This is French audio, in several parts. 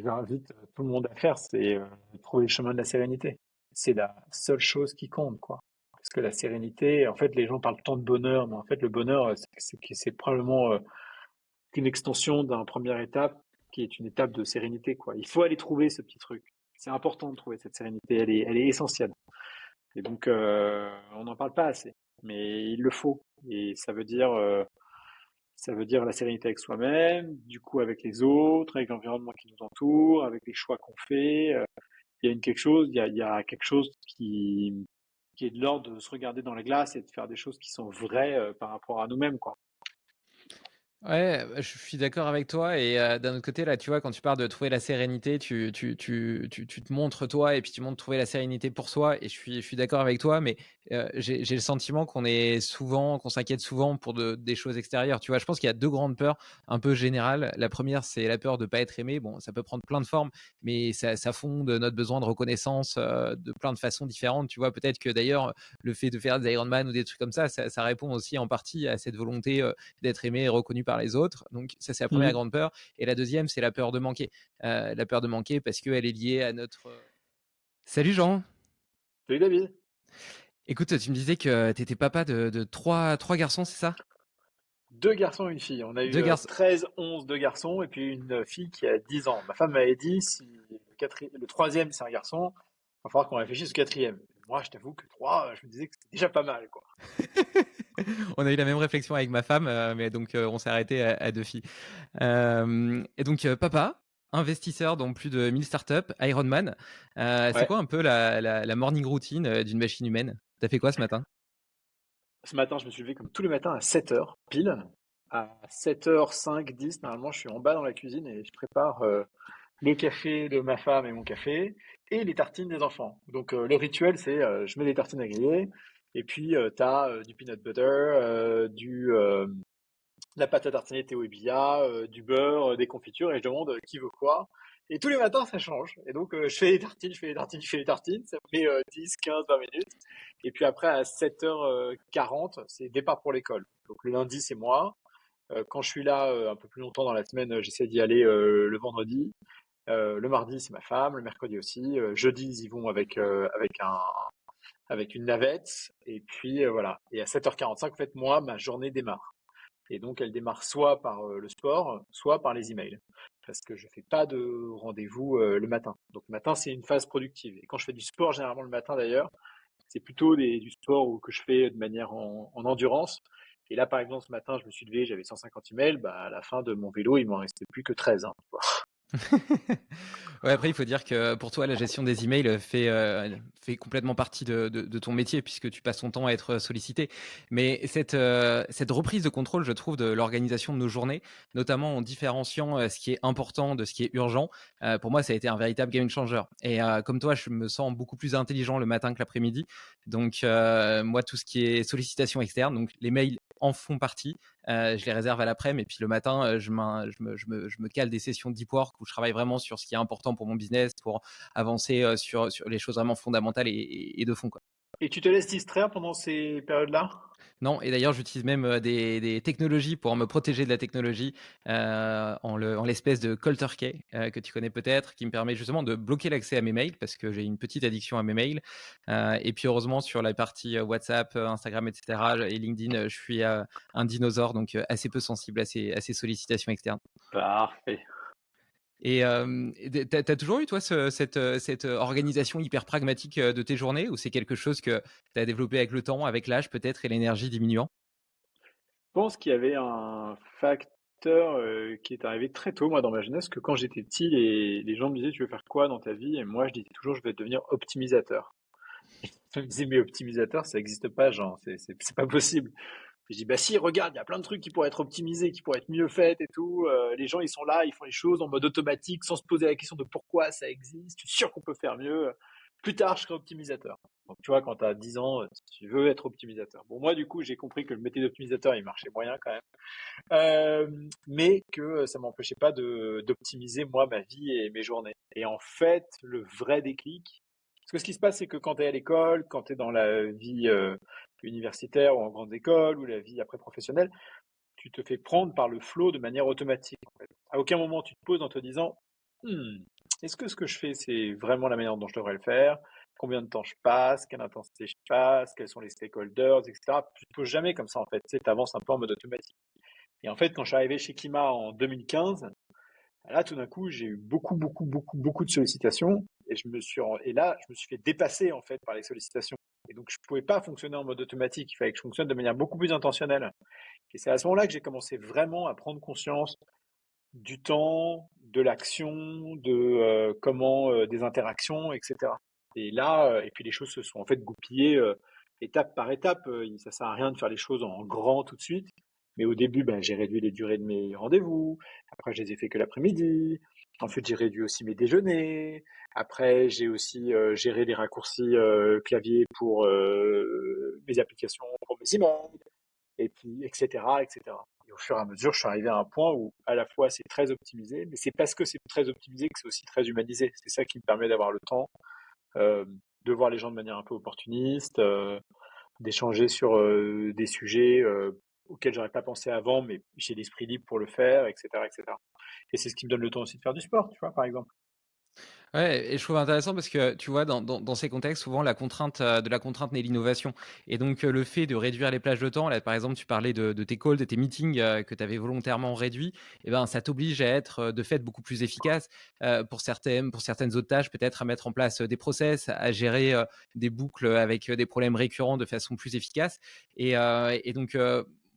j'invite tout le monde à faire, c'est trouver le chemin de la sérénité. C'est la seule chose qui compte, quoi. Parce que la sérénité, en fait, les gens parlent tant de bonheur, mais en fait, le bonheur, c'est probablement qu'une extension d'une première étape qui est une étape de sérénité, quoi. Il faut aller trouver ce petit truc. C'est important de trouver cette sérénité, elle est essentielle. Et donc, on n'en parle pas assez, mais il le faut. Et ça veut dire la sérénité avec soi-même, du coup avec les autres, avec l'environnement qui nous entoure, avec les choix qu'on fait. Il y a il y a quelque chose qui est de l'ordre de se regarder dans la glace et de faire des choses qui sont vraies par rapport à nous-mêmes, quoi. Ouais, je suis d'accord avec toi et d'un autre côté, là, tu vois, quand tu parles de trouver la sérénité, tu te montres toi et puis tu montres trouver la sérénité pour soi et je suis d'accord avec toi, mais j'ai le sentiment qu'on s'inquiète souvent pour des choses extérieures, tu vois? Je pense qu'il y a 2 grandes peurs un peu générales. La première, c'est la peur de pas être aimé. Bon, ça peut prendre plein de formes, mais ça fonde notre besoin de reconnaissance, de plein de façons différentes, tu vois? Peut-être que d'ailleurs, le fait de faire des Ironman ou des trucs comme ça répond aussi en partie à cette volonté, d'être aimé et reconnu par les autres. Donc ça, c'est la première Mhm. grande peur. Et la deuxième, c'est la peur de manquer. La peur de manquer parce qu'elle est liée à notre... Salut Jean. Salut David. Écoute, tu me disais que tu étais papa de trois garçons, c'est ça? Deux garçons et une fille. On a eu Deux garçons. 13, 11, deux garçons, et puis une fille qui a 10 ans. Ma femme m'avait dit, si le troisième c'est un garçon, il va falloir qu'on réfléchisse au quatrième. Moi, je t'avoue que trois, je me disais que c'était déjà pas mal, quoi. On a eu la même réflexion avec ma femme, mais donc on s'est arrêté à deux filles. Et donc papa, investisseur dans plus de 1000 startups, Ironman. C'est Ouais. quoi un peu la morning routine d'une machine humaine? T'as fait quoi ce matin? Ce matin, je me suis levé comme tous les matins à 7 heures, pile. À 7h05, 10, normalement, je suis en bas dans la cuisine et je prépare le café de ma femme et mon café et les tartines des enfants. Donc, le rituel, c'est je mets les tartines à griller et puis tu as du peanut butter, la pâte à tartiner Théo et Bia, du beurre, des confitures et je demande qui veut quoi. Et tous les matins, ça change. Et donc, je fais les tartines, je fais les tartines, je fais les tartines. Ça me met 10, 15, 20 minutes. Et puis après, à 7h40, c'est départ pour l'école. Donc, le lundi, c'est moi. Quand je suis là un peu plus longtemps dans la semaine, j'essaie d'y aller le vendredi. Le mardi, c'est ma femme. Le mercredi aussi. Jeudi, ils y vont avec une navette. Et puis, voilà. Et à 7h45, en fait, moi, ma journée démarre. Et donc, elle démarre soit par le sport, soit par les emails. Parce que je fais pas de rendez-vous le matin. Donc, le matin, c'est une phase productive. Et quand je fais du sport, généralement le matin d'ailleurs, c'est plutôt du sport que je fais de manière en endurance. Et là, par exemple, ce matin, je me suis levé, j'avais 150 emails. Bah, à la fin de mon vélo, il m'en restait plus que 13. Hein, tu vois. Ouais, après, il faut dire que pour toi, la gestion des emails fait complètement partie de ton métier puisque tu passes ton temps à être sollicité. Mais cette reprise de contrôle, je trouve, de l'organisation de nos journées, notamment en différenciant ce qui est important de ce qui est urgent, pour moi, ça a été un véritable game changer. Et comme toi, je me sens beaucoup plus intelligent le matin que l'après-midi. Donc, moi, tout ce qui est sollicitation externe, donc les mails en font partie. Je les réserve à l'après-midi et puis le matin, je me cale des sessions deep work où je travaille vraiment sur ce qui est important pour mon business, pour avancer sur les choses vraiment fondamentales et de fond, quoi. Et tu te laisses distraire pendant ces périodes-là? Non, et d'ailleurs, j'utilise même des technologies pour me protéger de la technologie en l'espèce de cold turkey que tu connais peut-être, qui me permet justement de bloquer l'accès à mes mails parce que j'ai une petite addiction à mes mails. Et puis heureusement, sur la partie WhatsApp, Instagram, etc. et LinkedIn, je suis un dinosaure, donc assez peu sensible à ces sollicitations externes. Parfait. Et tu as toujours eu, toi, cette organisation hyper pragmatique de tes journées ou c'est quelque chose que tu as développé avec le temps, avec l'âge peut-être et l'énergie diminuant? Je pense qu'il y avait un facteur qui est arrivé très tôt, moi, dans ma jeunesse, que quand j'étais petit, les gens me disaient, tu veux faire quoi dans ta vie? Et moi, je disais toujours, je vais devenir optimisateur. Je me disais, mais optimisateur, ça n'existe pas, genre, c'est pas possible. Je dis, bah si, regarde, il y a plein de trucs qui pourraient être optimisés, qui pourraient être mieux faits et tout. Les gens, ils sont là, ils font les choses en mode automatique, sans se poser la question de pourquoi ça existe. Je suis sûr qu'on peut faire mieux. Plus tard, je serai optimisateur. Donc, tu vois, quand tu as 10 ans, tu veux être optimisateur. Bon, moi, du coup, j'ai compris que le métier d'optimisateur, il marchait moyen quand même. Mais que ça m'empêchait pas d'optimiser, moi, ma vie et mes journées. Et en fait, le vrai déclic, parce que ce qui se passe, c'est que quand tu es à l'école, quand tu es dans la vie universitaire ou en grande école ou la vie après professionnelle, tu te fais prendre par le flow de manière automatique. En fait. À aucun moment tu te poses en te disant Hmm, est-ce que ce que je fais, c'est vraiment la manière dont je devrais le faire? Combien de temps je passe? Quelle intensité je passe? Quels sont les stakeholders, etc. Tu te poses jamais comme ça, en fait. Tu sais, t'avances un peu en mode automatique. Et en fait, quand je suis arrivé chez Climat en 2015, là, tout d'un coup, j'ai eu beaucoup de sollicitations et et là, je me suis fait dépasser en fait par les sollicitations. Et donc, je pouvais pas fonctionner en mode automatique. Il fallait que je fonctionne de manière beaucoup plus intentionnelle. Et c'est à ce moment-là que j'ai commencé vraiment à prendre conscience du temps, de l'action, de comment des interactions, etc. Et là, et puis les choses se sont en fait goupillées étape par étape. Ça sert à rien de faire les choses en grand tout de suite. Mais au début, ben, j'ai réduit les durées de mes rendez-vous. Après, je les ai fait que l'après-midi. Ensuite, j'ai réduit aussi mes déjeuners. Après, j'ai aussi géré les raccourcis clavier pour mes applications, pour mes emails et puis etc., etc. Et au fur et à mesure, je suis arrivé à un point où à la fois c'est très optimisé, mais c'est parce que c'est très optimisé que c'est aussi très humanisé. C'est ça qui me permet d'avoir le temps euh, de voir les gens de manière un peu opportuniste, d'échanger sur des sujets auxquels j'aurais pas pensé avant, mais j'ai l'esprit libre pour le faire, etc., etc. Et c'est ce qui me donne le temps aussi de faire du sport, tu vois, par exemple. Ouais, et je trouve intéressant parce que, tu vois, dans ces contextes, souvent la contrainte, de la contrainte naît l'innovation et donc le fait de réduire les plages de temps, là, par exemple, tu parlais de tes calls, de tes meetings, que tu avais volontairement réduits et ben, ça t'oblige à être, de fait beaucoup plus efficace, pour certaines autres tâches, peut-être à mettre en place, des process, à gérer, des boucles, avec, des problèmes récurrents de façon plus efficace et donc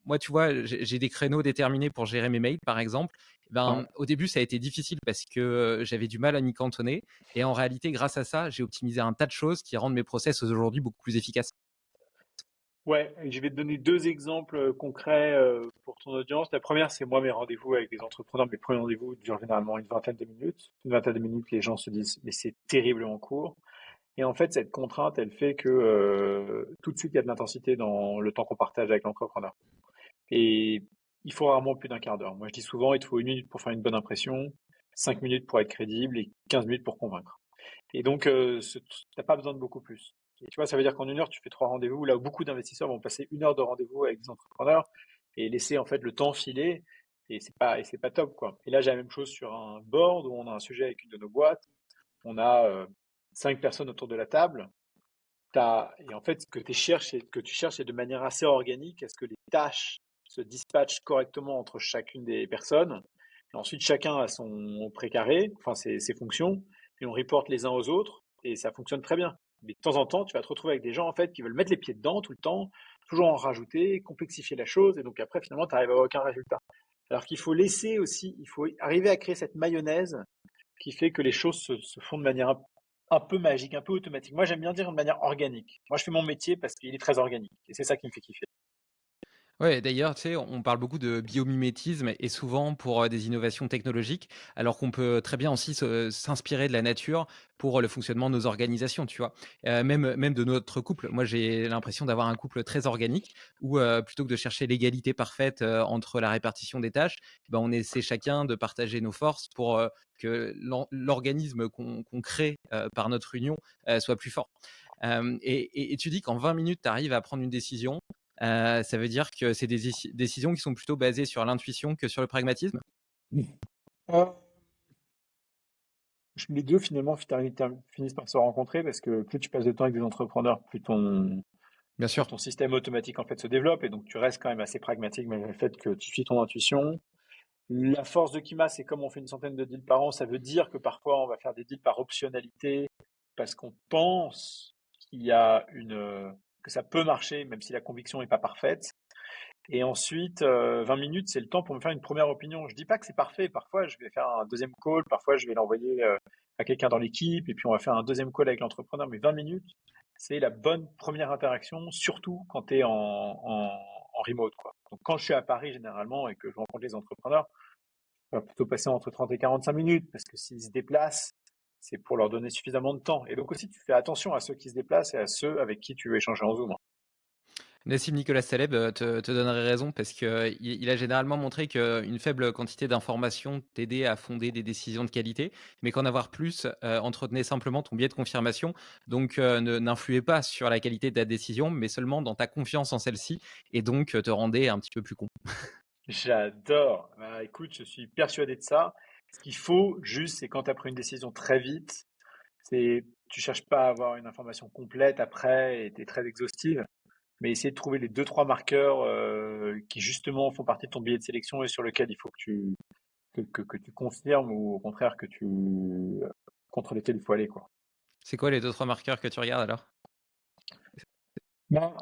moi, tu vois, j'ai des créneaux déterminés pour gérer mes mails, par exemple. Ouais. Ben, au début, ça a été difficile parce que, j'avais du mal à m'y cantonner et en réalité, grâce à ça, j'ai optimisé un tas de choses qui rendent mes process aujourd'hui beaucoup plus efficaces. Ouais, et je vais te donner deux exemples concrets pour ton audience. La première, c'est moi, mes rendez-vous avec les entrepreneurs. Mes premiers rendez-vous durent généralement une vingtaine de minutes. Une vingtaine de minutes, les gens se disent, mais c'est terriblement court. Et en fait, cette contrainte, elle fait que tout de suite, il y a de l'intensité dans le temps qu'on partage avec l'entrepreneur. Et il faut rarement plus d'un quart d'heure. Moi, je dis souvent, il te faut 1 minute pour faire une bonne impression, 5 minutes pour être crédible et 15 minutes pour convaincre. Et donc, t'as pas besoin de beaucoup plus. Et tu vois, ça veut dire qu'en 1 heure, tu fais 3 rendez-vous, là où beaucoup d'investisseurs vont passer 1 heure de rendez-vous avec des entrepreneurs et laisser en fait le temps filer. Et c'est pas top, quoi. Et là, j'ai la même chose sur un board où on a un sujet avec une de nos boîtes. On a 5 personnes autour de la table. Et en fait, que tu cherches, c'est de manière assez organique, est-ce que les tâches se dispatchent correctement entre chacune des personnes. Et ensuite, chacun a son précaré, enfin ses fonctions, et on reporte les uns aux autres, et ça fonctionne très bien. Mais de temps en temps, tu vas te retrouver avec des gens en fait qui veulent mettre les pieds dedans tout le temps, toujours en rajouter, complexifier la chose, et donc après, finalement, tu n'arrives à aucun résultat. Alors qu'il faut laisser aussi, il faut arriver à créer cette mayonnaise qui fait que les choses se font de manière un peu magique, un peu automatique. Moi, j'aime bien dire de manière organique. Moi, je fais mon métier parce qu'il est très organique. Et c'est ça qui me fait kiffer. Ouais, d'ailleurs, tu sais, on parle beaucoup de biomimétisme et souvent pour, des innovations technologiques, alors qu'on peut très bien aussi s'inspirer de la nature pour le fonctionnement de nos organisations, tu vois? Même de notre couple. Moi, j'ai l'impression d'avoir un couple très organique où, plutôt que de chercher l'égalité parfaite, entre la répartition des tâches, ben, on essaie chacun de partager nos forces pour, que l'organisme qu'on crée, par notre union, soit plus fort. Et tu dis qu'en 20 minutes, tu arrives à prendre une décision. Ça veut dire que c'est des décisions qui sont plutôt basées sur l'intuition que sur le pragmatisme? Euh, les deux, finalement, finissent par se rencontrer parce que plus tu passes de temps avec des entrepreneurs, Bien plus sûr. ton système automatique en fait se développe et donc tu restes quand même assez pragmatique malgré le fait que tu suis ton intuition. La force de Kima, c'est comme on fait une centaine de deals par an, ça veut dire que parfois on va faire des deals par optionnalité parce qu'on pense qu'il y a que ça peut marcher même si la conviction n'est pas parfaite. Et ensuite, 20 minutes, c'est le temps pour me faire une première opinion. Je dis pas que c'est parfait. Parfois, je vais faire un deuxième call. Parfois, je vais l'envoyer à quelqu'un dans l'équipe. Et puis, on va faire un deuxième call avec l'entrepreneur. Mais 20 minutes, c'est la bonne première interaction, surtout quand tu es en remote, quoi. Donc, quand je suis à Paris, généralement, et que je rencontre les entrepreneurs, on va plutôt passer entre 30 et 45 minutes. Parce que s'ils se déplacent, c'est pour leur donner suffisamment de temps. Et donc aussi, tu fais attention à ceux qui se déplacent et à ceux avec qui tu veux échanger en Zoom. Nassim Nicolas Taleb, te donnerait raison parce qu'il a généralement montré qu'une faible quantité d'informations t'aidait à fonder des décisions de qualité, mais qu'en avoir plus, entretenait simplement ton biais de confirmation. Donc, ne n'influait pas sur la qualité de ta décision, mais seulement dans ta confiance en celle-ci et donc, te rendait un petit peu plus con. J'adore. Bah, écoute, je suis persuadé de ça. Ce qu'il faut juste, c'est quand tu as pris une décision très vite, tu cherches pas à avoir une information complète après et tu es très exhaustive, mais essayer de trouver les deux trois marqueurs qui justement font partie de ton billet de sélection et sur lequel il faut que tu confirmes ou au contraire contre lesquels il faut aller, quoi. C'est quoi les 2-3 marqueurs que tu regardes alors? Ben,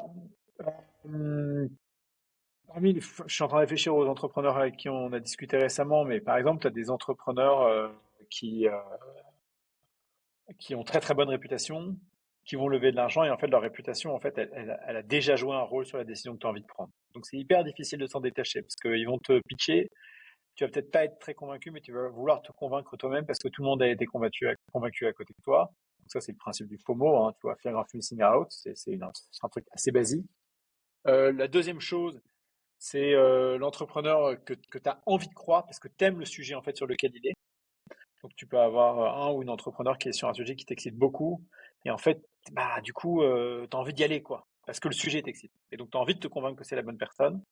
je suis en train de réfléchir aux entrepreneurs avec qui on a discuté récemment, mais par exemple, tu as des entrepreneurs qui, euh, qui ont très très bonne réputation, qui vont lever de l'argent et en fait leur réputation, en fait, elle a déjà joué un rôle sur la décision que tu as envie de prendre. Donc c'est hyper difficile de s'en détacher parce qu'ils vont te pitcher, tu vas peut-être pas être très convaincu, mais tu vas vouloir te convaincre toi-même parce que tout le monde a été convaincu à côté de toi. Donc ça c'est le principe du FOMO, hein, tu vois, Fear of Missing Out, c'est un truc assez basique. La deuxième chose, c'est l'entrepreneur que tu as envie de croire parce que tu aimes le sujet en fait sur lequel il est. Donc tu peux avoir un ou une entrepreneur qui est sur un sujet qui t'excite beaucoup et en fait, bah du coup, tu as envie d'y aller quoi, parce que le sujet t'excite. Et donc tu as envie de te convaincre que c'est la bonne personne.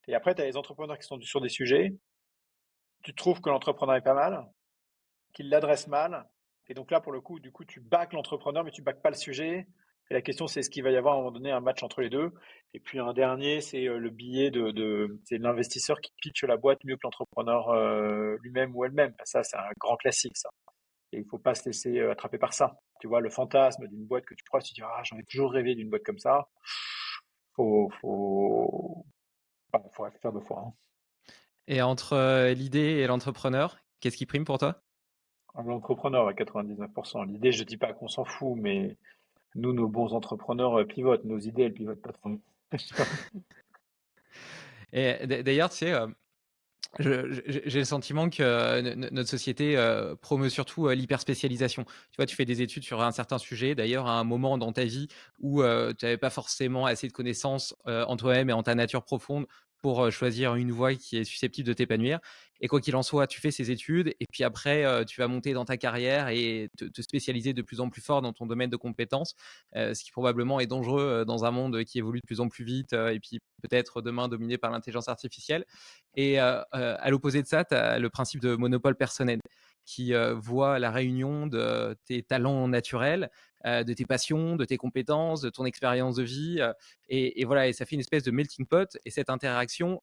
Et après, tu as les entrepreneurs qui sont sur des sujets, tu trouves que l'entrepreneur est pas mal, qu'il l'adresse mal. Et donc là, pour le coup, du coup, tu backes l'entrepreneur, mais tu backes pas le sujet. Et la question, c'est est-ce qu'il va y avoir à un moment donné un match entre les deux. Et puis un dernier, c'est le billet c'est l'investisseur qui pitch la boîte mieux que l'entrepreneur lui-même ou elle-même. Ça, c'est un grand classique, ça. Et il faut pas se laisser attraper par ça. Tu vois, le fantasme d'une boîte que tu crois, tu te dis, ah, j'en ai toujours rêvé d'une boîte comme ça. Faut, faut faire deux fois, hein. Et entre, l'idée et l'entrepreneur, qu'est-ce qui prime pour toi? L'entrepreneur à 99%. L'idée, je dis pas qu'on s'en fout, mais nous, nos bons entrepreneurs pivotent. Nos idées, elles pivotent pas trop. Et d'ailleurs, tu sais, j'ai le sentiment que notre société promeut surtout l'hyperspécialisation. Tu vois, tu fais des études sur un certain sujet, d'ailleurs, à un moment dans ta vie où tu n'avais pas forcément assez de connaissances en toi-même et en ta nature profonde pour choisir une voie qui est susceptible de t'épanouir. Et quoi qu'il en soit, tu fais ces études et puis après, tu vas monter dans ta carrière et te spécialiser de plus en plus fort dans ton domaine de compétences, ce qui probablement est dangereux dans un monde qui évolue de plus en plus vite et puis peut-être demain dominé par l'intelligence artificielle. Et à l'opposé de ça, tu as le principe de monopole personnel qui voit la réunion de tes talents naturels, de tes passions, de tes compétences, de ton expérience de vie. Et voilà, et ça fait une espèce de melting pot. Et cette interaction,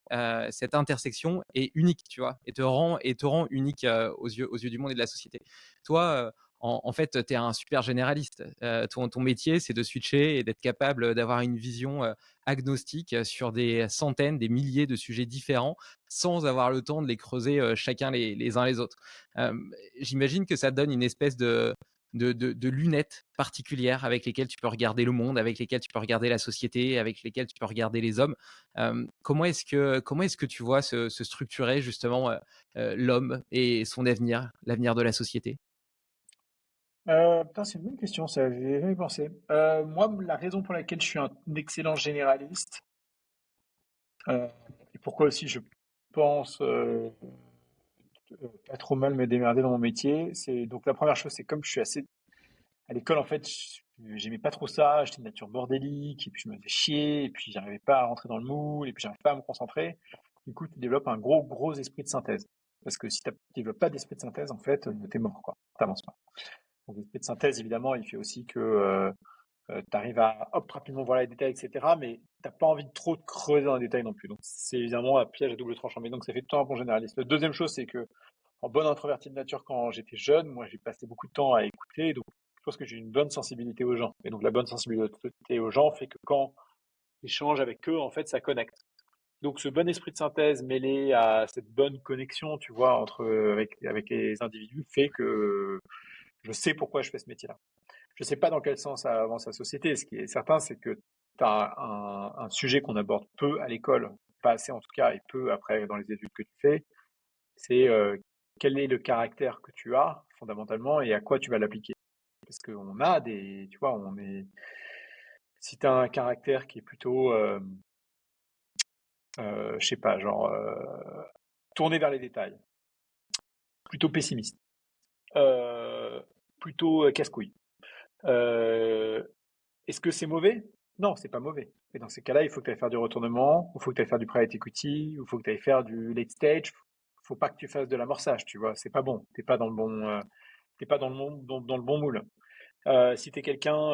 cette intersection est unique, tu vois, et te rend unique aux yeux du monde et de la société. Toi, en fait, tu es un super généraliste. Ton métier, c'est de switcher et d'être capable d'avoir une vision agnostique sur des centaines, des milliers de sujets différents sans avoir le temps de les creuser chacun les uns les autres. J'imagine que ça donne une espèce de lunettes particulières avec lesquelles tu peux regarder le monde, avec lesquelles tu peux regarder la société, avec lesquelles tu peux regarder les hommes. Comment est-ce que tu vois se structurer justement l'homme et son avenir, l'avenir de la société? Putain, c'est une bonne question, ça, j'y ai jamais pensé. Moi, la raison pour laquelle je suis un excellent généraliste, euh, et pourquoi aussi je pense pas trop mal me démerder dans mon métier, c'est donc la première chose, c'est comme je suis assez à l'école, en fait, j'aimais pas trop ça, j'étais de nature bordélique, et puis je me faisais chier, et puis j'arrivais pas à rentrer dans le moule, et puis j'arrivais pas à me concentrer. Du coup, tu développes un gros esprit de synthèse. Parce que si tu développes pas d'esprit de synthèse, en fait, t'es mort, quoi. T'avances pas. Donc, l'esprit de synthèse, évidemment, il fait aussi que tu arrives à hop, rapidement voir les détails, etc. Mais t'as pas envie de trop te creuser dans les détails non plus. Donc, c'est évidemment un piège à double tranchant. Mais donc, ça fait tout un bon généraliste. La deuxième chose, c'est que en bon introverti de nature, quand j'étais jeune, moi, j'ai passé beaucoup de temps à écouter. Donc, je pense que j'ai une bonne sensibilité aux gens. Et donc, la bonne sensibilité aux gens fait que quand j'échange avec eux, en fait, ça connecte. Donc, ce bon esprit de synthèse mêlé à cette bonne connexion, tu vois, avec les individus, fait que je sais pourquoi je fais ce métier-là. Je ne sais pas dans quel sens ça avance la société. Ce qui est certain, c'est que tu as un sujet qu'on aborde peu à l'école, pas assez en tout cas, et peu après dans les études que tu fais, c'est quel est le caractère que tu as fondamentalement et à quoi tu vas l'appliquer. Parce qu'on a tu vois, si tu as un caractère qui est plutôt, je sais pas, genre tourné vers les détails, plutôt pessimiste, euh, plutôt casse-couille. Euh, Est-ce que c'est mauvais? Non, c'est pas mauvais. Mais dans ces cas-là, il faut que tu ailles faire du retournement, il faut que tu ailles faire du private equity, il faut que tu ailles faire du late stage, il faut pas que tu fasses de l'amorçage, tu vois, c'est pas bon, t'es pas dans le bon, t'es pas dans le bon moule. Si tu es quelqu'un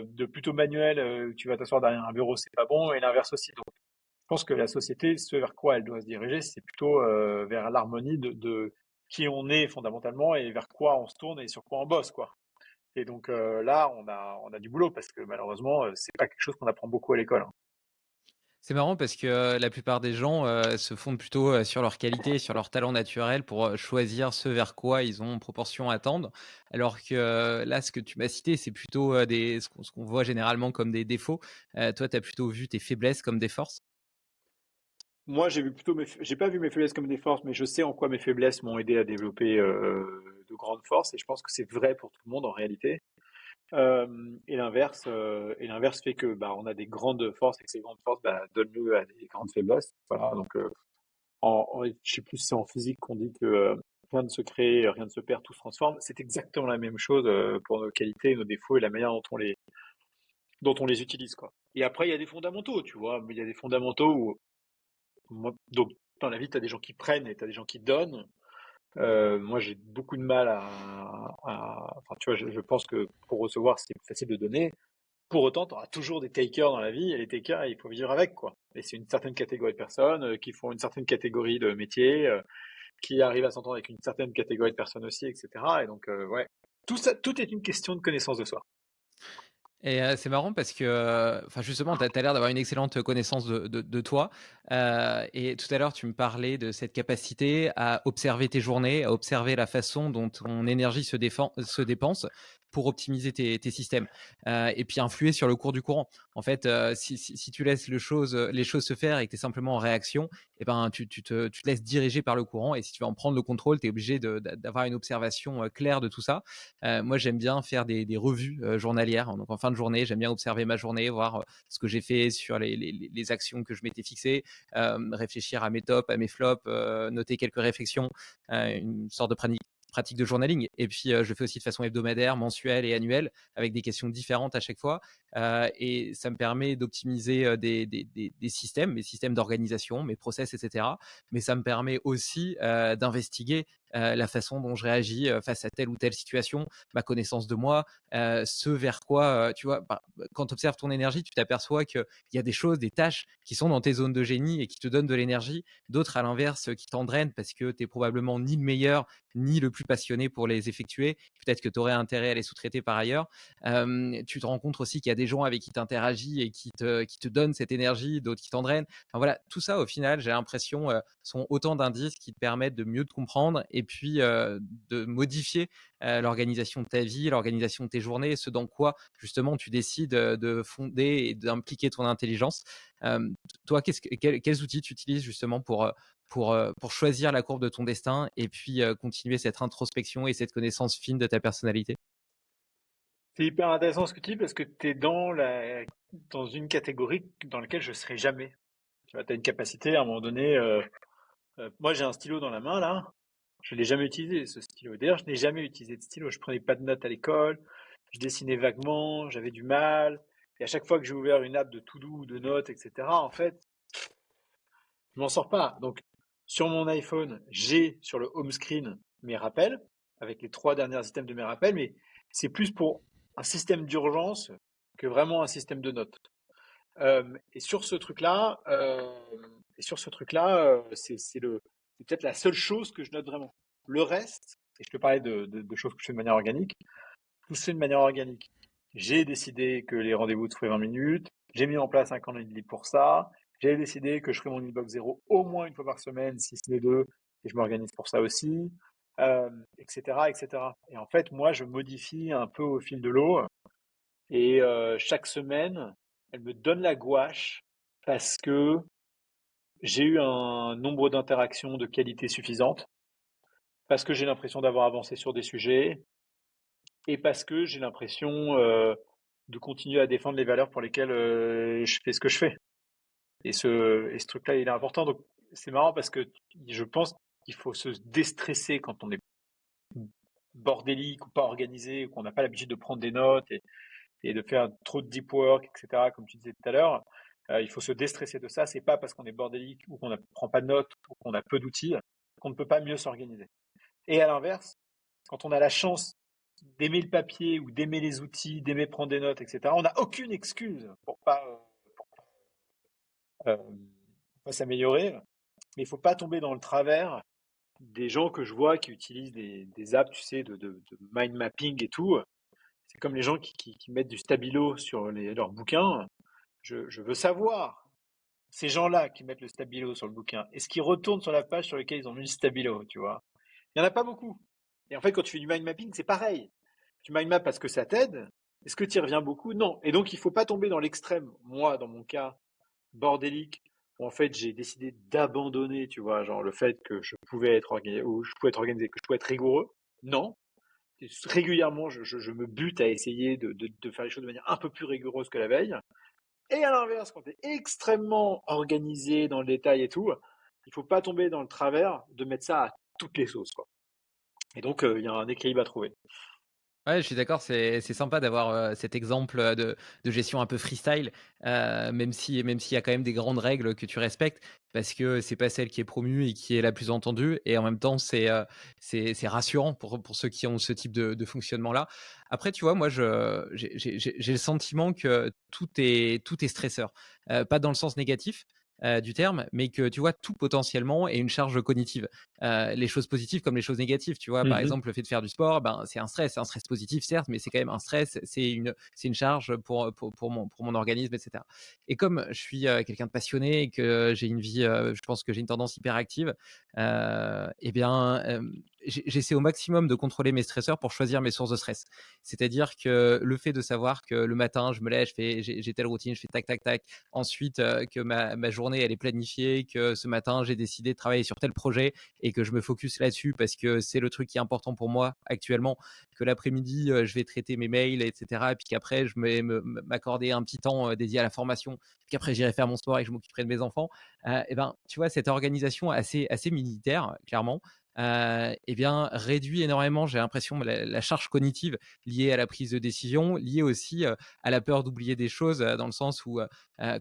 de plutôt manuel, tu vas t'asseoir derrière un bureau, c'est pas bon, et l'inverse aussi. Donc, je pense que la société, ce vers quoi elle doit se diriger, c'est plutôt vers l'harmonie de qui on est fondamentalement et vers quoi on se tourne et sur quoi on bosse, quoi. Et donc là, on a du boulot parce que malheureusement, c'est pas quelque chose qu'on apprend beaucoup à l'école, hein. C'est marrant parce que, la plupart des gens, se fondent plutôt, sur leurs qualités, sur leurs talents naturels pour, choisir ce vers quoi ils ont proportion à tendre. Alors que, là, ce que tu m'as cité, c'est plutôt, des ce qu'on voit généralement comme des défauts. Toi, tu as plutôt vu tes faiblesses comme des forces? Moi, j'ai pas vu mes faiblesses comme des forces, mais je sais en quoi mes faiblesses m'ont aidé à développer de grandes forces, et je pense que c'est vrai pour tout le monde en réalité. Et l'inverse fait que bah, on a des grandes forces et que ces grandes forces bah, donnent lieu à des grandes faiblesses. Voilà, donc je sais plus si c'est en physique qu'on dit que rien ne se crée, rien ne se perd, tout se transforme. C'est exactement la même chose pour nos qualités, nos défauts et la manière dont on les utilise, quoi. Et après, il y a des fondamentaux, tu vois. Mais il y a des fondamentaux où, donc, dans la vie, tu as des gens qui prennent et tu as des gens qui donnent. Moi, j'ai beaucoup de mal enfin, tu vois, je pense que pour recevoir, c'est facile de donner. Pour autant, tu auras toujours des takers dans la vie, et les takers, il faut vivre avec, quoi. Et c'est une certaine catégorie de personnes qui font une certaine catégorie de métiers, qui arrivent à s'entendre avec une certaine catégorie de personnes aussi, etc. Et donc, ouais, tout ça, tout est une question de connaissance de soi. Et c'est marrant parce que, enfin, justement, tu as l'air d'avoir une excellente connaissance de toi, et tout à l'heure, tu me parlais de cette capacité à observer tes journées, à observer la façon dont ton énergie se dépense pour optimiser tes systèmes, et puis influer sur le cours du courant. En fait, si tu laisses les choses se faire et que tu es simplement en réaction, et ben, tu te laisses diriger par le courant, et si tu veux en prendre le contrôle, tu es obligé d'avoir une observation, claire de tout ça. Moi, j'aime bien faire des revues journalières. Donc, en fin de journée, j'aime bien observer ma journée, voir ce que j'ai fait sur les actions que je m'étais fixées, réfléchir à mes tops, à mes flops, noter quelques réflexions, une sorte de pratique de journaling. Et puis, je le fais aussi de façon hebdomadaire, mensuelle et annuelle, avec des questions différentes à chaque fois. Et ça me permet d'optimiser des systèmes, mes systèmes d'organisation, mes process, etc. Mais ça me permet aussi d'investiguer la façon dont je réagis face à telle ou telle situation, ma connaissance de moi, ce vers quoi, tu vois, bah, quand tu observes ton énergie, tu t'aperçois qu'il y a des choses, des tâches qui sont dans tes zones de génie et qui te donnent de l'énergie, d'autres à l'inverse qui t'en drainent parce que tu es probablement ni le meilleur, ni le plus passionné pour les effectuer. Peut-être que tu aurais intérêt à les sous-traiter par ailleurs. Tu te rends compte aussi qu'il y a des gens avec qui tu interagis et qui te donnent cette énergie, d'autres qui t'en drainent. Enfin, voilà, tout ça, au final, j'ai l'impression, sont autant d'indices qui te permettent de mieux te comprendre et puis de modifier l'organisation de ta vie, l'organisation de tes journées, ce dans quoi justement tu décides de fonder et d'impliquer ton intelligence. Toi, quels outils tu utilises justement pour choisir la courbe de ton destin et puis continuer cette introspection et cette connaissance fine de ta personnalité? C'est hyper intéressant ce que tu dis parce que tu es dans une catégorie dans laquelle je serai jamais. Tu vois, as une capacité à un moment donné. Moi, j'ai un stylo dans la main là. Je l'ai jamais utilisé, ce stylo. D'ailleurs, je n'ai jamais utilisé de stylo. Je prenais pas de notes à l'école. Je dessinais vaguement. J'avais du mal. Et à chaque fois que j'ai ouvert une app de to-do ou de notes, etc., en fait, je m'en sors pas. Donc, sur mon iPhone, j'ai sur le home screen mes rappels avec les 3 derniers items de mes rappels, mais c'est plus pour un système d'urgence que vraiment un système de notes. Et sur ce truc-là, c'est peut-être la seule chose que je note vraiment. Le reste, et je te parlais de choses que je fais de manière organique, tout se fait de manière organique. J'ai décidé que les rendez-vous se feraient 20 minutes. J'ai mis en place un calendrier pour ça. J'ai décidé que je ferais mon inbox zéro au moins une fois par semaine, si ce n'est deux, et je m'organise pour ça aussi, etc., etc. Et en fait, moi, je modifie un peu au fil de l'eau, et chaque semaine, elle me donne la gouache parce que j'ai eu un nombre d'interactions de qualité suffisante, parce que j'ai l'impression d'avoir avancé sur des sujets, et parce que j'ai l'impression de continuer à défendre les valeurs pour lesquelles je fais ce que je fais. Et ce truc-là, il est important. Donc, c'est marrant parce que je pense qu'il faut se déstresser quand on est bordélique ou pas organisé, ou qu'on n'a pas l'habitude de prendre des notes et de faire trop de deep work, etc., comme tu disais tout à l'heure. Il faut se déstresser de ça. C'est pas parce qu'on est bordélique ou qu'on ne prend pas de notes ou qu'on a peu d'outils qu'on ne peut pas mieux s'organiser. Et à l'inverse, quand on a la chance d'aimer le papier ou d'aimer les outils, d'aimer prendre des notes, etc., on n'a aucune excuse pour pas s'améliorer. Mais il ne faut pas tomber dans le travers des gens que je vois qui utilisent des apps, tu sais, de mind mapping et tout. C'est comme les gens qui mettent du stabilo sur leurs bouquins. Je veux savoir, ces gens-là qui mettent le stabilo sur le bouquin, est-ce qu'ils retournent sur la page sur laquelle ils ont mis le stabilo, tu vois? Il n'y en a pas beaucoup. Et en fait, quand tu fais du mind mapping, c'est pareil. Tu mind maps parce que ça t'aide. Est-ce que tu y reviens beaucoup? Non. Et donc, il ne faut pas tomber dans l'extrême. Moi, dans mon cas, bordélique, où en fait, j'ai décidé d'abandonner, tu vois, genre le fait que je pouvais être organisé, ou je pouvais être organisé, que je pouvais être rigoureux. Non. Régulièrement, je me bute à essayer de faire les choses de manière un peu plus rigoureuse que la veille. Et à l'inverse, quand tu es extrêmement organisé dans le détail et tout, il faut pas tomber dans le travers de mettre ça à toutes les sauces, quoi. Et donc, il y a un équilibre à trouver. Ouais, je suis d'accord, c'est sympa d'avoir, cet exemple, de gestion un peu freestyle, même s'il y a quand même des grandes règles que tu respectes, parce que c'est pas celle qui est promue et qui est la plus entendue et en même temps, c'est rassurant pour ceux qui ont ce type de fonctionnement-là. Après, tu vois, moi, j'ai le sentiment que tout est stresseur, pas dans le sens négatif, du terme, mais que, tu vois, tout potentiellement est une charge cognitive. Les choses positives comme les choses négatives. Tu vois, par Mhm. exemple, le fait de faire du sport, ben, c'est un stress positif, certes, mais c'est quand même un stress, c'est une charge pour mon organisme, etc. Et comme je suis quelqu'un de passionné et que j'ai une vie, je pense que j'ai une tendance hyperactive, eh bien, j'essaie au maximum de contrôler mes stresseurs pour choisir mes sources de stress. C'est-à-dire que le fait de savoir que le matin, je me lève, j'ai telle routine, je fais tac, tac, tac. Ensuite, que ma journée, elle est planifiée, que ce matin, j'ai décidé de travailler sur tel projet et que je me focus là-dessus parce que c'est le truc qui est important pour moi actuellement, que l'après-midi, je vais traiter mes mails, etc. Et puis qu'après, je vais m'accorder un petit temps dédié à la formation, puis qu'après, j'irai faire mon sport et que je m'occuperai de mes enfants. Et ben, tu vois, cette organisation assez militaire, clairement, eh bien, réduit énormément, j'ai l'impression, la charge cognitive liée à la prise de décision, liée aussi à la peur d'oublier des choses, dans le sens où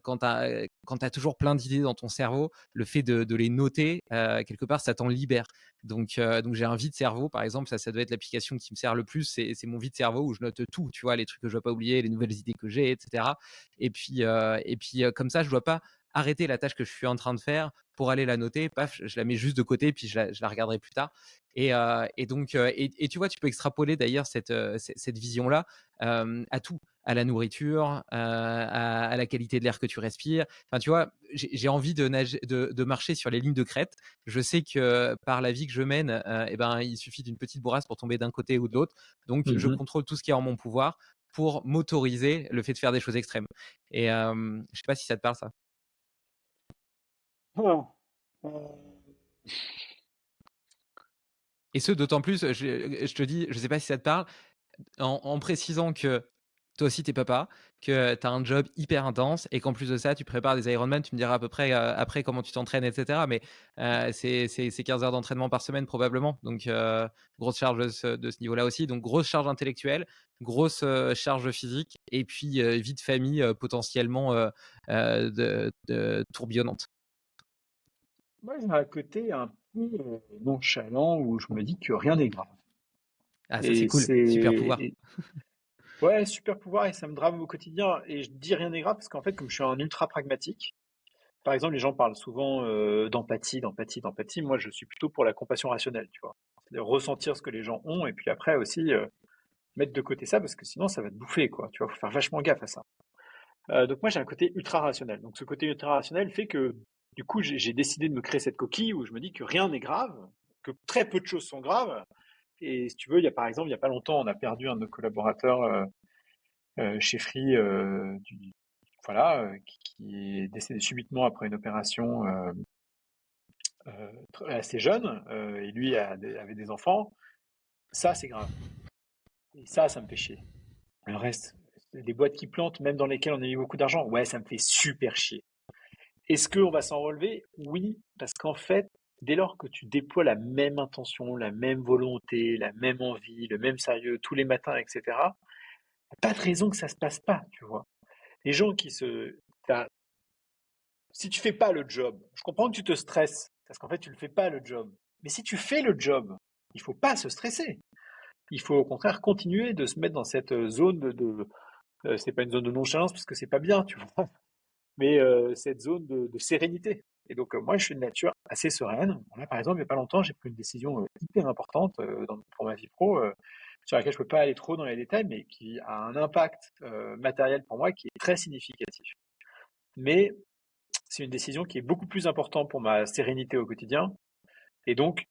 quand tu as toujours plein d'idées dans ton cerveau, le fait de les noter, quelque part, ça t'en libère. Donc j'ai un vide cerveau, par exemple, ça doit être l'application qui me sert le plus, c'est mon vide cerveau où je note tout, tu vois, les trucs que je dois pas oublier, les nouvelles idées que j'ai, etc. Et puis, comme ça, je dois pas arrêter la tâche que je suis en train de faire pour aller la noter, paf, je la mets juste de côté, puis je la regarderai plus tard. Et tu vois, tu peux extrapoler d'ailleurs cette vision-là à tout, à la nourriture, à la qualité de l'air que tu respires. Enfin, tu vois, j'ai envie de marcher sur les lignes de crête. Je sais que par la vie que je mène, eh ben, il suffit d'une petite bourrasque pour tomber d'un côté ou de l'autre. Donc, je Mhm. contrôle tout ce qui est en mon pouvoir pour m'autoriser le fait de faire des choses extrêmes. Et je sais pas si ça te parle, ça. Ah. Et ce, d'autant plus, je te dis, je sais pas si ça te parle, en précisant que toi aussi, tu es papa, que tu as un job hyper intense et qu'en plus de ça, tu prépares des Ironman. Tu me diras à peu près après comment tu t'entraînes, etc. Mais c'est 15 heures d'entraînement par semaine probablement. Donc, grosse charge de ce niveau-là aussi. Donc, grosse charge intellectuelle, grosse charge physique et puis vie de famille potentiellement tourbillonnante. Moi, j'ai un côté un peu nonchalant où je me dis que rien n'est grave. Ah, ça, c'est Et cool. Super pouvoir. ouais, super pouvoir et ça me drame au quotidien. Et je dis rien n'est grave parce qu'en fait, comme je suis un ultra pragmatique, par exemple, les gens parlent souvent d'empathie, d'empathie, d'empathie. Moi, je suis plutôt pour la compassion rationnelle, tu vois. C'est-à-dire ressentir ce que les gens ont et puis après aussi mettre de côté ça parce que sinon ça va te bouffer, quoi. Tu vois, faut faire vachement gaffe à ça. Donc moi, j'ai un côté ultra rationnel. Donc ce côté ultra rationnel fait que du coup, j'ai décidé de me créer cette coquille où je me dis que rien n'est grave, que très peu de choses sont graves. Et si tu veux, il y a par exemple, il y a pas longtemps, on a perdu un de nos collaborateurs chez Free, voilà, qui est décédé subitement après une opération assez jeune, et lui avait des enfants. Ça, c'est grave. Et ça me fait chier. Le reste, des boîtes qui plantent, même dans lesquelles on a mis beaucoup d'argent, ouais, ça me fait super chier. Est-ce qu'on va s'en relever? Oui, parce qu'en fait, dès lors que tu déploies la même intention, la même volonté, la même envie, le même sérieux tous les matins, etc., pas de raison que ça se passe pas, tu vois. Les gens qui se... Si tu fais pas le job, je comprends que tu te stresses, parce qu'en fait, tu le fais pas le job. Mais si tu fais le job, il faut pas se stresser. Il faut au contraire continuer de se mettre dans cette zone c'est pas une zone de nonchalance parce que c'est pas bien, tu vois, mais cette zone de sérénité. Et donc moi, je suis de nature assez sereine. Là, par exemple, il y a pas longtemps, j'ai pris une décision hyper importante pour ma vie pro, sur laquelle je peux pas aller trop dans les détails, mais qui a un impact matériel pour moi qui est très significatif. Mais c'est une décision qui est beaucoup plus importante pour ma sérénité au quotidien. Et donc,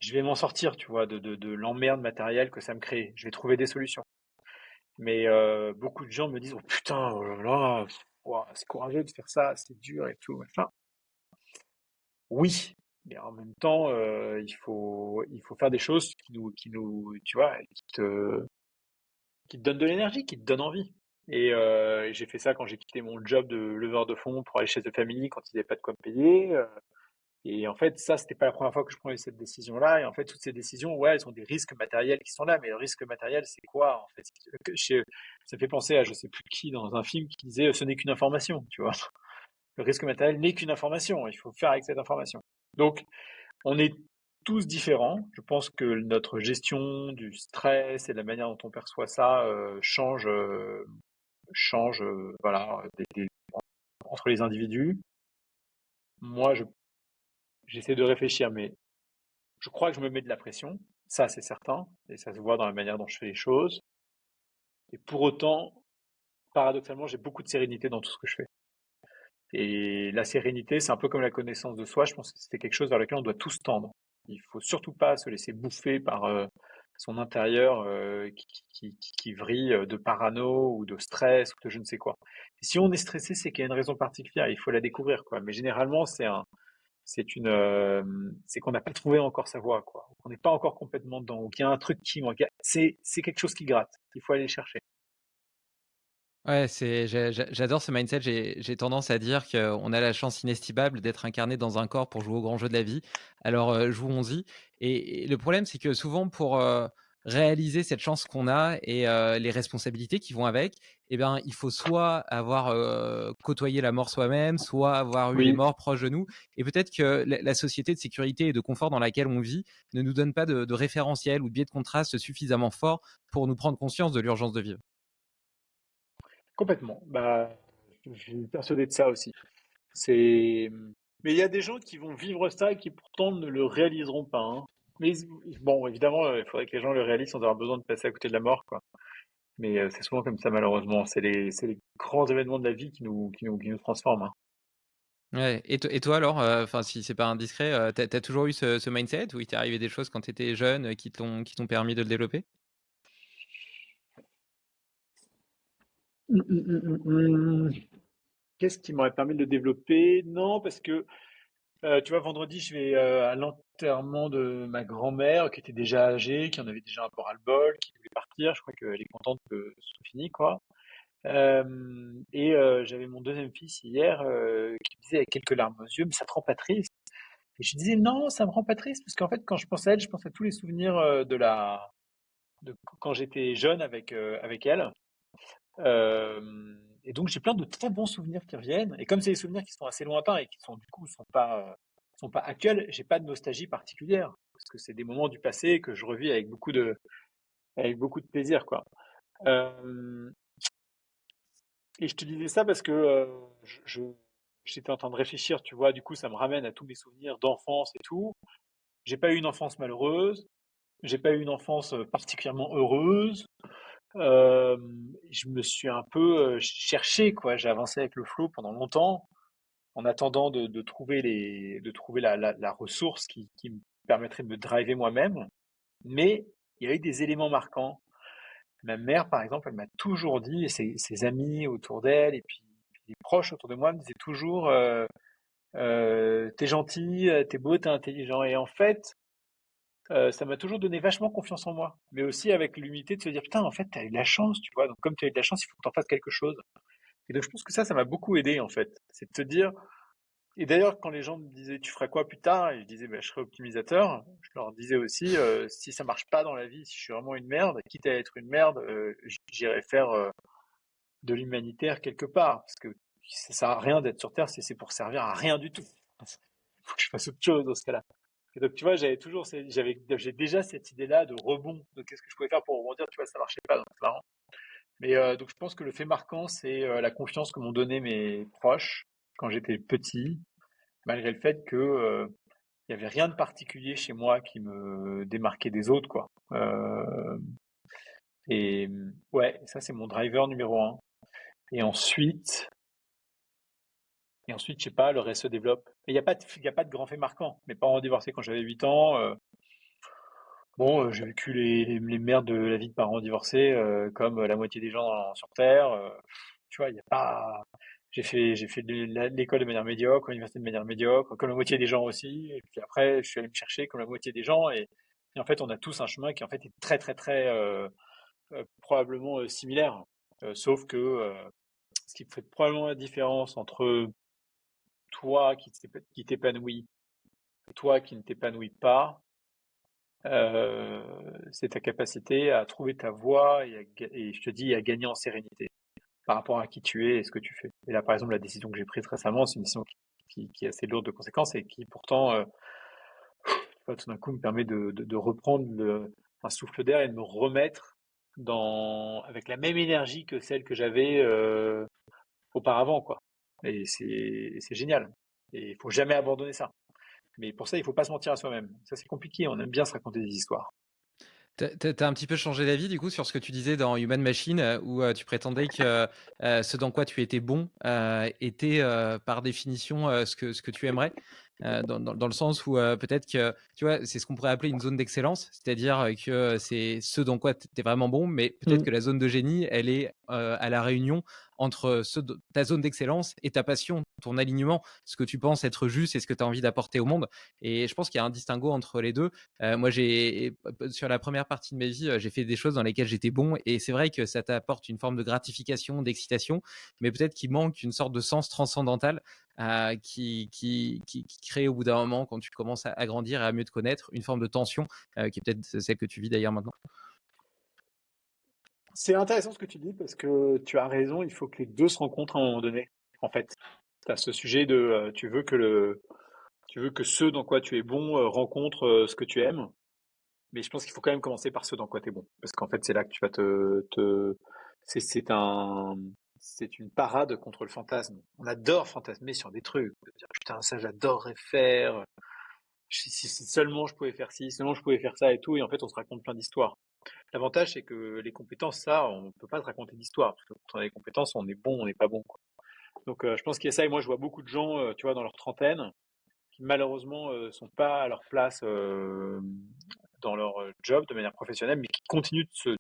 je vais m'en sortir, tu vois, de l'emmerde matérielle que ça me crée. Je vais trouver des solutions. Mais beaucoup de gens me disent, oh putain, oh là là, ouah, c'est courageux de faire ça, c'est dur et tout, machin. Oui, mais en même temps, il faut faire des choses tu vois, qui te donnent de l'énergie, qui te donnent envie. Et j'ai fait ça quand j'ai quitté mon job de leveur de fonds pour aller chez The Family quand ils n'avaient pas de quoi me payer. Et en fait, ça, c'était pas la première fois que je prenais cette décision-là. Et en fait, toutes ces décisions, ouais, elles ont des risques matériels qui sont là. Mais le risque matériel, c'est quoi, en fait? Ça fait penser à je sais plus qui dans un film qui disait ce n'est qu'une information, tu vois. Le risque matériel n'est qu'une information. Il faut faire avec cette information. Donc, on est tous différents. Je pense que notre gestion du stress et de la manière dont on perçoit ça change, voilà, entre les individus. Moi, j'essaie de réfléchir, mais je crois que je me mets de la pression, ça c'est certain, et ça se voit dans la manière dont je fais les choses. Et pour autant, paradoxalement, j'ai beaucoup de sérénité dans tout ce que je fais. Et la sérénité, c'est un peu comme la connaissance de soi, je pense que c'était quelque chose vers lequel on doit tous tendre. Il faut surtout pas se laisser bouffer par son intérieur qui vrille de parano ou de stress ou de je ne sais quoi. Et si on est stressé, c'est qu'il y a une raison particulière, il faut la découvrir, quoi. Mais généralement, c'est qu'on n'a pas trouvé encore sa voie, quoi. On n'est pas encore complètement dedans, ou qu'il y a un truc qui manque. C'est quelque chose qui gratte. Il faut aller le chercher. Ouais, j'adore ce mindset. J'ai tendance à dire qu'on a la chance inestimable d'être incarné dans un corps pour jouer au grand jeu de la vie. Alors, jouons-y. Et le problème, c'est que souvent pour, réaliser cette chance qu'on a et les responsabilités qui vont avec, eh bien, il faut soit avoir, côtoyé la mort soi-même, soit avoir eu les Oui, morts proches de nous. Et peut-être que la société de sécurité et de confort dans laquelle on vit ne nous donne pas de référentiel ou de biais de contraste suffisamment fort pour nous prendre conscience de l'urgence de vivre. complètement. Bah, je suis persuadé de ça aussi. C'est, mais il y a des gens qui vont vivre ça et qui pourtant ne le réaliseront pas, hein. Mais bon, évidemment, il faudrait que les gens le réalisent sans avoir besoin de passer à côté de la mort, quoi. Mais c'est souvent comme ça, malheureusement. C'est les grands événements de la vie qui nous transforment, hein. Ouais, et toi alors, enfin si c'est pas indiscret, tu as toujours eu ce mindset ou il t'est arrivé des choses quand tu étais jeune, qui t'ont permis de le développer? Hum, hum, hum, hum, hum. Qu'est-ce qui m'aurait permis de le développer? Non, parce que tu vois, vendredi, je vais à l'enterrement de ma grand-mère qui était déjà âgée, qui en avait déjà un peu ras-le-bol, qui voulait partir. Je crois qu'elle est contente que ce soit fini, quoi. Et j'avais mon deuxième fils hier qui me disait avec quelques larmes aux yeux, mais ça te rend pas triste? Et je disais non, ça me rend pas triste parce qu'en fait, quand je pense à elle, je pense à tous les souvenirs de quand j'étais jeune avec elle. Et donc j'ai plein de très bons souvenirs qui reviennent. Et comme c'est des souvenirs qui sont assez lointains et qui sont du coup sont pas actuels, j'ai pas de nostalgie particulière parce que c'est des moments du passé que je revis avec beaucoup de plaisir, quoi. Euh, et je te disais ça parce que j'étais en train de réfléchir, tu vois. Du coup, ça me ramène à tous mes souvenirs d'enfance et tout. J'ai pas eu une enfance malheureuse. J'ai pas eu une enfance particulièrement heureuse. Euh, je me suis un peu cherché, quoi. J'ai avancé avec le flow pendant longtemps, en attendant de trouver la ressource qui me permettrait de me driver moi-même. Mais il y a eu des éléments marquants. Ma mère, par exemple, elle m'a toujours dit, et ses amis autour d'elle, et puis les proches autour de moi me disaient toujours, t'es gentil, t'es beau, t'es intelligent. Et en fait, ça m'a toujours donné vachement confiance en moi, mais aussi avec l'humilité de se dire, putain, en fait, t'as eu de la chance, tu vois. Donc, comme tu as eu de la chance, il faut que t'en fasses quelque chose. Et donc, je pense que ça m'a beaucoup aidé, en fait. C'est de te dire, et d'ailleurs, quand les gens me disaient, tu ferais quoi plus tard? Et je disais, bah, je serai optimisateur. Je leur disais aussi, si ça marche pas dans la vie, si je suis vraiment une merde, quitte à être une merde, j'irai faire de l'humanitaire quelque part. Parce que ça sert à rien d'être sur Terre si c'est pour servir à rien du tout. Il faut que je fasse autre chose dans ce cas-là. Et donc, tu vois, j'ai déjà cette idée-là de rebond, de qu'est-ce que je pouvais faire pour rebondir, tu vois, ça marchait pas, donc c'est marrant. Mais donc, je pense que le fait marquant, c'est la confiance que m'ont donné mes proches quand j'étais petit, malgré le fait que il y avait rien de particulier chez moi qui me démarquait des autres, quoi. Et ouais, ça, c'est mon driver numéro un. Et ensuite, je sais pas, le reste se développe. Il n'y a pas il y a pas de grand fait marquant. Mes parents ont divorcé quand j'avais 8 ans. Bon, j'ai vécu les merdes de la vie de parents divorcés, comme la moitié des gens sur Terre. Tu vois, il y a pas. J'ai fait de l'école de manière médiocre, l'université de manière médiocre, comme la moitié des gens aussi. Et puis après, je suis allé me chercher comme la moitié des gens. Et en fait, on a tous un chemin qui en fait est très, très, très probablement similaire. Sauf que ce qui fait probablement la différence entre toi qui t'épanouis et toi qui ne t'épanouis pas, c'est ta capacité à trouver ta voie et je te dis, à gagner en sérénité par rapport à qui tu es et ce que tu fais. Et là, par exemple, la décision que j'ai prise récemment, c'est une décision qui est assez lourde de conséquences et qui pourtant, tout d'un coup, me permet de reprendre un souffle d'air et de me remettre avec la même énergie que celle que j'avais auparavant, quoi. Et c'est génial. Et il faut jamais abandonner ça. Mais pour ça, il faut pas se mentir à soi-même. Ça, c'est compliqué. On aime bien se raconter des histoires. T'as un petit peu changé d'avis du coup sur ce que tu disais dans Human Machine, où tu prétendais que ce dans quoi tu étais bon était par définition ce que tu aimerais, dans le sens où peut-être que tu vois, c'est ce qu'on pourrait appeler une zone d'excellence, c'est-à-dire que c'est ce dans quoi tu es vraiment bon, mais peut-être Mm. que la zone de génie, elle est à la réunion entre ta zone d'excellence et ta passion, ton alignement, ce que tu penses être juste et ce que tu as envie d'apporter au monde. Et je pense qu'il y a un distinguo entre les deux. Moi, sur la première partie de ma vie, j'ai fait des choses dans lesquelles j'étais bon, et c'est vrai que ça t'apporte une forme de gratification, d'excitation, mais peut-être qu'il manque une sorte de sens transcendantal qui crée au bout d'un moment, quand tu commences à grandir et à mieux te connaître, une forme de tension qui est peut-être celle que tu vis d'ailleurs maintenant. C'est intéressant ce que tu dis parce que tu as raison, il faut que les deux se rencontrent à un moment donné. En fait, tu as ce sujet de tu veux que ce dans quoi tu es bon rencontre ce que tu aimes, mais je pense qu'il faut quand même commencer par ce dans quoi tu es bon parce qu'en fait, c'est là que tu vas c'est une parade contre le fantasme. On adore fantasmer sur des trucs, dire putain, ça j'adorerais faire. Si seulement je pouvais faire ci, seulement je pouvais faire ça et tout, et en fait, on se raconte plein d'histoires. L'avantage, c'est que les compétences, ça, on peut pas se raconter d'histoire. Parce que quand on a des compétences, on est bon, on n'est pas bon, quoi. Donc, je pense qu'il y a ça. Et moi, je vois beaucoup de gens, tu vois, dans leur trentaine, qui malheureusement sont pas à leur place dans leur job de manière professionnelle, mais qui continuent de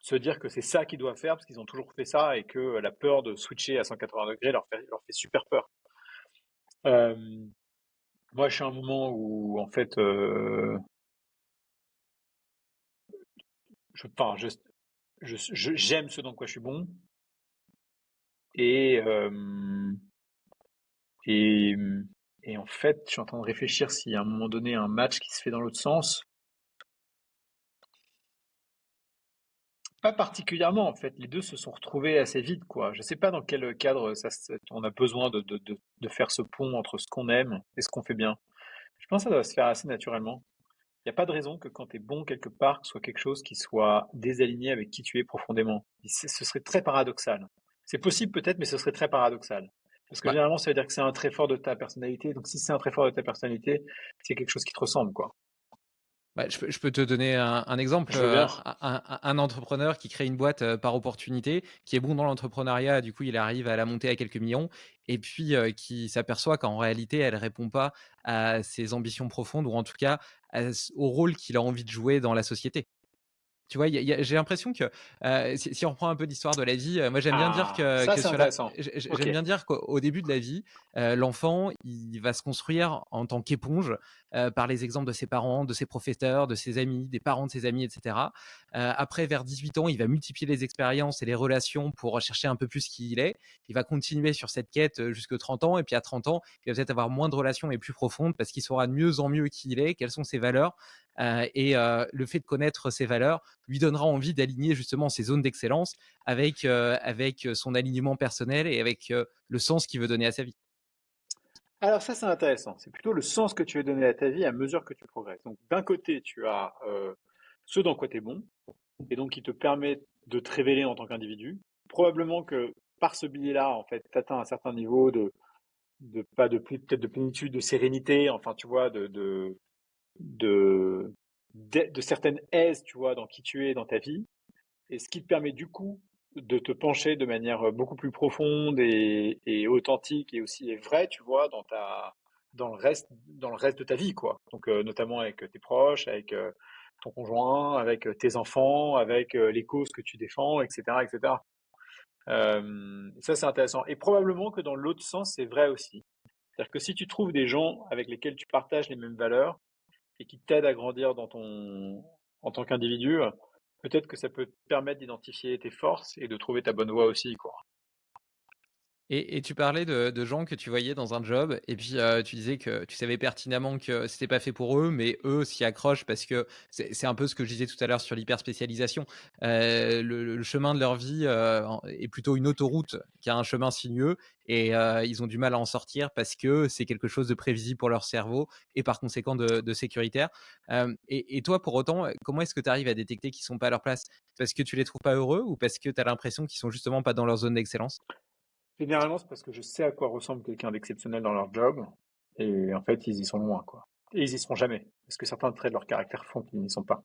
se dire que c'est ça qu'ils doivent faire parce qu'ils ont toujours fait ça et que la peur de switcher à 180 degrés leur fait super peur. Euh, Moi, je suis à un moment où, en fait, enfin, j'aime ce dans quoi je suis bon. Et, et, et en fait, je suis en train de réfléchir s'il y a à un moment donné un match qui se fait dans l'autre sens. Pas particulièrement, en fait. Les deux se sont retrouvés assez vite, quoi. Je sais pas dans quel cadre on a besoin de faire ce pont entre ce qu'on aime et ce qu'on fait bien. Je pense que ça doit se faire assez naturellement. Il n'y a pas de raison que quand tu es bon quelque part, que ce soit quelque chose qui soit désaligné avec qui tu es profondément. Ce serait très paradoxal. C'est possible peut-être, mais ce serait très paradoxal. Parce que Ouais. généralement, ça veut dire que c'est un trait fort de ta personnalité. Donc si c'est un trait fort de ta personnalité, c'est quelque chose qui te ressemble, quoi. Ouais, je peux te donner un exemple, Je veux bien. un entrepreneur qui crée une boîte par opportunité, qui est bon dans l'entrepreneuriat, du coup il arrive à la monter à quelques millions, et puis qui s'aperçoit qu'en réalité elle répond pas à ses ambitions profondes, ou en tout cas au rôle qu'il a envie de jouer dans la société. Tu vois, j'ai l'impression que si on reprend un peu l'histoire de la vie, moi j'aime bien dire Ah, ça c'est sur la, intéressant. Ok. j'aime bien dire qu'au début de la vie, l'enfant il va se construire en tant qu'éponge par les exemples de ses parents, de ses professeurs, de ses amis, des parents de ses amis, etc. Après, vers 18 ans, il va multiplier les expériences et les relations pour rechercher un peu plus qui il est. Il va continuer sur cette quête jusqu'à 30 ans, et puis à 30 ans, il va peut-être avoir moins de relations et plus profondes parce qu'il saura de mieux en mieux qui il est, quelles sont ses valeurs. Et le fait de connaître ses valeurs lui donnera envie d'aligner justement ses zones d'excellence avec son alignement personnel et avec le sens qu'il veut donner à sa vie. Alors ça, c'est intéressant. C'est plutôt le sens que tu veux donner à ta vie à mesure que tu progresses. Donc d'un côté, tu as ce dans quoi tu es bon, et donc qui te permet de te révéler en tant qu'individu. Probablement que par ce biais-là, en fait, tu atteins un certain niveau pas de peut-être de plénitude, de sérénité, enfin, tu vois, de, de certaines aises, tu vois, dans qui tu es dans ta vie. Et ce qui te permet du coup de te pencher de manière beaucoup plus profonde et authentique et aussi vraie, tu vois, dans le reste de ta vie, quoi. Donc, notamment avec tes proches, avec ton conjoint, avec tes enfants, avec les causes que tu défends, etc., etc. Ça, c'est intéressant. Et probablement que dans l'autre sens, c'est vrai aussi. C'est-à-dire que si tu trouves des gens avec lesquels tu partages les mêmes valeurs et qui t'aident à grandir en tant qu'individu, peut-être que ça peut te permettre d'identifier tes forces et de trouver ta bonne voie aussi, quoi. Et tu parlais de gens que tu voyais dans un job et puis, tu disais que tu savais pertinemment que c'était pas fait pour eux, mais eux s'y accrochent parce que c'est un peu ce que je disais tout à l'heure sur l'hyperspécialisation. Le chemin de leur vie, en est plutôt une autoroute qu'un chemin sinueux et ils ont du mal à en sortir parce que c'est quelque chose de prévisible pour leur cerveau et par conséquent de sécuritaire. Et toi pour autant, comment est-ce que tu arrives à détecter qu'ils sont pas à leur place? Parce que tu les trouves pas heureux ou parce que tu as l'impression qu'ils sont justement pas dans leur zone d'excellence? Généralement, c'est parce que je sais à quoi ressemble quelqu'un d'exceptionnel dans leur job, et en fait, ils y sont loin, quoi. Et ils y seront jamais, parce que certains traits de leur caractère font qu'ils n'y sont pas.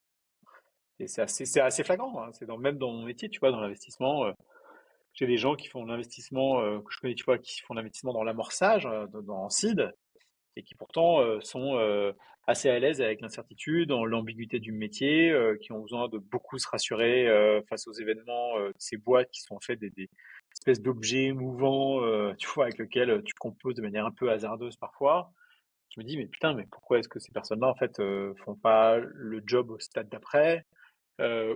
Et c'est assez flagrant, hein. Même dans mon métier, tu vois, dans l'investissement, j'ai des gens qui font l'investissement, que je connais, tu vois, qui font l'investissement dans l'amorçage, dans seed, et qui pourtant sont assez à l'aise avec l'incertitude, dans l'ambiguïté du métier, qui ont besoin de beaucoup se rassurer face aux événements de ces boîtes qui sont en fait des espèces d'objets mouvants, tu vois, avec lesquels tu composes de manière un peu hasardeuse parfois. Je me dis, mais putain, mais pourquoi est-ce que ces personnes-là, en fait, font pas le job au stade d'après,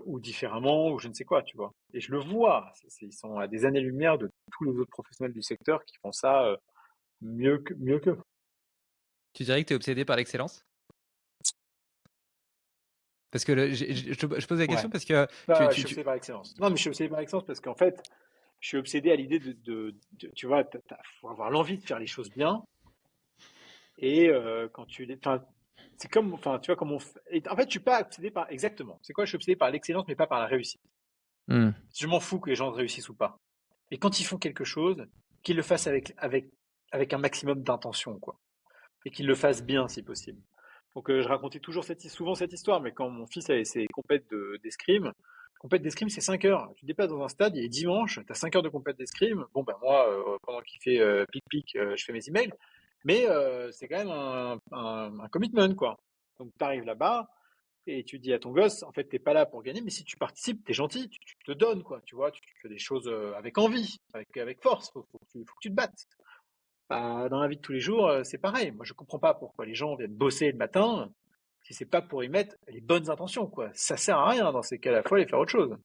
ou différemment, ou je ne sais quoi, tu vois. Et je le vois, ils sont à des années-lumière de tous les autres professionnels du secteur qui font ça mieux qu'eux. Tu dirais que tu es obsédé par l'excellence? Parce que je pose la Ouais. question parce que Ouais, ouais, je suis tu obsédé par l'excellence. Non, mais je suis obsédé par l'excellence parce qu'en fait, je suis obsédé à l'idée tu vois, faut avoir l'envie de faire les choses bien. Et quand enfin, c'est comme, enfin, tu vois, en fait, je suis pas obsédé par, exactement. C'est quoi? Je suis obsédé par l'excellence, mais pas par la réussite. mmh. Je m'en fous que les gens réussissent ou pas. Et quand ils font quelque chose, qu'ils le fassent avec un maximum d'intention, quoi. Et qu'ils le fassent bien, si possible. Donc, je racontais souvent cette histoire, mais quand mon fils avait ses d'escrime, compète d'escrime, c'est 5 heures. Tu te déplaces dans un stade, il est dimanche, tu as 5 heures de compète d'escrime. Bon, ben moi, pendant qu'il fait pic-pic, je fais mes emails. Mais c'est quand même un commitment, quoi. Donc, tu arrives là-bas et tu dis à ton gosse, en fait, t'es pas là pour gagner, mais si tu participes, t'es gentil, tu te donnes, quoi. Tu vois, tu fais des choses avec envie, avec force. Faut que tu te battes. Bah, dans la vie de tous les jours, c'est pareil. Moi, je comprends pas pourquoi les gens viennent bosser le matin si c'est pas pour y mettre les bonnes intentions, quoi. Ça sert à rien dans ces cas-là. Faut aller faire autre chose.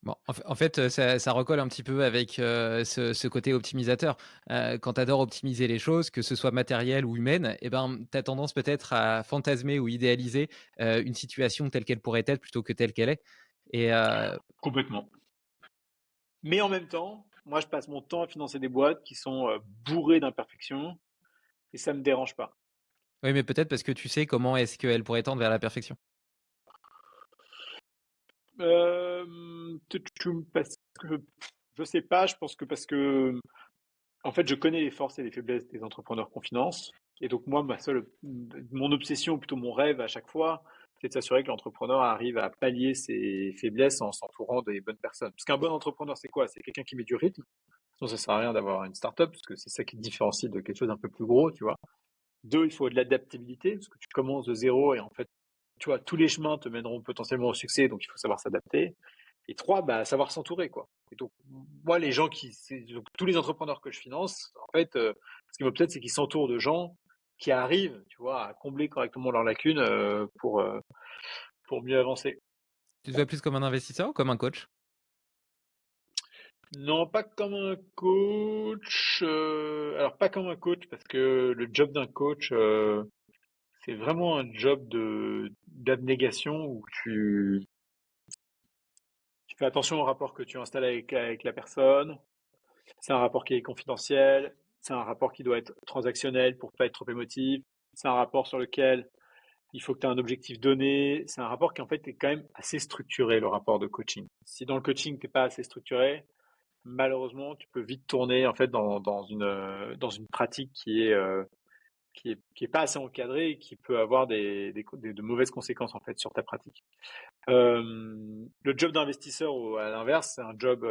Bon, en fait, ça recolle un petit peu avec, ce côté optimisateur. Quand tu adores optimiser les choses, que ce soit matérielles ou humaines et ben, tu as tendance peut-être à fantasmer ou idéaliser, une situation telle qu'elle pourrait être plutôt que telle qu'elle est et Complètement. Mais en même temps, moi, je passe mon temps à financer des boîtes qui sont bourrées d'imperfections et ça me dérange pas. oui, mais peut-être parce que tu sais comment est-ce qu'elle pourrait tendre vers la perfection. Parce que je sais pas. Je pense que parce que en fait, je connais les forces et les faiblesses des entrepreneurs qu'on finance. Et donc, moi, mon obsession, ou plutôt mon rêve à chaque fois, c'est de s'assurer que l'entrepreneur arrive à pallier ses faiblesses en s'entourant des bonnes personnes. Parce qu'un bon entrepreneur, c'est quoi? C'est quelqu'un qui met du rythme. Sinon, ça sert à rien d'avoir une start-up, parce que c'est ça qui te différencie de quelque chose d'un peu plus gros, tu vois. Deux, il faut de l'adaptabilité, parce que tu commences de zéro et en fait, tu vois, tous les chemins te mèneront potentiellement au succès, donc il faut savoir s'adapter. Et trois, bah, savoir s'entourer, quoi. Et donc, moi, donc, tous les entrepreneurs que je finance, en fait, ce qui me plaît, c'est qu'ils s'entourent de gens qui arrivent, tu vois, à combler correctement leurs lacunes pour mieux avancer. Tu te vois plus comme un investisseur ou comme un coach? Non, pas comme un coach. Alors, pas comme un coach, parce que le job d'un coach, c'est vraiment un job d'abnégation où tu fais attention au rapport que tu installes avec la personne. C'est un rapport qui est confidentiel. C'est un rapport qui doit être transactionnel pour pas être trop émotif. C'est un rapport sur lequel il faut que tu aies un objectif donné. C'est un rapport qui en fait est quand même assez structuré, le rapport de coaching. Si dans le coaching, tu n'es pas assez structuré, malheureusement, tu peux vite tourner en fait dans une pratique qui est pas assez encadrée et qui peut avoir de mauvaises conséquences en fait sur ta pratique. Le job d'investisseur, à l'inverse, c'est un job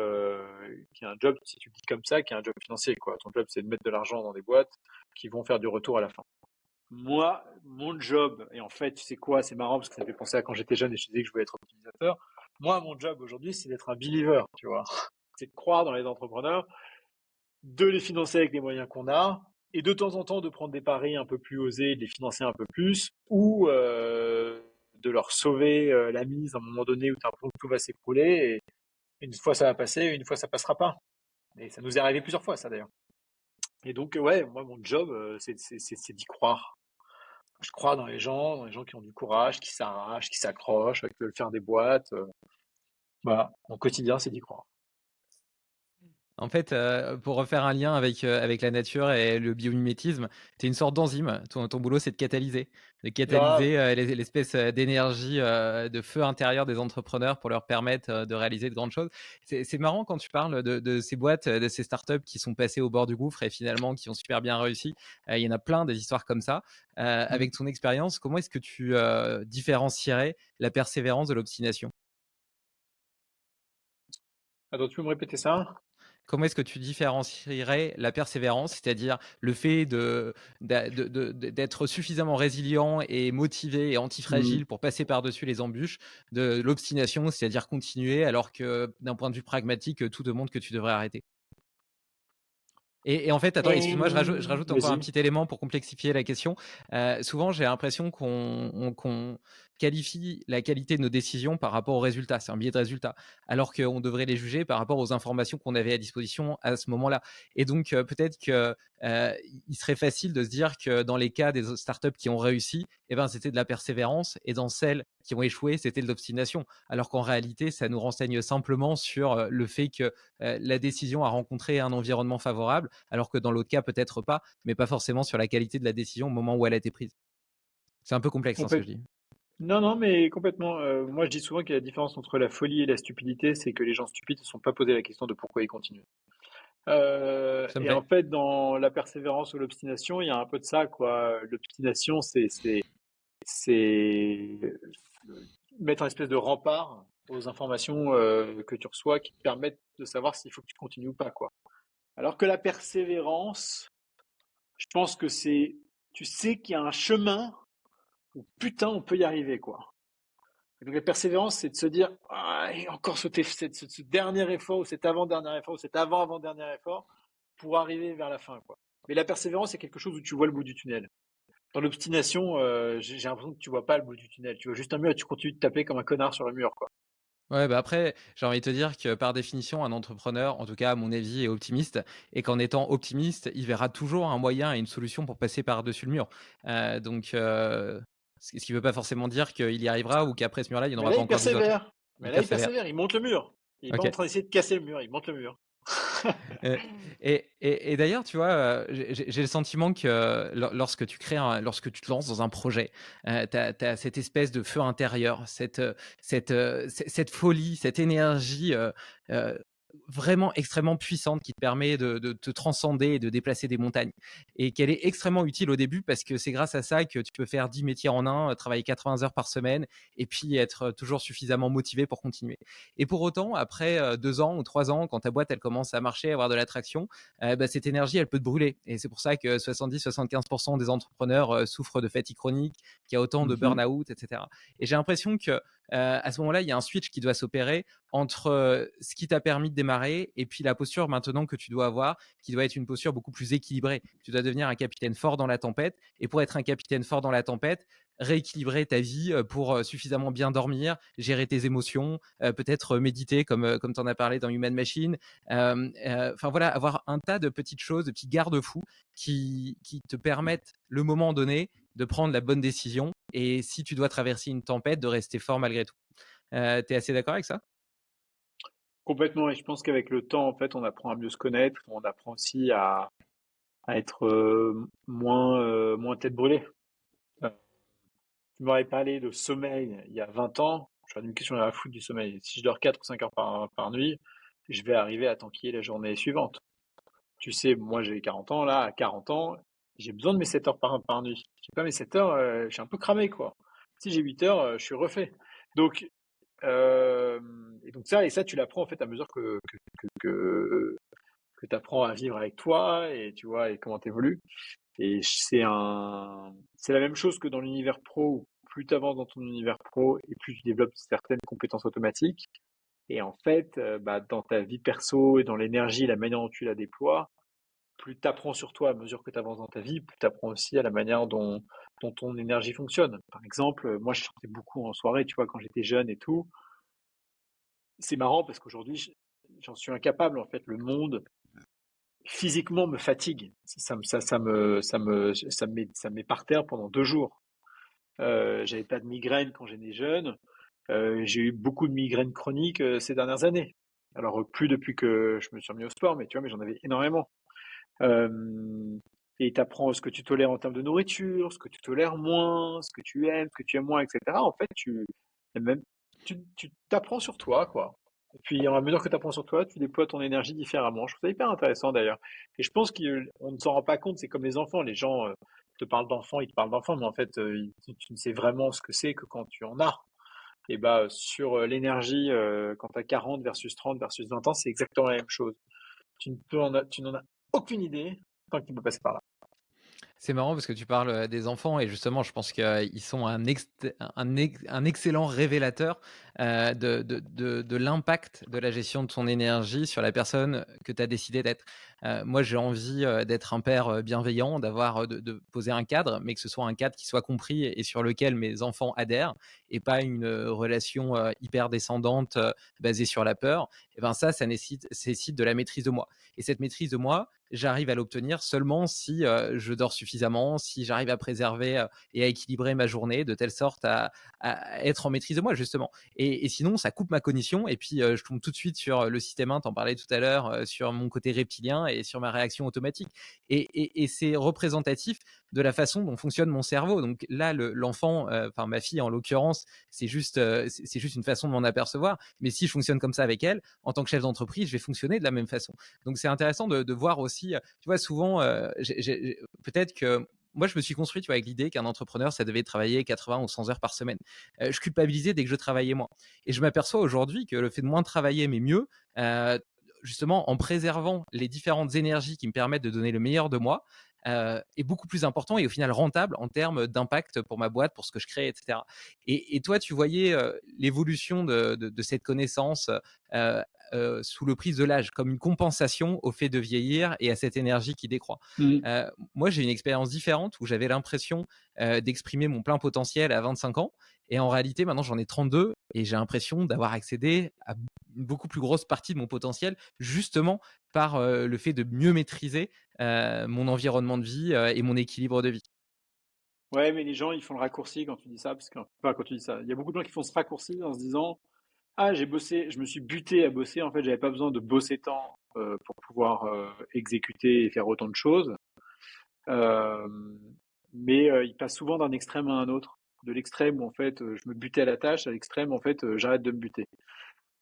qui est un job, si tu le dis comme ça, qui est un job financier, quoi. Ton job, c'est de mettre de l'argent dans des boîtes qui vont faire du retour à la fin. Moi, mon job, et en fait, tu sais quoi, c'est marrant parce que ça me fait penser à quand j'étais jeune et je disais que je voulais être optimisateur. Moi, mon job aujourd'hui, c'est d'être un believer, tu vois. C'est de croire dans les entrepreneurs, de les financer avec les moyens qu'on a, et de temps en temps de prendre des paris un peu plus osés, de les financer un peu plus, ou de leur sauver la mise à un moment donné où tu as l'impression que tout va s'écrouler, et une fois ça va passer, une fois ça passera pas. Et ça nous est arrivé plusieurs fois, ça d'ailleurs. Et donc, ouais, moi, mon job, c'est d'y croire. Je crois dans les gens qui ont du courage, qui s'arrachent, qui s'accrochent, qui veulent faire des boîtes. Voilà, mon quotidien, c'est d'y croire. En fait, pour refaire un lien avec la nature et le biomimétisme, tu es une sorte d'enzyme. Ton boulot, c'est de Grave. catalyser, l'espèce, d'énergie, de feu intérieur des entrepreneurs pour leur permettre, de réaliser de grandes choses. C'est marrant quand tu parles de ces boîtes, de ces startups qui sont passées au bord du gouffre et finalement qui ont super bien réussi. Il y en a plein des histoires comme ça. Mhm. Avec ton expérience, comment est-ce que tu, différencierais la persévérance de l'obstination? Attends, tu peux me répéter ça? Comment est-ce que tu différencierais la persévérance, c'est-à-dire le fait d'être suffisamment résilient et motivé et Mhm. antifragile pour passer par-dessus les embûches, de l'obstination, c'est-à-dire continuer alors que d'un point de vue pragmatique, tout te montre que tu devrais arrêter? Et en fait, attends, excuse-moi, je rajoute encore un Vas-y. petit élément pour complexifier la question. Souvent, j'ai l'impression qu'on qualifie la qualité de nos décisions par rapport aux résultats. C'est un biais de résultat. Alors qu'on devrait les juger par rapport aux informations qu'on avait à disposition à ce moment-là. Et donc, peut-être que il serait facile de se dire que dans les cas des startups qui ont réussi, eh ben, c'était de la persévérance, et dans celles qui ont échoué, c'était de l'obstination. Alors qu'en réalité, ça nous renseigne simplement sur le fait que la décision a rencontré un environnement favorable, alors que dans l'autre cas, peut-être pas, mais pas forcément sur la qualité de la décision au moment où elle a été prise. C'est un peu complexe, hein, ce que je dis. Non, non, mais complètement. Moi, je dis souvent qu'il y a la différence entre la folie et la stupidité, c'est que les gens stupides ne se sont pas posé la question de pourquoi ils continuent. Ça me Et en plaît. fait, dans la persévérance ou l'obstination, il y a un peu de ça, quoi. L'obstination, c'est mettre un espèce de rempart aux informations que tu reçois qui te permettent de savoir s'il faut que tu continues ou pas, quoi. Alors que la persévérance, je pense que tu sais qu'il y a un chemin où putain, on peut y arriver, quoi. Et donc la persévérance, c'est de se dire, ah, et encore ce dernier effort, ou cet avant-dernier effort, ou cet avant-avant-dernier effort, pour arriver vers la fin, quoi. Mais la persévérance, c'est quelque chose où tu vois le bout du tunnel. Dans l'obstination, j'ai l'impression que tu vois pas le bout du tunnel. Tu vois juste un mur et tu continues de taper comme un connard sur le mur, quoi. Ouais, bah après, j'ai envie de te dire que par définition, un entrepreneur, en tout cas à mon avis, est optimiste, et qu'en étant optimiste, il verra toujours un moyen et une solution pour passer par-dessus le mur. Donc, ce qui ne veut pas forcément dire qu'il y arrivera ou qu'après ce mur-là, il n'y en Mais aura là, pas il encore 10 autres. persévère. Il Mais là, il persévère. persévère. Il monte le mur. Il est pas en Ok. train d'essayer de casser le mur. Il monte le mur. Heu et d'ailleurs, tu vois, j'ai le sentiment que lorsque tu crées lorsque tu te lances dans un projet, tu as cette espèce de feu intérieur, cette folie, cette énergie, heu, vraiment extrêmement puissante qui te permet de te transcender et de déplacer des montagnes, et qu'elle est extrêmement utile au début parce que c'est grâce à ça que tu peux faire 10 métiers en un, travailler 80 heures par semaine et puis être toujours suffisamment motivé pour continuer. Et pour autant, après 2 ans ou 3 ans, quand ta boîte elle commence à marcher, à avoir de l'attraction, bah, cette énergie elle peut te brûler. Et c'est pour ça que 70-75% des entrepreneurs souffrent de fatigue chronique, qu'il y a autant de Mhm. burn-out, etc. Et j'ai l'impression que à ce moment-là, il y a un switch qui doit s'opérer entre ce qui t'a permis de démarrer et puis la posture maintenant que tu dois avoir, qui doit être une posture beaucoup plus équilibrée. Tu dois devenir un capitaine fort dans la tempête. Et pour être un capitaine fort dans la tempête, rééquilibrer ta vie pour suffisamment bien dormir, gérer tes émotions, peut-être méditer comme tu en as parlé dans Human Machine. Enfin voilà, avoir un tas de petites choses, de petits garde-fous qui te permettent, le moment donné, de prendre la bonne décision. Et si tu dois traverser une tempête, de rester fort malgré tout. Tu es assez d'accord avec ça? Complètement. Et je pense qu'avec le temps, en fait, on apprend à mieux se connaître. On apprend aussi à être moins tête brûlée. Euh, Tu m'aurais parlé de sommeil il y a 20 ans, j'aurais dit, mais qu'est-ce qu'on a à foutre du sommeil? Si je dors 4 ou 5 heures par nuit, je vais arriver à tanquiller la journée suivante. Tu sais, moi j'ai 40 ans, là, à 40 ans, j'ai besoin de mes 7 heures par nuit. J'ai pas mes 7 heures, je suis un peu cramé, quoi. Si j'ai 8 heures, je suis refait. Donc, euh, et ça, tu l'apprends en fait à mesure que tu apprends à vivre avec toi et tu vois, et comment tu évolues. Et c'est la même chose que dans l'univers pro, où plus tu avances dans ton univers pro et plus tu développes certaines compétences automatiques. Et en fait, bah, dans ta vie perso et dans l'énergie, la manière dont tu la déploies, plus tu apprends sur toi à mesure que tu avances dans ta vie, plus tu apprends aussi à la manière dont ton énergie fonctionne. Par exemple, moi je chantais beaucoup en soirée, tu vois, quand j'étais jeune et tout. C'est marrant parce qu'aujourd'hui, j'en suis incapable. En fait, le monde physiquement me fatigue. Ça me met par terre pendant 2 jours. J'avais pas de migraine quand j'étais jeune. J'ai eu beaucoup de migraines chroniques ces dernières années. Alors plus depuis que je me suis remis au sport, mais tu vois, mais j'en avais énormément. Euh, et tu apprends ce que tu tolères en termes de nourriture, ce que tu tolères moins, ce que tu aimes moins, etc. En fait, même, tu t'apprends sur toi, quoi. Et puis, à mesure que tu apprends sur toi, tu déploies ton énergie différemment. Je trouve ça hyper intéressant d'ailleurs. Et je pense qu'on ne s'en rend pas compte, c'est comme les enfants. Les gens te parlent d'enfants, ils te parlent d'enfants, mais en fait, tu ne sais vraiment ce que c'est que quand tu en as. Et bah, sur l'énergie, quand tu as 40 versus 30 versus 20 ans, c'est exactement la même chose. Tu n'en as aucune idée tant que tu peux passer par là. C'est marrant parce que tu parles, des enfants et justement je pense qu'ils sont un excellent révélateur, de l'impact de la gestion de ton énergie sur la personne que tu as décidé d'être. Moi j'ai envie, d'être un père, bienveillant, d'avoir, de poser un cadre, mais que ce soit un cadre qui soit compris et sur lequel mes enfants adhèrent et pas une, relation, hyper descendante, basée sur la peur. Et ben ça nécessite de la maîtrise de moi et cette maîtrise de moi, j'arrive à l'obtenir seulement si je dors suffisamment, si j'arrive à préserver et à équilibrer ma journée de telle sorte à être en maîtrise de moi, justement. Et sinon, ça coupe ma cognition. Et puis, je tombe tout de suite sur le système 1, t'en parlais tout à l'heure, sur mon côté reptilien et sur ma réaction automatique. Et c'est représentatif de la façon dont fonctionne mon cerveau. Donc là, l'enfant, enfin ma fille en l'occurrence, c'est juste une façon de m'en apercevoir. Mais si je fonctionne comme ça avec elle, en tant que chef d'entreprise, je vais fonctionner de la même façon. Donc c'est intéressant de voir aussi, tu vois, souvent, peut-être que moi, je me suis construit, tu vois, avec l'idée qu'un entrepreneur, ça devait travailler 80 ou 100 heures par semaine. Je culpabilisais dès que je travaillais moins. Et je m'aperçois aujourd'hui que le fait de moins travailler, mais mieux, euh, justement, en préservant les différentes énergies qui me permettent de donner le meilleur de moi, est beaucoup plus important et au final rentable en termes d'impact pour ma boîte, pour ce que je crée, etc. Et toi, tu voyais l'évolution de cette connaissance euh, sous le prisme de l'âge, comme une compensation au fait de vieillir et à cette énergie qui décroît. Mm. Moi, j'ai une expérience différente où j'avais l'impression d'exprimer mon plein potentiel à 25 ans. Et en réalité, maintenant, j'en ai 32 et j'ai l'impression d'avoir accédé à une beaucoup plus grosse partie de mon potentiel, justement par le fait de mieux maîtriser mon environnement de vie et mon équilibre de vie. Ouais, mais les gens, ils font le raccourci quand tu dis ça, enfin, quand tu dis ça. Il y a beaucoup de gens qui font ce raccourci en se disant, ah, j'ai bossé, je me suis buté à bosser. En fait, j'avais pas besoin de bosser tant pour pouvoir exécuter et faire autant de choses. Euh, mais ils passent souvent d'un extrême à un autre. De l'extrême où en fait je me butais à la tâche, à l'extrême en fait j'arrête de me buter.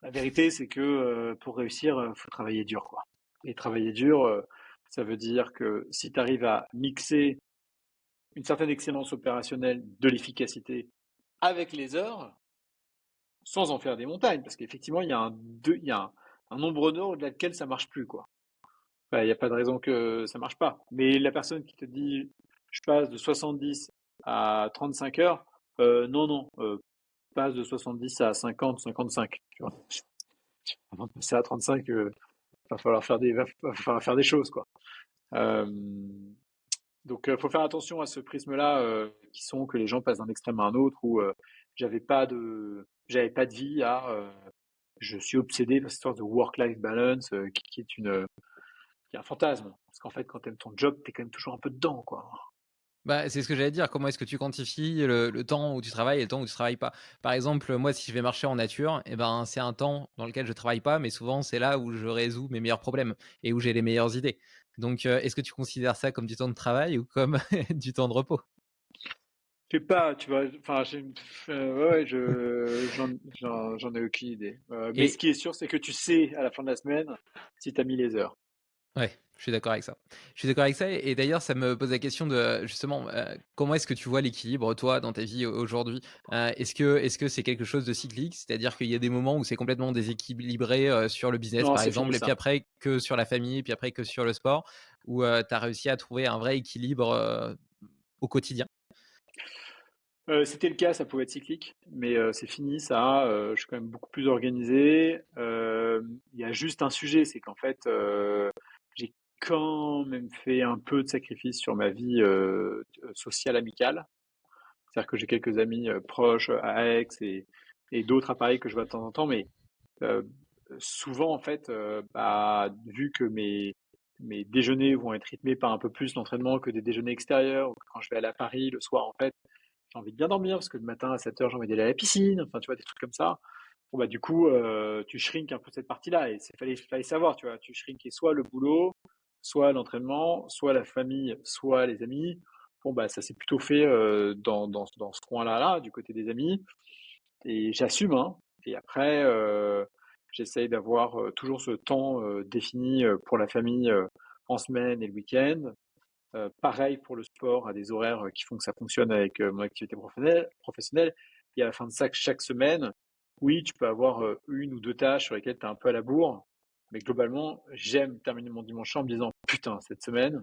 La vérité, c'est que pour réussir, faut travailler dur, quoi. Et travailler dur, ça veut dire que si tu arrives à mixer une certaine excellence opérationnelle, de l'efficacité avec les heures, sans en faire des montagnes, parce qu'effectivement, il y a un nombre d'heures au-delà lequel ça marche plus, quoi. Enfin, il n'y a pas de raison que ça marche pas. Mais la personne qui te dit, je passe de 70 à 35 heures, non, non, passe de 70 à 50, 55. Tu vois. Avant de passer à 35, va falloir faire des choses, quoi. Euh, donc, faut faire attention à ce prisme-là, qui sont que les gens passent d'un extrême à un autre, où j'avais pas de vie à, je suis obsédé par cette histoire de work-life balance, qui est un fantasme. Parce qu'en fait, quand t'aimes ton job, t'es quand même toujours un peu dedans, quoi. Bah, c'est ce que j'allais dire. Comment est-ce que tu quantifies le temps où tu travailles et le temps où tu travailles pas? Par exemple, moi, si je vais marcher en nature et ben, c'est un temps dans lequel je travaille pas, mais souvent c'est là où je résous mes meilleurs problèmes et où j'ai les meilleures idées. Donc, est-ce que tu considères ça comme du temps de travail ou comme du temps de repos? Je sais pas, tu vois, enfin, ouais, ouais, j'en ai aucune idée. Mais ce Et qui est sûr, c'est que tu sais à la fin de la semaine si tu as mis les heures. ouais, je suis d'accord avec ça. Je suis d'accord avec ça et d'ailleurs, ça me pose la question de justement, comment est-ce que tu vois l'équilibre, toi, dans ta vie aujourd'hui? Est-ce que c'est quelque chose de cyclique? C'est-à-dire qu'il y a des moments où c'est complètement déséquilibré, sur le business, Non, par c'est fini exemple, et puis ça. après que sur la famille, puis après que sur le sport, où, tu as réussi à trouver un vrai équilibre, au quotidien? C'était le cas, ça pouvait être cyclique, mais c'est fini ça. Je suis quand même beaucoup plus organisé. Il y a juste un sujet, c'est qu'en fait, j'ai quand même fait un peu de sacrifice sur ma vie sociale amicale. C'est-à-dire que j'ai quelques amis proches à Aix et d'autres à Paris que je vois de temps en temps, mais euh, souvent en fait, bah, vu que mes déjeuners vont être rythmés par un peu plus l'entraînement que des déjeuners extérieurs, ou que quand je vais aller à Paris le soir en fait, j'ai envie de bien dormir parce que le matin à 7 heures j'ai envie d'aller à la piscine, enfin tu vois, des trucs comme ça. Bon bah du coup, tu shrinks un peu cette partie-là et fallait savoir, tu vois, tu shrinkais soit le boulot, soit l'entraînement, soit la famille, soit les amis. Bon bah ça s'est plutôt fait dans ce coin-là, là, du côté des amis et j'assume, hein. Et après, j'essaye d'avoir toujours ce temps défini pour la famille en semaine et le week-end. Pareil pour le sport, à des horaires qui font que ça fonctionne avec mon activité professionnelle. Et à la fin de chaque semaine, oui, tu peux avoir une ou deux tâches sur lesquelles tu es un peu à la bourre. Mais globalement, j'aime terminer mon dimanche en me disant, putain, cette semaine,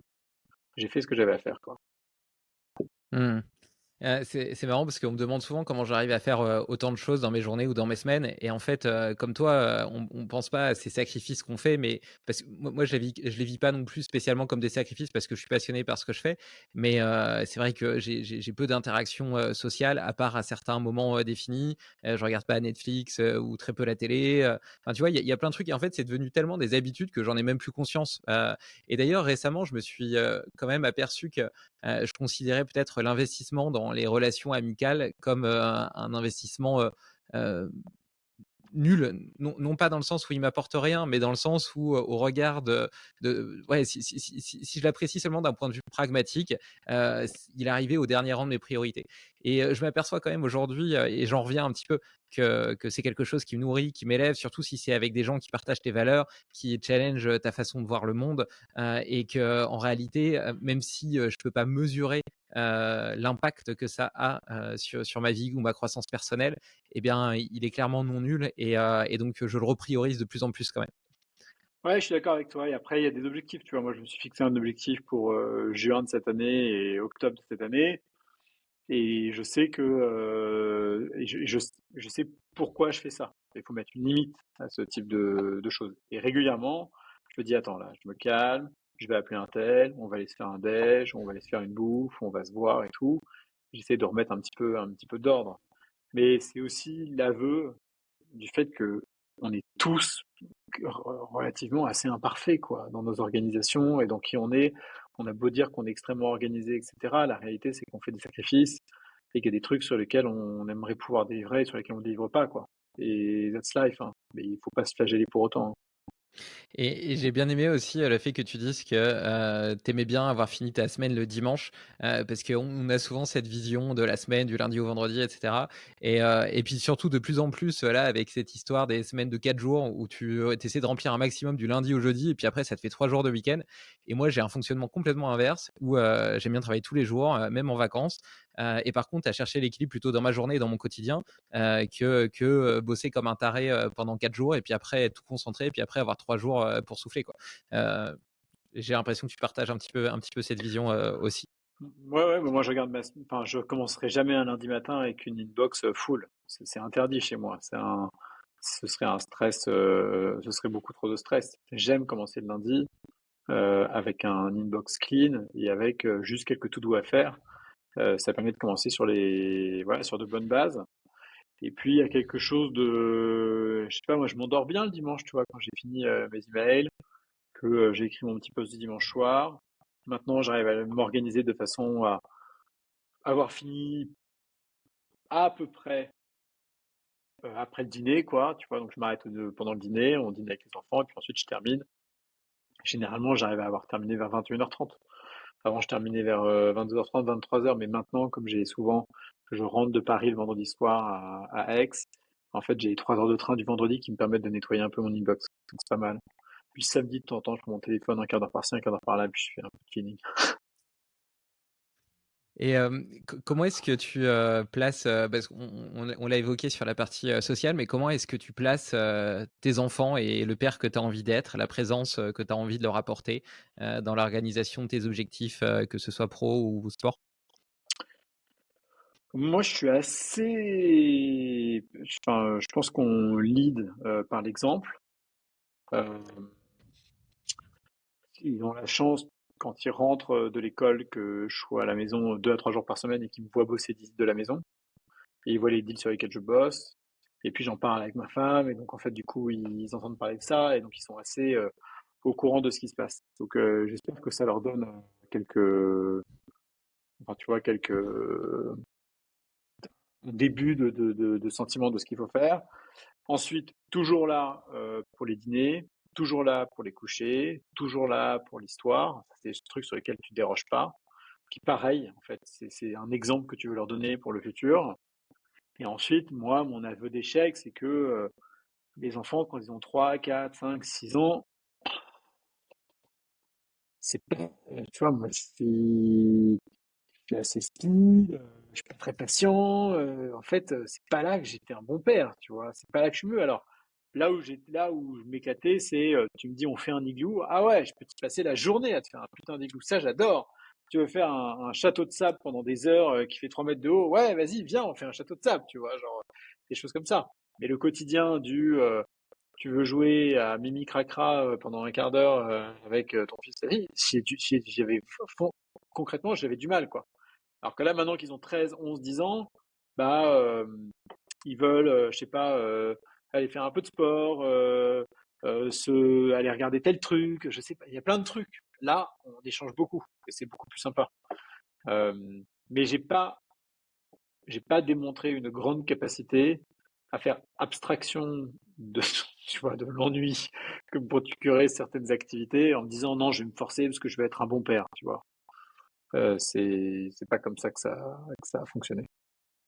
j'ai fait ce que j'avais à faire, quoi. Mmh. C'est marrant parce qu'on me demande souvent comment j'arrive à faire, autant de choses dans mes journées ou dans mes semaines et en fait, comme toi, on pense pas à ces sacrifices qu'on fait, mais parce que moi je les vis pas non plus spécialement comme des sacrifices parce que je suis passionné par ce que je fais, mais c'est vrai que j'ai peu d'interactions, sociales à part à certains moments, définis. Je regarde pas Netflix, ou très peu la télé, enfin tu vois? Il y a plein de trucs et en fait, c'est devenu tellement des habitudes que j'en ai même plus conscience, et d'ailleurs récemment, je me suis, quand même aperçu que je considérais peut-être l'investissement dans les relations amicales comme, un investissement, heu, nul, non pas dans le sens où il m'apporte rien, mais dans le sens où, au regard de ouais, si je l'apprécie seulement d'un point de vue pragmatique, il arrivait au dernier rang de mes priorités et je m'aperçois quand même aujourd'hui, et j'en reviens un petit peu, que c'est quelque chose qui me nourrit, qui m'élève, surtout si c'est avec des gens qui partagent tes valeurs, qui challengent ta façon de voir le monde, et qu'en réalité, même si, je peux pas mesurer, l'impact que ça a, sur ma vie ou ma croissance personnelle, eh bien, il est clairement non nul et donc je le repriorise de plus en plus quand même. Ouais, je suis d'accord avec toi. Et après, il y a des objectifs, tu vois. Moi, je me suis fixé un objectif pour juin de cette année et octobre de cette année. Et je sais que je sais pourquoi je fais ça. Il faut mettre une limite à ce type de choses. Et régulièrement, je me dis, attends, là, je me calme, je vais appeler un tel, on va aller se faire un déj, on va aller se faire une bouffe, on va se voir et tout. J'essaie de remettre un petit peu d'ordre. Mais c'est aussi l'aveu du fait que on est tous relativement assez imparfaits, quoi, dans nos organisations et dans qui on est. On a beau dire qu'on est extrêmement organisé, etc. La réalité, c'est qu'on fait des sacrifices et qu'il y a des trucs sur lesquels on aimerait pouvoir délivrer et sur lesquels on ne délivre pas, quoi. Et that's life, hein. Mais il faut pas se flageller pour autant, hein. Et j'ai bien aimé aussi, le fait que tu dises que, tu aimais bien avoir fini ta semaine le dimanche, parce qu'on a souvent cette vision de la semaine du lundi au vendredi et cetera et puis surtout de plus en plus, là, avec cette histoire des semaines de 4 jours où tu essaies de remplir un maximum du lundi au jeudi et puis après ça te fait 3 jours de week-end et moi j'ai un fonctionnement complètement inverse où, j'aime bien travailler tous les jours, même en vacances, et par contre à chercher l'équilibre plutôt dans ma journée et dans mon quotidien, que bosser comme un taré, pendant 4 jours et puis après être tout concentré et puis après avoir 3 jours, pour souffler, quoi. Heu, j'ai l'impression que tu partages un petit peu cette vision, aussi. Ouais, ouais, mais moi je regarde enfin, je commencerai jamais un lundi matin avec une inbox full. C'est interdit chez moi. Ce serait un stress, ce serait beaucoup trop de stress. J'aime commencer le lundi avec un inbox clean et avec juste quelques to-do à faire. Ça permet de commencer voilà, sur de bonnes bases. Et puis il y a quelque chose je sais pas, moi je m'endors bien le dimanche, tu vois, quand j'ai fini mes emails, que j'ai écrit mon petit post du dimanche soir. Maintenant, j'arrive à m'organiser de façon à avoir fini à peu près après le dîner, quoi, tu vois. Donc je m'arrête pendant le dîner, on dîne avec les enfants, et puis ensuite je termine. Généralement, j'arrive à avoir terminé vers 21h30. Avant, je terminais vers 22h30, 23h, mais maintenant, comme j'ai souvent que je rentre de Paris le vendredi soir à Aix, en fait, j'ai 3 heures de train du vendredi qui me permettent de nettoyer un peu mon inbox. Donc c'est pas mal. Puis samedi, de temps en temps, je prends mon téléphone un quart d'heure par-ci, un quart d'heure par-là, puis je fais un peu de cleaning. Et comment est-ce que tu, places, parce qu'on l'a évoqué sur la partie, sociale, mais comment est-ce que tu places, tes enfants et le père que tu as envie d'être, la présence, que tu as envie de leur apporter, dans l'organisation de tes objectifs, que ce soit pro ou sport? Moi, je suis enfin, je pense qu'on lead par l'exemple. Euh, Ils ont la chance, quand ils rentrent de l'école, que je sois à la maison 2 à 3 jours par semaine et qu'ils me voient bosser de la maison. Et ils voient les deals sur lesquels je bosse. Et puis j'en parle avec ma femme. Et donc, en fait, du coup, ils entendent parler de ça. Et donc, ils sont assez au courant de ce qui se passe. Donc, j'espère que ça leur donne enfin, tu vois, quelques débuts de sentiments de ce qu'il faut faire. Ensuite, toujours là pour les dîners, toujours là pour les couchers, toujours là pour l'histoire. C'est des trucs sur lesquels tu ne déroges pas. Qui, pareil, en fait, c'est un exemple que tu veux leur donner pour le futur. Et ensuite, moi, mon aveu d'échec, c'est que les enfants, quand ils ont 3, 4, 5, 6 ans, c'est pas, tu vois, moi, je suis assez speed, je suis pas très patient. En fait, c'est pas là que j'étais un bon père, tu vois. C'est pas là que je suis mieux. Alors, là où je m'éclatais, c'est, tu me dis, on fait un igloo. Ah ouais, je peux te passer la journée à te faire un putain d'igloo. Ça, j'adore. Tu veux faire un château de sable pendant des heures qui fait 3 mètres de haut. Ouais, vas-y, viens, on fait un château de sable, tu vois, genre, des choses comme ça. Mais le quotidien tu veux jouer à Mimi Cracra pendant un quart d'heure avec ton fils, concrètement, j'avais du mal, quoi. Alors que là, maintenant qu'ils ont 13, 11, 10 ans, bah, ils veulent, je sais pas, aller faire un peu de sport, aller regarder tel truc, je sais pas, il y a plein de trucs. Là, on échange beaucoup et c'est beaucoup plus sympa. Euh, mais j'ai pas démontré une grande capacité à faire abstraction de, tu vois, de l'ennui comme pour procurer certaines activités en me disant non, je vais me forcer parce que je vais être un bon père, tu vois. C'est pas comme ça que ça a fonctionné.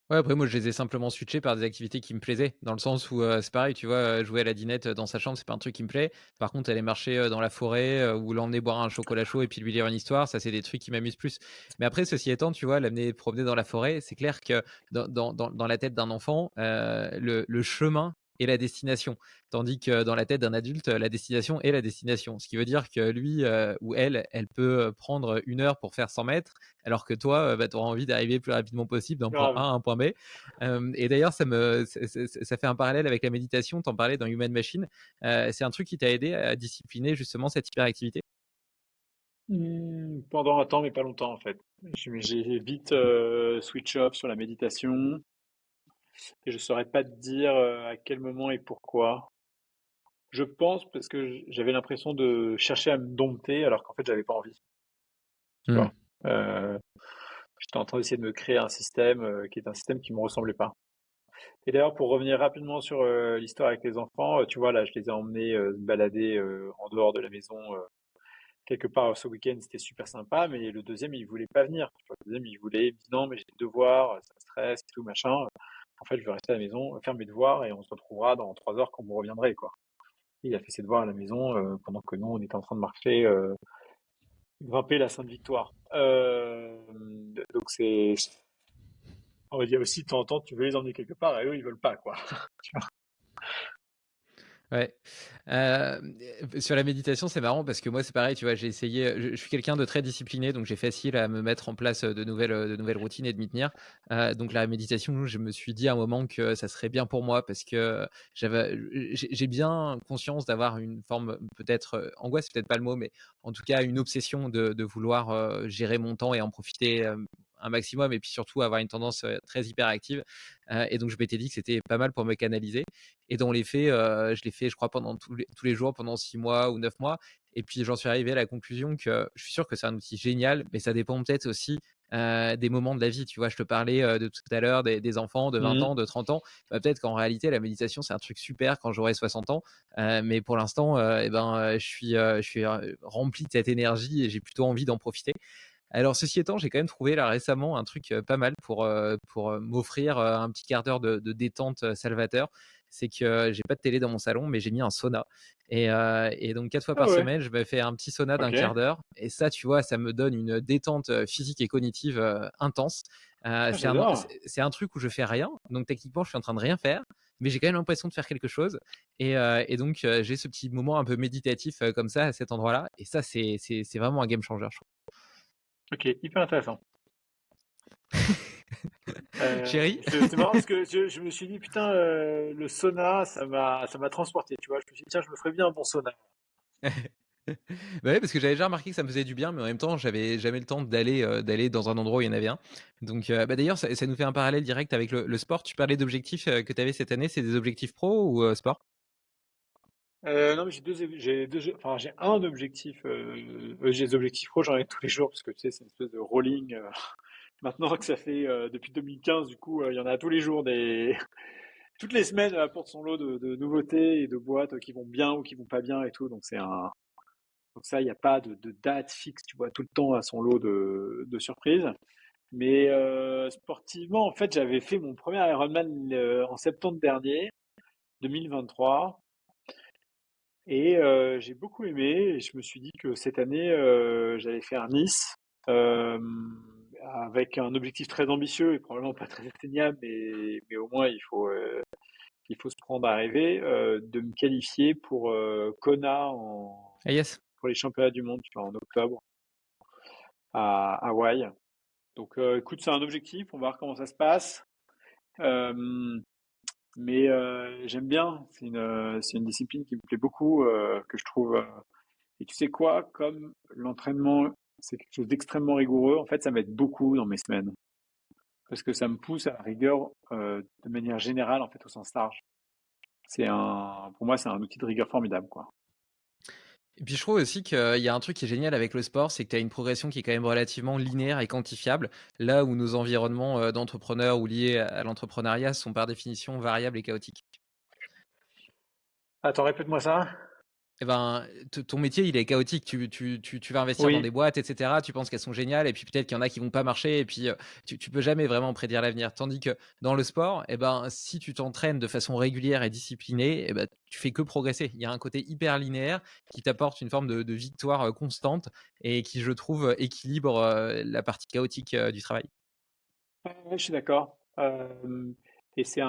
Ouais, après moi, je les ai simplement switchés par des activités qui me plaisaient. Dans le sens où, c'est pareil, tu vois, jouer à la dinette, dans sa chambre, c'est pas un truc qui me plaît. Par contre, aller marcher, dans la forêt, ou l'emmener boire un chocolat chaud et puis lui lire une histoire, ça, c'est des trucs qui m'amusent plus. Mais après, ceci étant, tu vois, l'amener promener dans la forêt, c'est clair que dans la tête d'un enfant, le chemin est la destination. Tandis que dans la tête d'un adulte, la destination est la destination. Ce qui veut dire que lui, ou elle peut, prendre 1 heure pour faire 100 mètres, alors que toi, bah, tu auras envie d'arriver le plus rapidement possible d'un point A Grave. à un point B. Et d'ailleurs, ça fait un parallèle avec la méditation. Tu en parlais dans Human Machine. C'est un truc qui t'a aidé à discipliner justement cette hyperactivité? Pendant un temps, mais pas longtemps en fait. J'ai vite switch off sur la méditation et je saurais pas te dire à quel moment et pourquoi. Je pense parce que j'avais l'impression de chercher à me dompter alors qu'en fait j'avais pas envie. Tu Mmh. vois. Euh, J'étais en train d'essayer de me créer un système qui est un système qui me ressemblait pas. Et d'ailleurs, pour revenir rapidement sur l'histoire avec les enfants, tu vois, là, je les ai emmenés se balader en dehors de la maison quelque part ce week-end, c'était super sympa, mais le deuxième, il voulait pas venir. Tu vois. Le deuxième, il voulait, il me dit non, mais j'ai des devoirs, ça me stresse et tout, machin. En fait, je vais rester à la maison, faire mes devoirs et on se retrouvera dans 3 heures quand vous reviendrez, quoi. Il a fait ses devoirs à la maison pendant que nous, on était en train de marcher, grimper la Sainte-Victoire. Donc on va dire aussi, de temps en temps, tu veux les emmener quelque part et eux, ils veulent pas, quoi. Ouais. Sur la méditation, c'est marrant parce que moi, c'est pareil, tu vois? J'ai essayé, je suis quelqu'un de très discipliné, donc j'ai facile à me mettre en place, de nouvelles routines et de m'y tenir. Donc la méditation, je me suis dit à un moment que ça serait bien pour moi parce que j'ai bien conscience d'avoir une forme, peut-être, angoisse, c'est peut-être pas le mot, mais en tout cas une obsession de vouloir, gérer mon temps et en profiter, un maximum et puis surtout avoir une tendance, très hyperactive. Et donc je m'étais dit que c'était pas mal pour me canaliser. Et dans les faits, je l'ai fait, je crois, pendant tous les jours, pendant 6 mois ou 9 mois. Et puis, j'en suis arrivé à la conclusion que je suis sûr que c'est un outil génial, mais ça dépend peut-être aussi des moments de la vie. Tu vois, je te parlais de tout à l'heure des enfants de 20 Mmh. ans, de 30 ans. Bah, peut-être qu'en réalité, la méditation, c'est un truc super quand j'aurai 60 ans. Mais pour l'instant, je suis rempli de cette énergie et j'ai plutôt envie d'en profiter. Alors ceci étant, j'ai quand même trouvé là récemment un truc, pas mal pour m'offrir, un petit quart d'heure de détente, salvateur. C'est que, j'ai pas de télé dans mon salon, mais j'ai mis un sauna et donc 4 fois Ah par ouais, semaine, je me fais un petit sauna d'un quart OK. d'heure et ça, tu vois, ça me donne une détente, physique et cognitive, intense. Ah C'est un j'adore. c'est un truc où je fais rien, donc techniquement, je suis en train de rien faire, mais j'ai quand même l'impression de faire quelque chose et donc j'ai ce petit moment un peu méditatif, comme ça, à cet endroit-là et ça, c'est vraiment un game changer, je trouve. OK, hyper intéressant. Chérie? C'est marrant parce que je me suis dit: «Putain, le sauna, ça m'a transporté», tu vois? Je me suis dit: «Tiens, je me ferais bien un bon sauna». Bah ouais, parce que j'avais déjà remarqué que ça me faisait du bien, mais en même temps, j'avais jamais le temps d'aller dans un endroit où il y en avait un. Donc, bah d'ailleurs, ça nous fait un parallèle direct avec le sport. Tu parlais d'objectifs que tu avais cette année, c'est des objectifs pro ou sport? Non, mais enfin, j'ai un objectif, j'ai des objectifs pro, j'en ai tous les jours parce que tu sais, c'est une espèce de rolling, maintenant que ça fait, depuis 2015, du coup, il y en a tous les jours toutes les semaines, elle apporte son lot de nouveautés et de boîtes qui vont bien ou qui vont pas bien et tout. Donc ça, il n'y a pas de date fixe, tu vois, tout le temps à son lot de surprises. Mais sportivement, en fait, j'avais fait mon premier Ironman en septembre dernier, 2023. Et j'ai beaucoup aimé et je me suis dit que cette année, j'allais faire Nice, avec un objectif très ambitieux et probablement pas très atteignable, mais au moins il faut se prendre à rêver, de me qualifier pour Kona Ah yes. pour les championnats du monde, tu vois, en octobre à Hawaï. Donc écoute, c'est un objectif, on va voir comment ça se passe. Euh, mais j'aime bien, c'est une discipline qui me plaît beaucoup, que je trouve. Et tu sais quoi, comme l'entraînement, c'est quelque chose d'extrêmement rigoureux, en fait, ça m'aide beaucoup dans mes semaines. Parce que ça me pousse à la rigueur de manière générale, en fait, au sens large. Pour moi, c'est un outil de rigueur formidable, quoi. Et puis je trouve aussi qu'il y a un truc qui est génial avec le sport, c'est que tu as une progression qui est quand même relativement linéaire et quantifiable, là où nos environnements d'entrepreneurs ou liés à l'entrepreneuriat sont par définition variables et chaotiques. Attends, répète-moi ça. Eh ben, ton métier, il est chaotique. Tu vas investir dans Oui. des boîtes, et cetera. Tu penses qu'elles sont géniales, et puis peut-être qu'il y en a qui vont pas marcher, et puis tu peux jamais vraiment prédire l'avenir. Tandis que dans le sport, eh ben, si tu t'entraînes de façon régulière et disciplinée, eh ben, tu fais que progresser. Il y a un côté hyper linéaire qui t'apporte une forme de victoire constante et qui, je trouve, équilibre la partie chaotique du travail. Ouais, je suis d'accord. Et c'est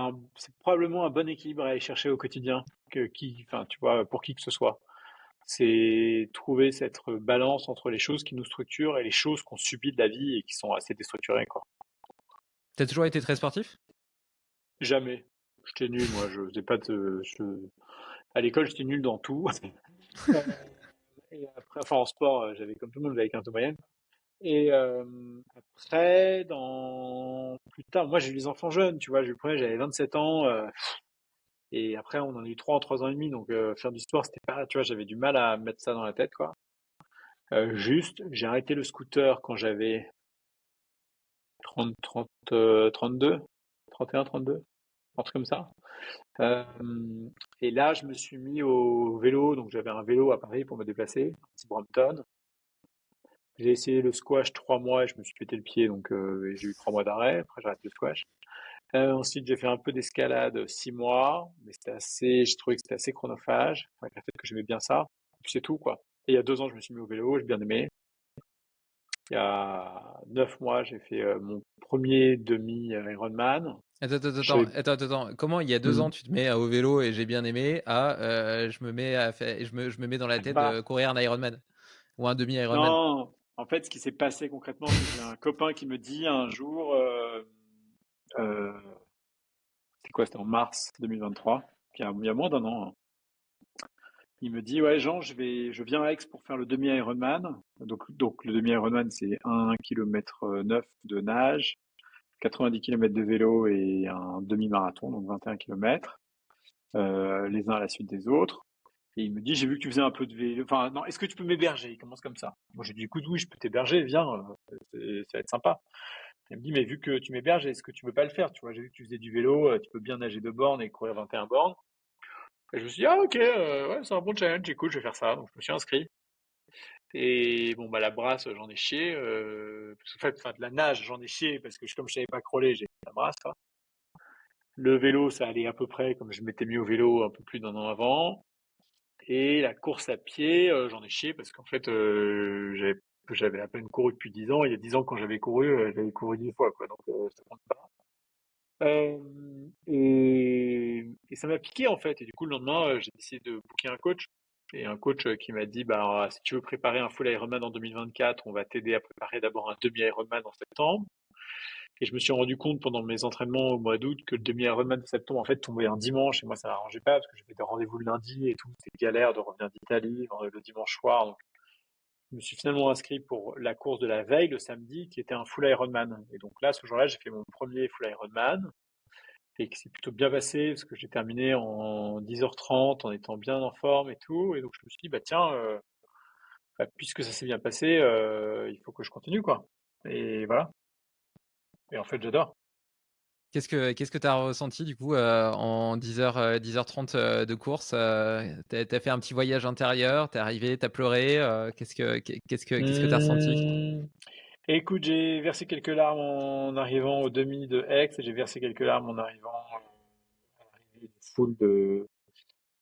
probablement un bon équilibre à aller chercher au quotidien, enfin, tu vois, pour qui que ce soit. C'est trouver cette balance entre les choses qui nous structurent et les choses qu'on subit de la vie et qui sont assez déstructurées, quoi. T'as toujours été très sportif? Jamais. J'étais nul, moi. Je faisais pas À l'école, j'étais nul dans tout. Euh, et après, enfin, en sport, j'avais comme tout le monde, j'avais 15 de moyenne. Et après, plus tard, moi j'ai eu des enfants jeunes, tu vois. J'ai eu le premier, j'avais 27 ans. Et après, on en a eu trois en 3 ans et demi. Donc, faire du sport, c'était pas, tu vois, j'avais du mal à mettre ça dans la tête, quoi. Juste, j'ai arrêté le scooter quand j'avais 30, 30, 32, 31, 32, un truc comme ça. Euh, et là, je me suis mis au vélo. Donc, j'avais un vélo à Paris pour me déplacer, un petit Brompton. J'ai essayé le squash 3 mois et je me suis pété le pied. Donc, j'ai eu 3 mois d'arrêt. Après, j'ai arrêté le squash. Ensuite, j'ai fait un peu d'escalade 6 mois. Mais j'ai trouvé que c'était assez chronophage. Avec le fait que j'aimais bien ça. Et puis, c'est tout, quoi. Et il y a 2 ans, je me suis mis au vélo. J'ai bien aimé. Il y a 9 mois, j'ai fait mon premier demi-Ironman. Je Attends. Comment il y a 2 ans, tu te mets au vélo et j'ai bien aimé, je me mets dans la tête Bah, de courir un Ironman ou un demi-Ironman? non, en fait, ce qui s'est passé concrètement, c'est que j'ai un copain qui me dit un jour, euh, c'est quoi, c'était en mars 2023, il y a moins d'un an, hein. Il me dit, ouais, Jean, je viens à Aix pour faire le demi-Ironman. Donc le demi-Ironman, c'est 1,9 km de nage, 90 km de vélo et un demi-marathon, donc 21 km, les uns à la suite des autres. Et il me dit, j'ai vu que tu faisais un peu de vélo. Enfin, non, est-ce que tu peux m'héberger? Il commence comme ça. Moi, j'ai dit, écoute, oui, je peux t'héberger, viens, ça va être sympa. Il me dit, mais vu que tu m'héberges, est-ce que tu veux pas le faire? Tu vois, j'ai vu que tu faisais du vélo, tu peux bien nager 2 bornes et courir 21 bornes. Et je me suis dit, ah, ok, ouais, c'est un bon challenge, écoute, je vais faire ça. Donc, je me suis inscrit. Et bon, bah, la brasse, j'en ai chié. Parce qu'en fait, enfin, de la nage, j'en ai chié parce que comme je savais pas crawler, j'ai fait la brasse, quoi. Le vélo, ça allait à peu près comme je m'étais mis au vélo un peu plus d'un an avant. Et la course à pied, j'en ai chié parce qu'en fait, j'avais à peine couru depuis 10 ans. Il y a 10 ans, quand j'avais couru 10 fois, quoi. Donc, ça compte pas. Et ça m'a piqué, en fait. Et du coup, le lendemain, j'ai décidé de booker un coach. Et un coach qui m'a dit, bah, si tu veux préparer un full Ironman en 2024, on va t'aider à préparer d'abord un demi-Ironman en septembre. Et je me suis rendu compte pendant mes entraînements au mois d'août que le demi-Ironman de septembre, en fait, tombait un dimanche. Et moi, ça m'arrangeait pas parce que j'avais des rendez-vous le lundi et tout. C'était galère de revenir d'Italie le dimanche soir. Donc, je me suis finalement inscrit pour la course de la veille, le samedi, qui était un full Ironman. Et donc là, ce jour-là, j'ai fait mon premier full Ironman et qui s'est plutôt bien passé parce que j'ai terminé en 10h30 en étant bien en forme et tout. Et donc, je me suis dit, bah tiens, bah, puisque ça s'est bien passé, il faut que je continue, quoi. Et voilà. Et en fait, j'adore. Qu'est-ce que tu as ressenti du coup, en 10 heures, 10h30, de course? Tu fait un petit voyage intérieur? T'es arrivé, t'as pleuré? Qu'est-ce que tu as ressenti? Mmh. Écoute, j'ai versé quelques larmes en arrivant au demi de Aix et j'ai versé quelques larmes en arrivant à l'arrivée du full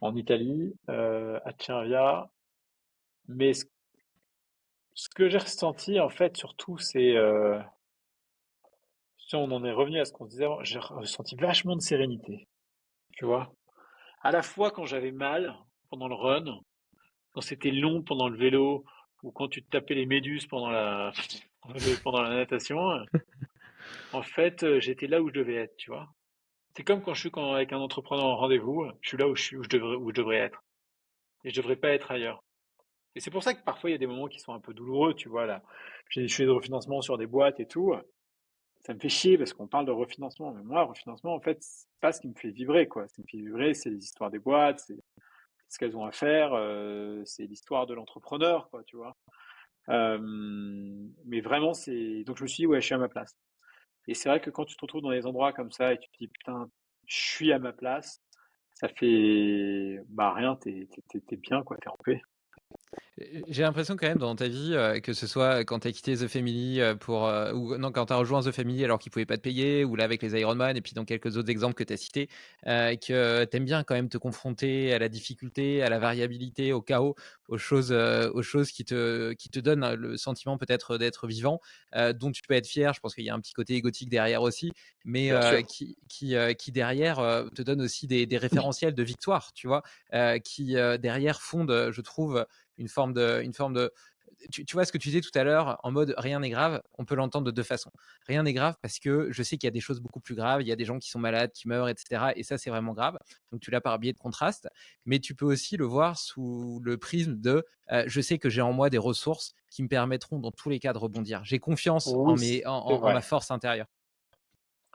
en Italie, à Cervia. Mais ce que j'ai ressenti, en fait, surtout, c'est, si on en est revenu à ce qu'on se disait avant, j'ai ressenti vachement de sérénité, tu vois. À la fois quand j'avais mal pendant le run, quand c'était long pendant le vélo, ou quand tu te tapais les méduses pendant la natation, en fait, j'étais là où je devais être, tu vois. C'est comme quand je suis avec un entrepreneur en rendez-vous, je suis là où je devrais être. Et je devrais pas être ailleurs. Et c'est pour ça que parfois il y a des moments qui sont un peu douloureux, tu vois, là. Je fais des refinancements sur des boîtes et tout. Ça me fait chier parce qu'on parle de refinancement. Mais moi, refinancement, en fait, c'est pas ce qui me fait vibrer, quoi. Ce qui me fait vibrer, c'est les histoires des boîtes, c'est ce qu'elles ont à faire, c'est l'histoire de l'entrepreneur, quoi, tu vois. Euh, mais vraiment, donc je me suis dit, ouais, je suis à ma place. Et c'est vrai que quand tu te retrouves dans des endroits comme ça et tu te dis, putain, je suis à ma place, ça fait, bah rien, t'es bien, quoi, t'es en paix. J'ai l'impression quand même dans ta vie, que ce soit quand tu as quitté The Family, ou non, quand tu as rejoint The Family alors qu'ils pouvaient pas te payer, ou là avec les Ironman et puis dans quelques autres exemples que tu as cités, que tu aimes bien quand même te confronter à la difficulté, à la variabilité, au chaos, aux choses qui te donnent le sentiment peut-être d'être vivant, dont tu peux être fier. Je pense qu'il y a un petit côté égotique derrière aussi, mais Bien sûr. qui derrière, te donne aussi des référentiels de victoire, tu vois? Qui, derrière fondent, je trouve, une forme de tu vois ce que tu disais tout à l'heure en mode rien n'est grave, on peut l'entendre de deux façons. Rien n'est grave parce que je sais qu'il y a des choses beaucoup plus graves, il y a des gens qui sont malades, qui meurent, etc. Et ça, c'est vraiment grave. Donc tu l'as par biais de contraste, mais tu peux aussi le voir sous le prisme de je sais que j'ai en moi des ressources qui me permettront dans tous les cas de rebondir. J'ai confiance en, Oui, c'est en ma vrai. force intérieure.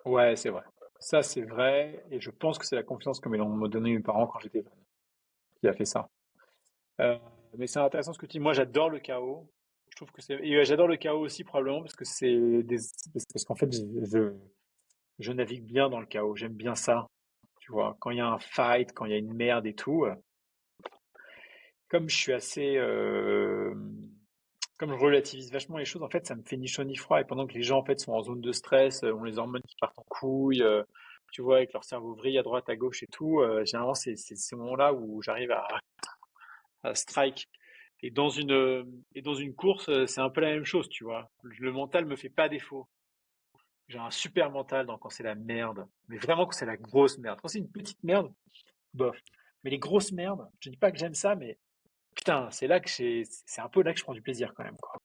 Ouais, c'est vrai. Ça, c'est vrai. Et je pense que c'est la confiance que m'ont donné mes parents quand j'étais jeune qui a fait ça. Euh, mais c'est intéressant ce que tu dis. Moi, j'adore le chaos. Je trouve que j'adore le chaos aussi probablement parce que parce qu'en fait, je navigue bien dans le chaos. J'aime bien ça. Tu vois, quand il y a un fight, quand il y a une merde et tout, comme je suis assez, comme je relativise vachement les choses, en fait, ça me fait ni chaud ni froid. Et pendant que les gens, en fait, sont en zone de stress, ont les hormones qui partent en couille, tu vois, avec leur cerveau vrille à droite, à gauche et tout, généralement, c'est ces moments-là où j'arrive à strike. Et dans une course, c'est un peu la même chose, tu vois. Le mental me fait pas défaut. J'ai un super mental quand c'est la merde. Mais vraiment quand c'est la grosse merde. Quand c'est une petite merde, bof. Mais les grosses merdes, je dis pas que j'aime ça, mais putain, c'est un peu là que je prends du plaisir quand même, quoi.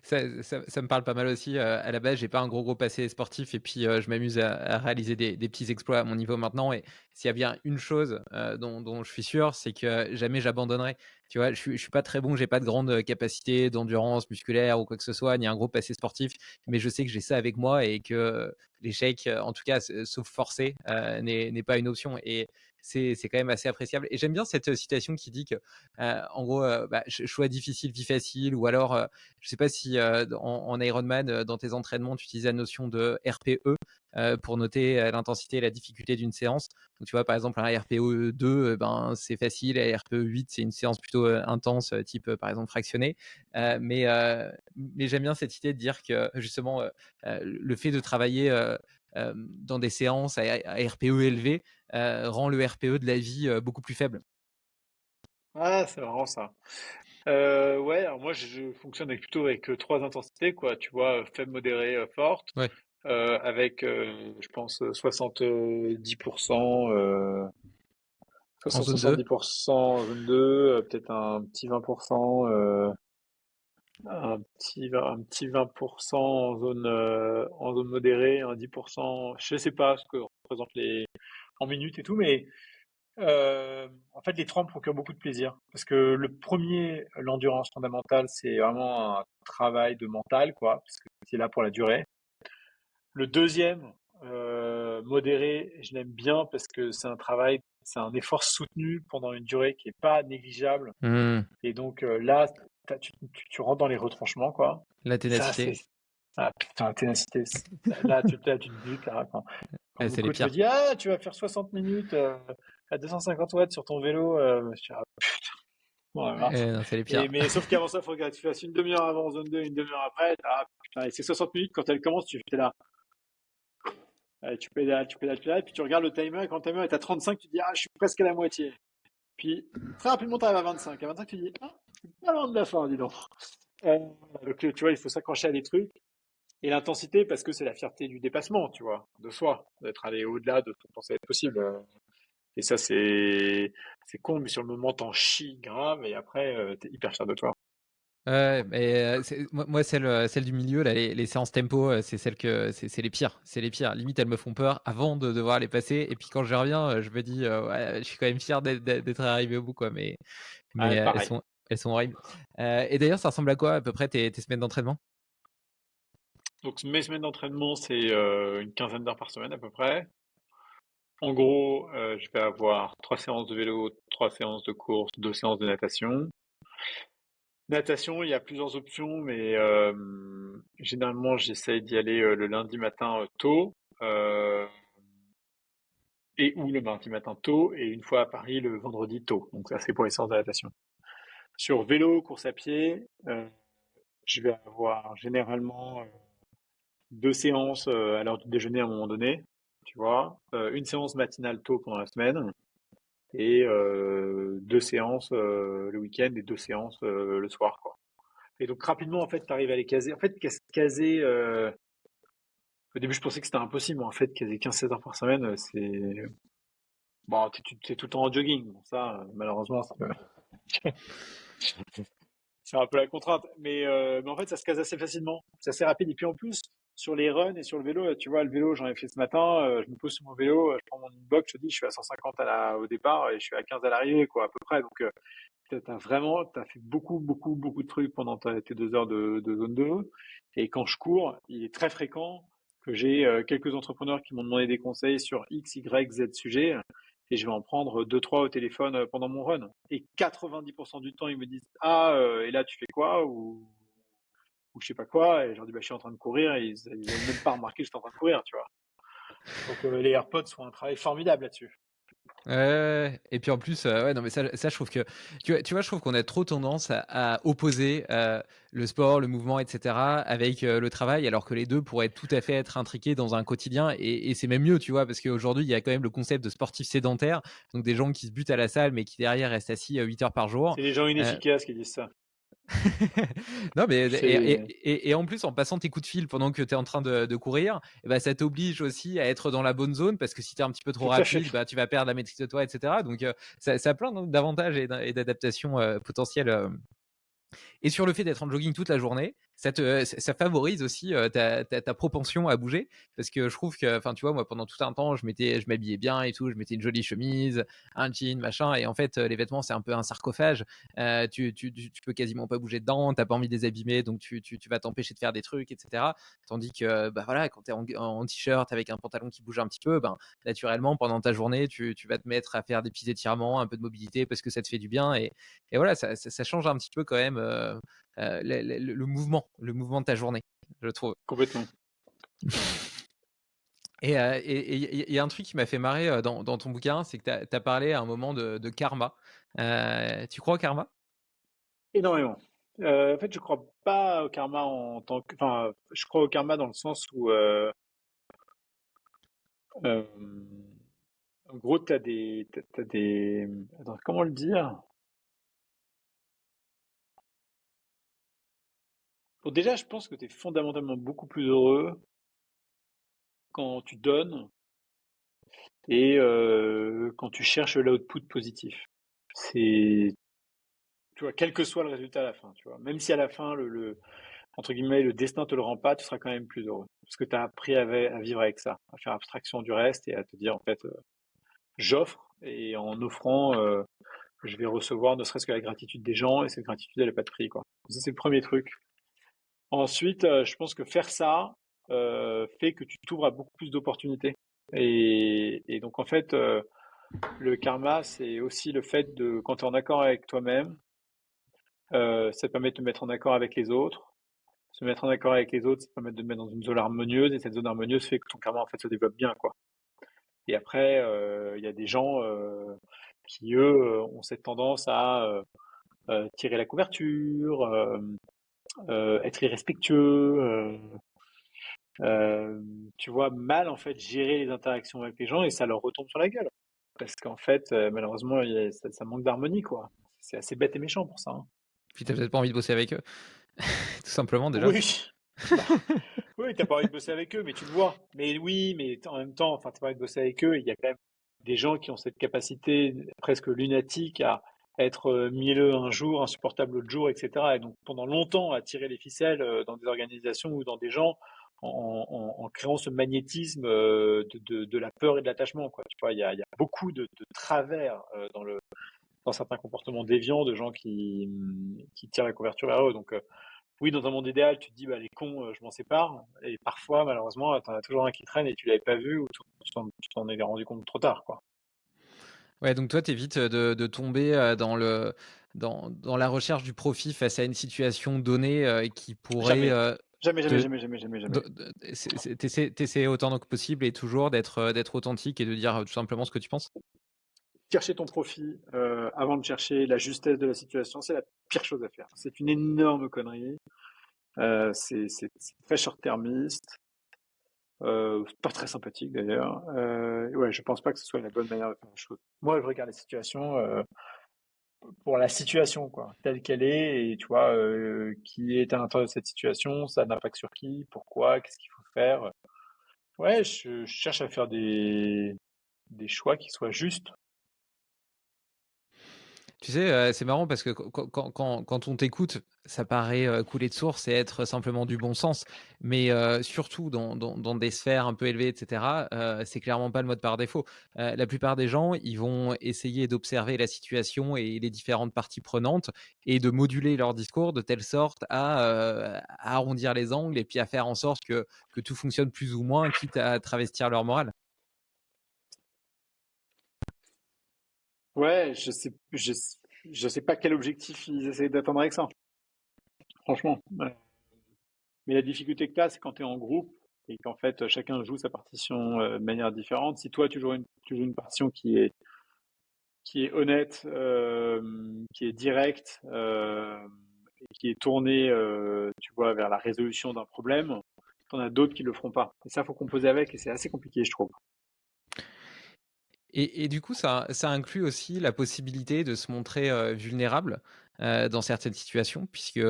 Ça me parle pas mal aussi. À la base, j'ai pas un gros passé sportif et puis je m'amuse à réaliser des petits exploits à mon niveau maintenant. Et s'il y a bien une chose dont je suis sûr, c'est que jamais j'abandonnerai. Tu vois, je suis pas très bon, j'ai pas de grande capacité d'endurance musculaire ou quoi que ce soit, ni un gros passé sportif, mais je sais que j'ai ça avec moi et que l'échec, en tout cas, sauf forcé, n'est pas une option. Et c'est quand même assez appréciable. Et j'aime bien cette citation qui dit que, en gros, bah, choix difficile, vie facile, ou alors, je sais pas si en Ironman, dans tes entraînements, tu utilises la notion de RPE pour noter l'intensité et la difficulté d'une séance. Donc, tu vois, par exemple, un RPE 2, ben, c'est facile, et RPE 8, c'est une séance plutôt intense, type, par exemple, fractionnée. Mais j'aime bien cette idée de dire que, justement, le fait de travailler dans des séances à RPE élevé rend le RPE de la vie beaucoup plus faible. Ah, c'est marrant ça. Ouais, alors moi je fonctionne plutôt avec trois intensités, quoi. Tu vois, faible, modérée, forte, Ouais, avec, je pense, 70%, en zone 2. 70% en zone 2, peut-être un petit 20%, un petit 20% en zone modérée, un 10%, je sais pas ce que représentent les en minutes et tout, mais en fait, les trois me procurent beaucoup de plaisir. Parce que le premier, l'endurance fondamentale, c'est vraiment un travail de mental, quoi, parce que c'est là pour la durée. Le deuxième, modéré, je l'aime bien parce que c'est un travail, c'est un effort soutenu pendant une durée qui est pas négligeable. Mmh. Et donc là, tu rentres dans les retranchements, quoi. La Ça, c'est... ténacité. Ah putain, la ténacité. Là, tu te butes, là, quand Ouais, mon c'est les coach me pires. dit, ah, tu vas faire 60 minutes à 250 watts sur ton vélo, je dis, ah, voilà. Non, c'est les Et, pires. mais sauf qu'avant ça, il faut que tu fasses une demi-heure avant en zone 2, une demi-heure après. Ah, putain, et c'est 60 minutes quand elle commence, tu fais là. Allez, tu pédales, puis tu regardes le timer, et quand le timer est à 35, tu dis, ah, je suis presque à la moitié. Puis très rapidement, tu arrives à 25. À 25, tu dis, ah, je suis pas loin de la fin, dis donc. Euh, donc, tu vois, il faut s'accrocher à des trucs. Et l'intensité, parce que c'est la fierté du dépassement, tu vois, de soi, d'être allé au-delà de ce qu'on pensait être possible. Et ça, c'est con, mais sur le moment, t'en chies grave, et après, t'es hyper fier de toi. Ouais, mais moi celle du milieu là, les séances tempo, c'est celles que c'est les pires, c'est les pires. Limite, elles me font peur avant de devoir les passer, et puis quand je reviens, je me dis, «Ouais, je suis quand même fier d'être arrivé au bout, quoi», mais Ah, elles pareil. sont horribles. Et d'ailleurs, ça ressemble à quoi à peu près tes semaines d'entraînement? Donc, mes semaines d'entraînement, c'est une quinzaine d'heures par semaine à peu près. En gros, je vais avoir 3 séances de vélo, 3 séances de course, 2 séances de natation. Natation, il y a plusieurs options, mais généralement, j'essaye d'y aller le lundi matin tôt. euh, et ou le mardi matin tôt, et une fois à Paris le vendredi tôt. Donc ça, c'est pour les séances de natation. Sur vélo, course à pied, je vais avoir généralement 2 séances à l'heure du déjeuner à un moment donné, tu vois, une séance matinale tôt pendant la semaine, et 2 séances le week-end et 2 séances le soir, quoi. Et donc rapidement, en fait, tu arrives à les caser. En fait, caser, au début, je pensais que c'était impossible, mais en fait, caser 15-16 heures par semaine, c'est... Bon, t'es tout le temps en jogging. Bon, ça, malheureusement, c'est un peu la contrainte. Mais en fait, ça se case assez facilement. C'est assez rapide. Et puis en plus, sur les runs et sur le vélo, tu vois, le vélo, j'en ai fait ce matin. Je me pose sur mon vélo, je prends mon inbox, je te dis, je suis à 150 au départ et je suis à 15 à l'arrivée, quoi, à peu près. Donc, t'as fait beaucoup, beaucoup, beaucoup de trucs pendant tes 2 heures de zone 2. Et quand je cours, il est très fréquent que j'ai quelques entrepreneurs qui m'ont demandé des conseils sur X, Y, Z sujet. Et je vais en prendre deux, trois au téléphone pendant mon run. Et 90% du temps, ils me disent, ah, et là, tu fais quoi? Ou je sais pas quoi. Et je leur dis, bah, je suis en train de courir. Et ils avaient même pas remarqué que j'étais en train de courir, tu vois. Donc, les AirPods font un travail formidable là-dessus. Ouais, ouais, ouais. Et puis en plus, ouais, non, mais ça, je trouve que, je trouve qu'on a trop tendance à opposer le sport, le mouvement, etc., avec le travail, alors que les deux pourraient tout à fait être intriqués dans un quotidien. Et c'est même mieux, tu vois, parce qu'aujourd'hui, il y a quand même le concept de sportif sédentaire, donc des gens qui se butent à la salle, mais qui derrière restent assis 8 heures par jour. C'est les gens Euh, inefficaces qui disent ça. Non, mais C'est, et en plus, en passant tes coups de fil pendant que tu es en train de courir, eh ben, ça t'oblige aussi à être dans la bonne zone, parce que si tu es un petit peu trop tout à fait. rapide, bah, tu vas perdre la maîtrise de toi, etc. Donc, ça a plein d'avantages et d'adaptations potentielles. Et sur le fait d'être en jogging toute la journée, ça favorise aussi ta propension à bouger parce que je trouve que, enfin, tu vois, moi, pendant tout un temps, je m'habillais bien et tout, je mettais une jolie chemise, un jean, machin, et en fait, les vêtements, c'est un peu un sarcophage. Tu peux quasiment pas bouger dedans, t'as pas envie de les abîmer, donc tu vas t'empêcher de faire des trucs, etc. Tandis que, bah voilà, quand t'es en t-shirt avec un pantalon qui bouge un petit peu, ben, naturellement, pendant ta journée, tu vas te mettre à faire des petits étirements, un peu de mobilité parce que ça te fait du bien, et voilà, ça change un petit peu quand même le mouvement de ta journée, je trouve. Complètement. Et il y a un truc qui m'a fait marrer dans ton bouquin, c'est que tu as parlé à un moment de karma. Tu crois au karma? Énormément. En fait, je crois pas au karma en tant que, enfin, je crois au karma dans le sens où, euh, en gros, t'as des, attends, comment le dire? Bon, déjà, je pense que tu es fondamentalement beaucoup plus heureux quand tu donnes et quand tu cherches l'output positif. C'est, tu vois, quel que soit le résultat à la fin, tu vois. Même si à la fin, entre guillemets, le destin te le rend pas, tu seras quand même plus heureux. Parce que tu as appris à vivre avec ça, à faire abstraction du reste et à te dire, en fait, j'offre et en offrant, je vais recevoir ne serait-ce que la gratitude des gens et cette gratitude, elle n'a pas de prix, quoi. Ça, c'est le premier truc. Ensuite, je pense que faire ça fait que tu t'ouvres à beaucoup plus d'opportunités. Et donc, en fait, le karma, c'est aussi le fait de, quand tu es en accord avec toi-même, ça te permet de te mettre en accord avec les autres. Se mettre en accord avec les autres, ça te permet de te mettre dans une zone harmonieuse, et cette zone harmonieuse fait que ton karma, en fait, se développe bien, quoi. Et après, il y a des gens qui, eux, ont cette tendance à tirer la couverture, être irrespectueux, euh, tu vois, mal, en fait, gérer les interactions avec les gens, et ça leur retombe sur la gueule. Parce qu'en fait, malheureusement, ça manque d'harmonie, quoi. C'est assez bête et méchant pour ça, hein. Puis tu peut-être pas envie de bosser avec eux, tout simplement déjà. Oui, bah, oui, t'as pas envie de bosser avec eux, mais tu le vois. Mais oui, mais en même temps, enfin, t'as pas envie de bosser avec eux. Il y a quand même des gens qui ont cette capacité presque lunatique à être mielleux un jour, insupportable l'autre jour, etc. Et donc pendant longtemps à tirer les ficelles dans des organisations ou dans des gens en créant ce magnétisme de la peur et de l'attachement, quoi. Tu vois, il y a beaucoup de travers dans certains comportements déviants de gens qui tirent la couverture vers eux. Donc oui, dans un monde idéal, tu te dis, bah, les cons, je m'en sépare. Et parfois, malheureusement, t'en as toujours un qui traîne et tu l'avais pas vu ou tu t'en es rendu compte trop tard, quoi. Ouais, donc toi, tu évites de tomber dans la recherche du profit face à une situation donnée qui pourrait Jamais. Jamais, jamais, te. jamais, jamais, jamais, jamais. T'essaies autant que possible et toujours d'être authentique et de dire tout simplement ce que tu penses. Chercher ton profit avant de chercher la justesse de la situation, c'est la pire chose à faire. C'est une énorme connerie. C'est très short-termiste. Pas très sympathique d'ailleurs. Ouais, je pense pas que ce soit la bonne manière de faire les choses. Moi, je regarde la situation pour la situation, quoi, telle qu'elle est, et tu vois, qui est à l'intérieur de cette situation, ça a un impact sur qui, pourquoi, qu'est-ce qu'il faut faire. Ouais, je cherche à faire des choix qui soient justes. Tu sais, c'est marrant parce que quand on t'écoute, ça paraît, couler de source et être simplement du bon sens. Mais, surtout dans des sphères un peu élevées et cetera, c'est clairement pas le mode par défaut. La plupart des gens, ils vont essayer d'observer la situation et les différentes parties prenantes et de moduler leur discours de telle sorte à arrondir les angles et puis à faire en sorte que tout fonctionne plus ou moins, quitte à travestir leur morale. Ouais, je sais pas quel objectif ils essaient d'atteindre avec ça, franchement. Mais la difficulté que tu as, c'est quand tu es en groupe et qu'en fait chacun joue sa partition de manière différente. Si toi tu joues une partition qui est honnête, qui est directe, et qui est tournée, tu vois, vers la résolution d'un problème, t'en as d'autres qui le feront pas. Et ça, faut composer avec, et c'est assez compliqué, je trouve. Et du coup, ça inclut aussi la possibilité de se montrer, vulnérable, dans certaines situations puisque,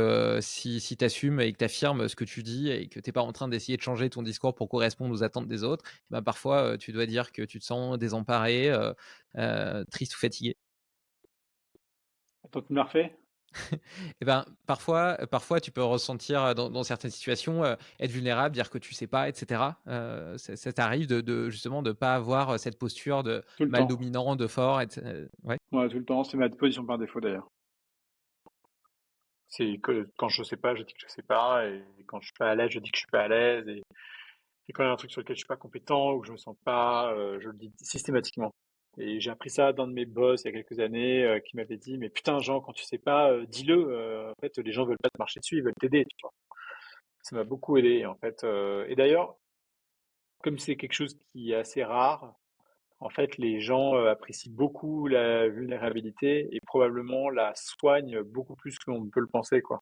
si tu assumes et que tu affirmes ce que tu dis et que tu es pas en train d'essayer de changer ton discours pour correspondre aux attentes des autres, bah, parfois, tu dois dire que tu te sens désemparé, triste ou fatigué. Attends, tu me la refais? Et ben, parfois tu peux ressentir, dans certaines situations, être vulnérable, dire que tu sais pas et cetera. Ça t'arrive de justement de pas avoir, cette posture de Tout le mâle temps. dominant, de fort ouais? Ouais, tout le temps. C'est ma position par défaut d'ailleurs. C'est que quand je sais pas, je dis que je sais pas, et quand je suis pas à l'aise, je dis que je suis pas à l'aise, et quand il y a un truc sur lequel je suis pas compétent ou que je me sens pas, je le dis systématiquement. Et j'ai appris ça d'un de mes boss il y a quelques années, qui m'avait dit, mais putain, Jean, quand tu sais pas, dis-le. En fait, les gens veulent pas te marcher dessus, ils veulent t'aider, tu vois. Ça m'a beaucoup aidé, en fait. Et d'ailleurs, comme c'est quelque chose qui est assez rare, en fait, les gens apprécient beaucoup la vulnérabilité et probablement la soignent beaucoup plus que l'on peut le penser, quoi.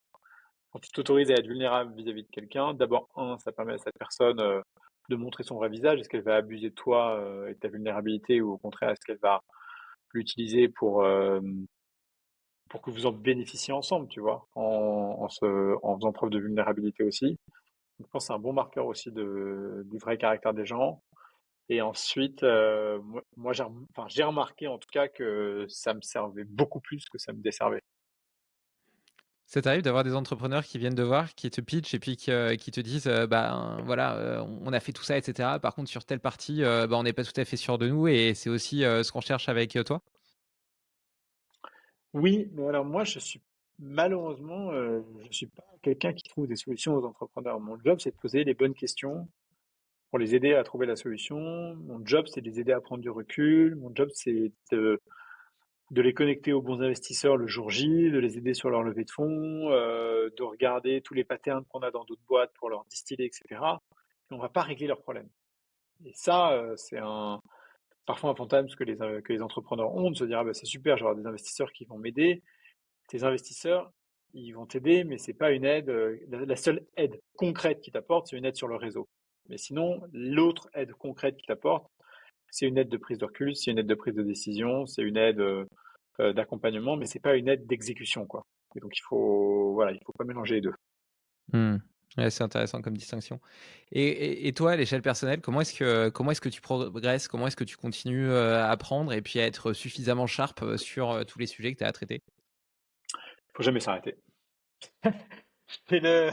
Quand tu t'autorises à être vulnérable vis-à-vis de quelqu'un, d'abord, ça permet à cette personne de montrer son vrai visage. Est-ce qu'elle va abuser de toi et de ta vulnérabilité, ou au contraire, est-ce qu'elle va l'utiliser pour que vous en bénéficiez ensemble, tu vois, en faisant preuve de vulnérabilité aussi. Je pense que c'est un bon marqueur aussi du vrai caractère des gens. Et ensuite, moi j'ai remarqué en tout cas que ça me servait beaucoup plus que ça me desservait. Ça t'arrive d'avoir des entrepreneurs qui viennent te voir, qui te pitchent et puis qui te disent, ben, voilà, on a fait tout ça et cetera. Par contre sur telle partie, bah, on n'est pas tout à fait sûr de nous et c'est aussi, ce qu'on cherche avec, toi? Oui, mais alors moi, malheureusement, je suis pas quelqu'un qui trouve des solutions aux entrepreneurs. Mon job, c'est de poser les bonnes questions pour les aider à trouver la solution. Mon job, c'est de les aider à prendre du recul. Mon job, c'est de les connecter aux bons investisseurs le jour J, de les aider sur leur levée de fonds, de regarder tous les patterns qu'on a dans d'autres boîtes pour leur distiller, etc. Et on va pas régler leurs problèmes. Et ça, c'est parfois un fantasme que les entrepreneurs ont, de se dire, ah, bah, c'est super, je vais avoir des investisseurs qui vont m'aider. Tes investisseurs, ils vont t'aider, mais c'est pas une aide. La seule aide concrète qu'ils t'apportent, c'est une aide sur le réseau. Mais sinon, l'autre aide concrète qu'ils t'apportent, c'est une aide de prise de recul, c'est une aide de prise de décision, c'est une aide d'accompagnement, mais c'est pas une aide d'exécution, quoi. Et donc voilà, il faut pas mélanger les deux. Mmh. Ouais, c'est intéressant comme distinction et toi, à l'échelle personnelle, comment est-ce que tu progresses? Comment est-ce que tu continues, à apprendre et puis à être suffisamment sharp, sur, tous les sujets que tu as à traiter? Faut jamais s'arrêter. C'est le,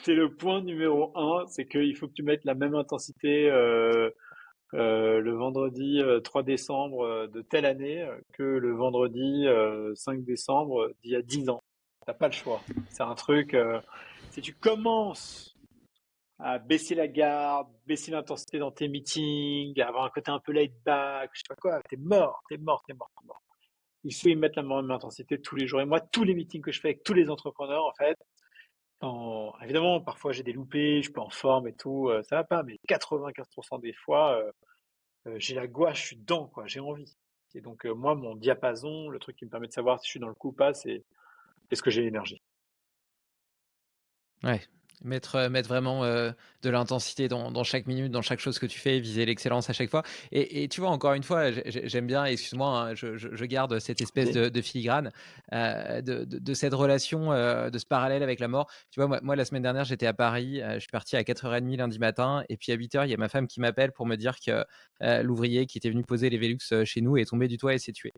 c'est le point numéro un, c'est qu'il faut que tu mettes la même intensité le vendredi 3 décembre de telle année que le vendredi 5 décembre d'il y a 10 ans. T'as pas le choix. C'est un truc, si tu commences à baisser la garde, baisser l'intensité dans tes meetings, à avoir un côté un peu laid back, je sais pas quoi, t'es mort, t'es mort, t'es mort, t'es mort. Il faut y mettre la même intensité tous les jours. Et moi, tous les meetings que je fais avec tous les entrepreneurs, en fait, évidemment, parfois j'ai des loupés, je suis pas en forme et tout, ça va pas, mais 95% des fois, j'ai la gouache, je suis dedans, quoi, j'ai envie. Et donc, moi, mon diapason, le truc qui me permet de savoir si je suis dans le coup ou pas, c'est est-ce que j'ai l'énergie. Ouais, mettre vraiment, de l'intensité dans chaque minute, dans chaque chose que tu fais, viser l'excellence à chaque fois et tu vois, encore une fois, j'aime bien, excuse-moi, hein, je garde cette espèce Vas-y. de filigrane, de cette relation, de ce parallèle avec la mort. Tu vois, moi, la semaine dernière, j'étais à Paris, je suis parti à 4:30 lundi matin et puis à 8 heures, il y a ma femme qui m'appelle pour me dire que, l'ouvrier qui était venu poser les Velux, chez nous est tombé du toit et s'est tué.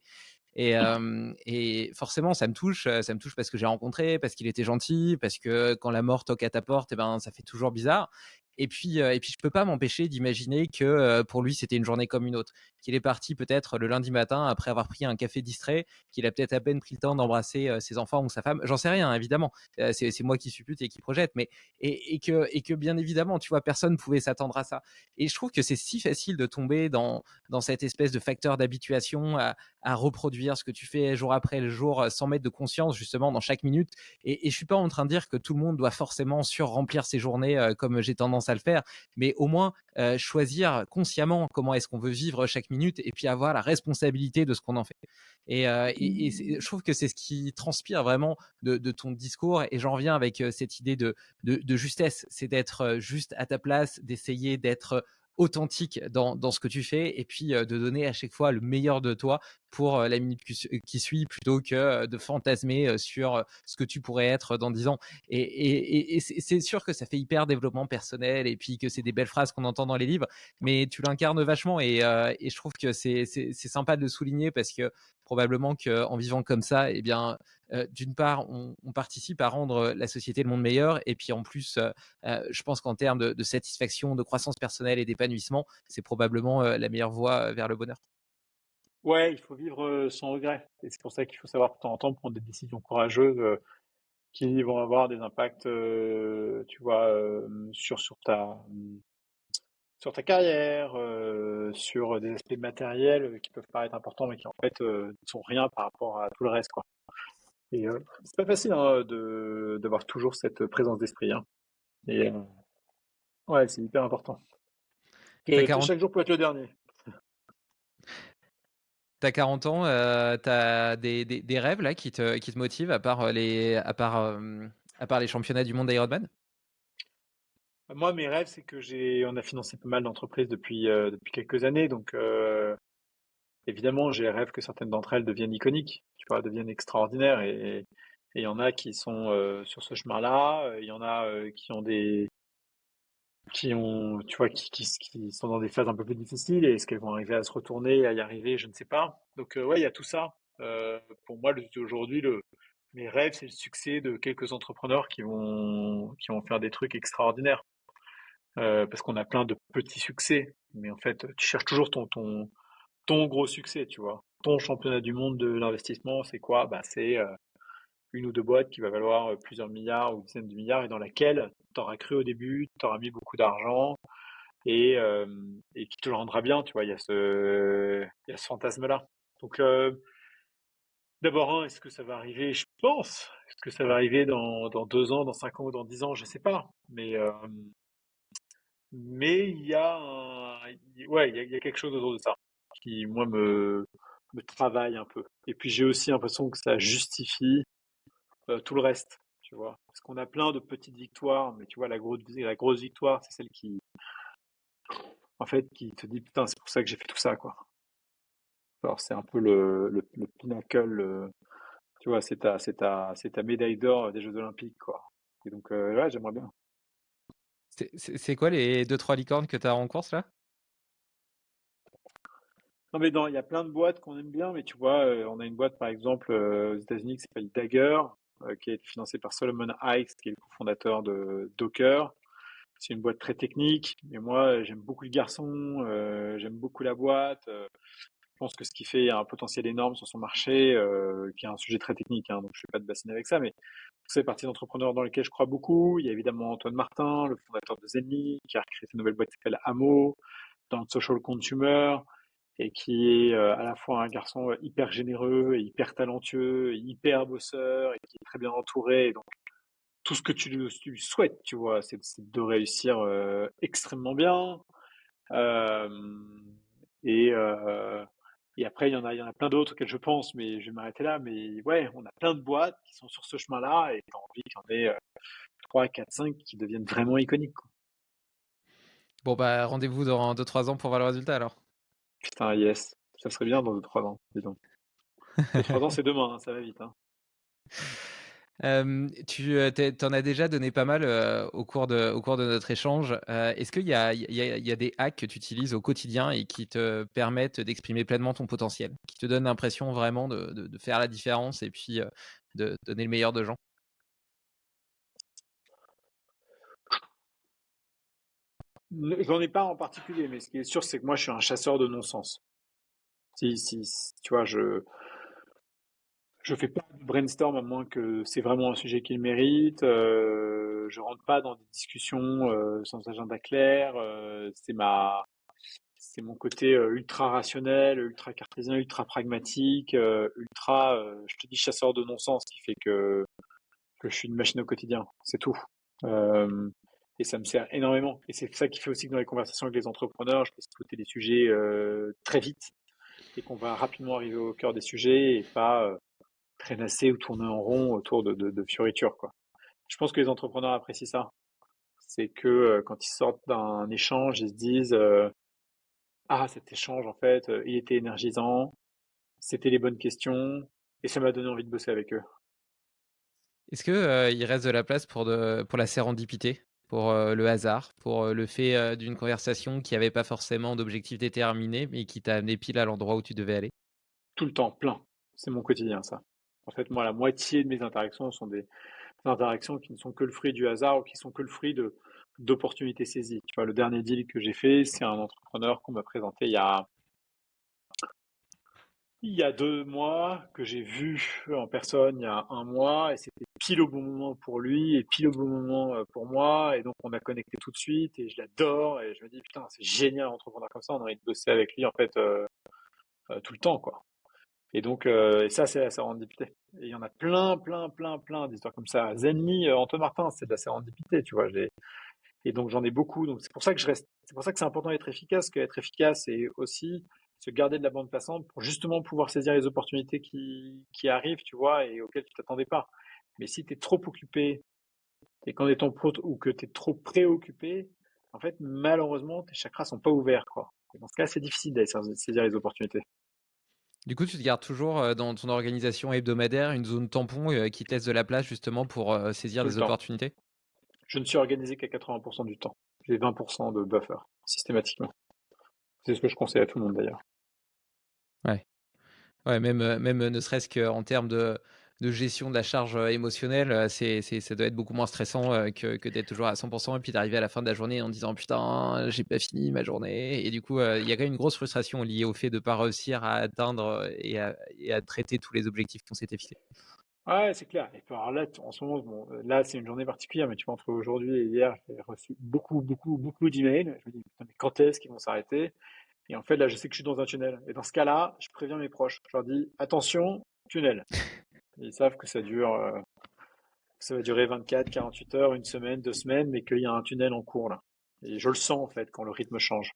Et forcément, ça me touche parce que j'ai rencontré, parce qu'il était gentil, parce que quand la mort toque à ta porte, et ben, ça fait toujours bizarre. Et puis je peux pas m'empêcher d'imaginer que pour lui, c'était une journée comme une autre. Qu'il est parti peut-être le lundi matin après avoir pris un café distrait, qu'il a peut-être à peine pris le temps d'embrasser ses enfants ou sa femme. J'en sais rien, évidemment. C'est moi qui suppute et qui projette, mais et que bien évidemment, tu vois, personne pouvait s'attendre à ça. Et je trouve que c'est si facile de tomber dans cette espèce de facteur d'habituation à reproduire ce que tu fais jour après le jour sans mettre de conscience justement dans chaque minute. Et je suis pas en train de dire que tout le monde doit forcément sur-remplir ses journées comme j'ai tendance à le faire, mais au moins choisir consciemment comment est-ce qu'on veut vivre chaque minute et puis avoir la responsabilité de ce qu'on en fait. Je trouve que c'est ce qui transpire vraiment de ton discours et j'en reviens avec cette idée de justesse, c'est d'être juste à ta place, d'essayer d'être authentique dans ce que tu fais et puis de donner à chaque fois le meilleur de toi pour la minute qui suit plutôt que de fantasmer sur ce que tu pourrais être dans 10 ans. Et c'est sûr que ça fait hyper développement personnel et puis que c'est des belles phrases qu'on entend dans les livres, mais tu l'incarnes vachement et je trouve que c'est sympa de le souligner parce que probablement qu'en vivant comme ça, eh bien, d'une part, on participe à rendre la société, le monde meilleur et puis en plus, je pense qu'en termes de satisfaction, de croissance personnelle et d'épanouissement, c'est probablement, la meilleure voie, vers le bonheur. Ouais, il faut vivre, sans regret et c'est pour ça qu'il faut savoir de temps en temps prendre des décisions courageuses, qui vont avoir des impacts, tu vois, sur ta carrière, sur des aspects matériels, qui peuvent paraître importants, mais qui en fait, ne sont rien par rapport à tout le reste, quoi. Et c'est pas facile, hein, de d'avoir toujours cette présence d'esprit, hein. Et ouais, c'est hyper important. Tu as Que 40 chaque jour peut être le dernier. tu 40 ans, tu as des rêves là qui te motivent à part les championnats du monde d'Ironman? Moi, mes rêves, c'est que j'ai on a financé pas mal d'entreprises depuis quelques années, donc évidemment, j'ai rêve que certaines d'entre elles deviennent iconiques, tu vois, deviennent extraordinaires et il y en a qui sont, sur ce chemin-là, il y en a, qui ont, tu vois, qui sont dans des phases un peu plus difficiles et est-ce qu'elles vont arriver à se retourner, à y arriver, je ne sais pas. Donc, ouais, il y a tout ça. Pour moi, aujourd'hui, mes rêves, c'est le succès de quelques entrepreneurs qui vont faire des trucs extraordinaires. Parce qu'on a plein de petits succès, mais en fait, tu cherches toujours ton gros succès, tu vois. Ton championnat du monde de l'investissement, c'est quoi? Bah, c'est une ou deux boîtes qui va valoir plusieurs milliards ou dizaines de milliards et dans laquelle tu auras cru au début, tu auras mis beaucoup d'argent et qui te le rendra bien, tu vois. Il y a ce fantasme-là. Donc, d'abord, est-ce que ça va arriver? Je pense. Est-ce que ça va arriver dans 2 ans, dans 5 ans ou dans 10 ans? Je sais pas. Mais ouais, il y a quelque chose autour de ça qui, moi, me travaille un peu. Et puis, j'ai aussi l'impression que ça justifie tout le reste, tu vois. Parce qu'on a plein de petites victoires, mais tu vois, la grosse victoire, c'est celle qui, en fait, qui te dit, putain, c'est pour ça que j'ai fait tout ça, quoi. Alors, c'est un peu le pinnacle, tu vois, c'est ta médaille d'or des Jeux Olympiques, quoi. Et donc, ouais, j'aimerais bien. C'est quoi les deux trois licornes que tu as en course là? Non, mais il y a plein de boîtes qu'on aime bien, mais tu vois, on a une boîte, par exemple, aux États-Unis qui s'appelle Dagger, qui a été financée par Solomon Hykes, qui est le cofondateur de Docker. C'est une boîte très technique, mais moi, j'aime beaucoup le garçon, j'aime beaucoup la boîte. Je pense que ce qui fait un potentiel énorme sur son marché, qui est un sujet très technique, hein, donc je ne vais pas te bassiner avec ça, mais c'est partie d'entrepreneurs dans lesquels je crois beaucoup. Il y a évidemment Antoine Martin, le fondateur de Zenly, qui a créé cette nouvelle boîte qui s'appelle Amo, dans le social consumer, et qui est à la fois un garçon hyper généreux, et hyper talentueux, et hyper bosseur, et qui est très bien entouré. Et donc, tout ce que tu lui souhaites, tu vois, c'est de réussir extrêmement bien. Et, euh, et après, il y en a plein d'autres auxquels je pense, mais je vais m'arrêter là. Mais ouais, on a plein de boîtes qui sont sur ce chemin-là et tu as envie qu'il y en ait 3, 4, 5 qui deviennent vraiment iconiques, quoi. Bon bah, rendez-vous dans 2-3 ans pour voir le résultat alors. Putain, yes, ça serait bien dans 2, 3 ans, dis donc. 2, 3 ans, c'est demain, hein, ça va vite, hein. Tu as déjà donné pas mal, au cours de notre échange. Est-ce qu'il y a des hacks que tu utilises au quotidien et qui te permettent d'exprimer pleinement ton potentiel? Qui te donnent l'impression vraiment de faire la différence et puis, de donner le meilleur de gens? J'en ai pas en particulier, mais ce qui est sûr, c'est que moi, je suis un chasseur de non-sens. Si, tu vois, je fais pas de brainstorm à moins que c'est vraiment un sujet qui le mérite. Je rentre pas dans des discussions sans agenda clair. C'est mon côté ultra rationnel, ultra cartésien, ultra pragmatique, ultra, je te dis chasseur de non-sens, qui fait que je suis une machine au quotidien. C'est tout. Euh, et ça me sert énormément. Et c'est ça qui fait aussi que dans les conversations avec les entrepreneurs, je peux sauter des sujets très vite et qu'on va rapidement arriver au cœur des sujets et pas traînasser ou tourner en rond autour de fioritures, quoi. Je pense que les entrepreneurs apprécient ça. C'est que quand ils sortent d'un échange, ils se disent ah, cet échange, en fait, il était énergisant, c'était les bonnes questions, et ça m'a donné envie de bosser avec eux. Est-ce que, il reste de la place pour la sérendipité? Pour, le hasard? Pour, le fait, d'une conversation qui avait pas forcément d'objectif déterminé, mais qui t'a amené pile à l'endroit où tu devais aller? Tout le temps, plein. C'est mon quotidien, ça. En fait, moi, la moitié de mes interactions sont des interactions qui ne sont que le fruit du hasard ou qui sont que le fruit d'opportunités saisies. Tu vois, le dernier deal que j'ai fait, c'est un entrepreneur qu'on m'a présenté il y a 2 mois, que j'ai vu en personne il y a un mois, et c'était pile au bon moment pour lui et pile au bon moment pour moi. Et donc, on a connecté tout de suite et je l'adore. Et je me dis, putain, c'est génial, un entrepreneur comme ça. On a envie de bosser avec lui, en fait, tout le temps, quoi. Et donc, et ça, c'est la sérendipité. Et il y en a plein, plein, plein, plein d'histoires comme ça. Zenly, Antoine Martin, c'est de la sérendipité, tu vois. Et donc, j'en ai beaucoup. Donc, c'est pour ça que je reste. C'est pour ça que c'est important d'être efficace, parce qu'être efficace, c'est aussi se garder de la bande passante pour justement pouvoir saisir les opportunités qui arrivent, tu vois, et auxquelles tu t'attendais pas. Mais si tu es trop occupé et qu'en étant pro ou que tu es trop préoccupé, en fait, malheureusement, tes chakras sont pas ouverts, quoi. Et dans ce cas, c'est difficile d'aller saisir les opportunités. Du coup, tu te gardes toujours, dans ton organisation hebdomadaire une zone tampon, qui te laisse de la place justement pour, saisir Tout le des temps. opportunités? Je ne suis organisé qu'à 80% du temps. J'ai 20% de buffer, systématiquement. C'est ce que je conseille à tout le monde d'ailleurs. Ouais. Ouais, même, ne serait-ce qu'en termes de gestion de la charge, émotionnelle, ça doit être beaucoup moins stressant, que d'être toujours à 100 et puis d'arriver à la fin de la journée en disant: «Putain, j'ai pas fini ma journée» et du coup, il y a quand même une grosse frustration liée au fait de pas réussir à atteindre, et à traiter tous les objectifs qu'on s'était fixés. Ouais, c'est clair. Et puis alors là, en ce moment, bon, là, c'est une journée particulière, mais tu vois, entre aujourd'hui et hier, j'ai reçu beaucoup, beaucoup, beaucoup d'emails. Je me dis, putain, mais quand est-ce qu'ils vont s'arrêter? Et en fait, là, je sais que je suis dans un tunnel. Et dans ce cas-là, je préviens mes proches. Je leur dis, attention, tunnel. Et ils savent que ça va durer 24, 48 heures, une semaine, 2 semaines, mais qu'il y a un tunnel en cours là. Et je le sens, en fait, quand le rythme change.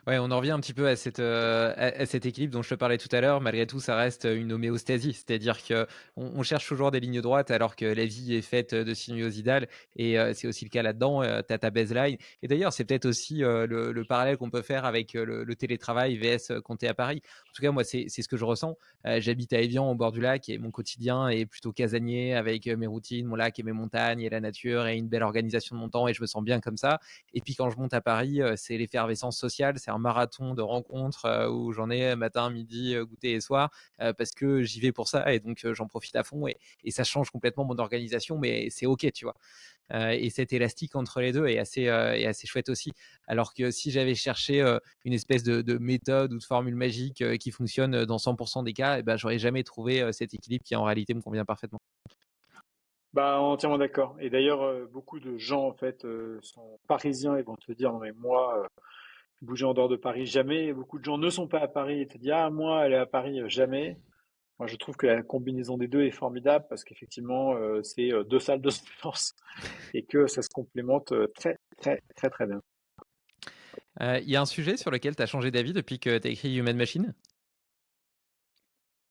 Ouais, on en revient un petit peu à à cet équilibre dont je te parlais tout à l'heure. Malgré tout, ça reste une homéostasie, c'est-à-dire que on cherche toujours des lignes droites alors que la vie est faite de sinuosidales et c'est aussi le cas là-dedans, tu as ta baseline et d'ailleurs, c'est peut-être aussi, le parallèle qu'on peut faire avec, le télétravail vs, quand tu es à Paris. En tout cas, moi, c'est ce que je ressens. J'habite à Évian, au bord du lac et mon quotidien est plutôt casanier avec, mes routines, mon lac et mes montagnes et la nature et une belle organisation de mon temps et je me sens bien comme ça et puis quand je monte à Paris, c'est l'effervescence sociale, c'est un marathon de rencontres où j'en ai matin, midi, goûter et soir, parce que j'y vais pour ça et donc j'en profite à fond et ça change complètement mon organisation, mais c'est OK, tu vois? Et cet élastique entre les 2 est assez chouette aussi. Alors que si j'avais cherché, une espèce de méthode ou de formule magique, qui fonctionne, dans 100 des cas et ben, j'aurais jamais trouvé, cet équilibre qui en réalité me convient parfaitement. Bah, entièrement d'accord. Et d'ailleurs, beaucoup de gens, en fait, sont parisiens et vont te dire, non mais moi, bouger en dehors de Paris, jamais. Et beaucoup de gens ne sont pas à Paris et te disent, ah, moi, aller à Paris, jamais. Moi, je trouve que la combinaison des deux est formidable parce qu'effectivement, c'est 2 salles de séance et que ça se complémente très, très, très, très bien. Il y a un sujet sur lequel tu as changé d'avis depuis que tu as écrit Human Machine?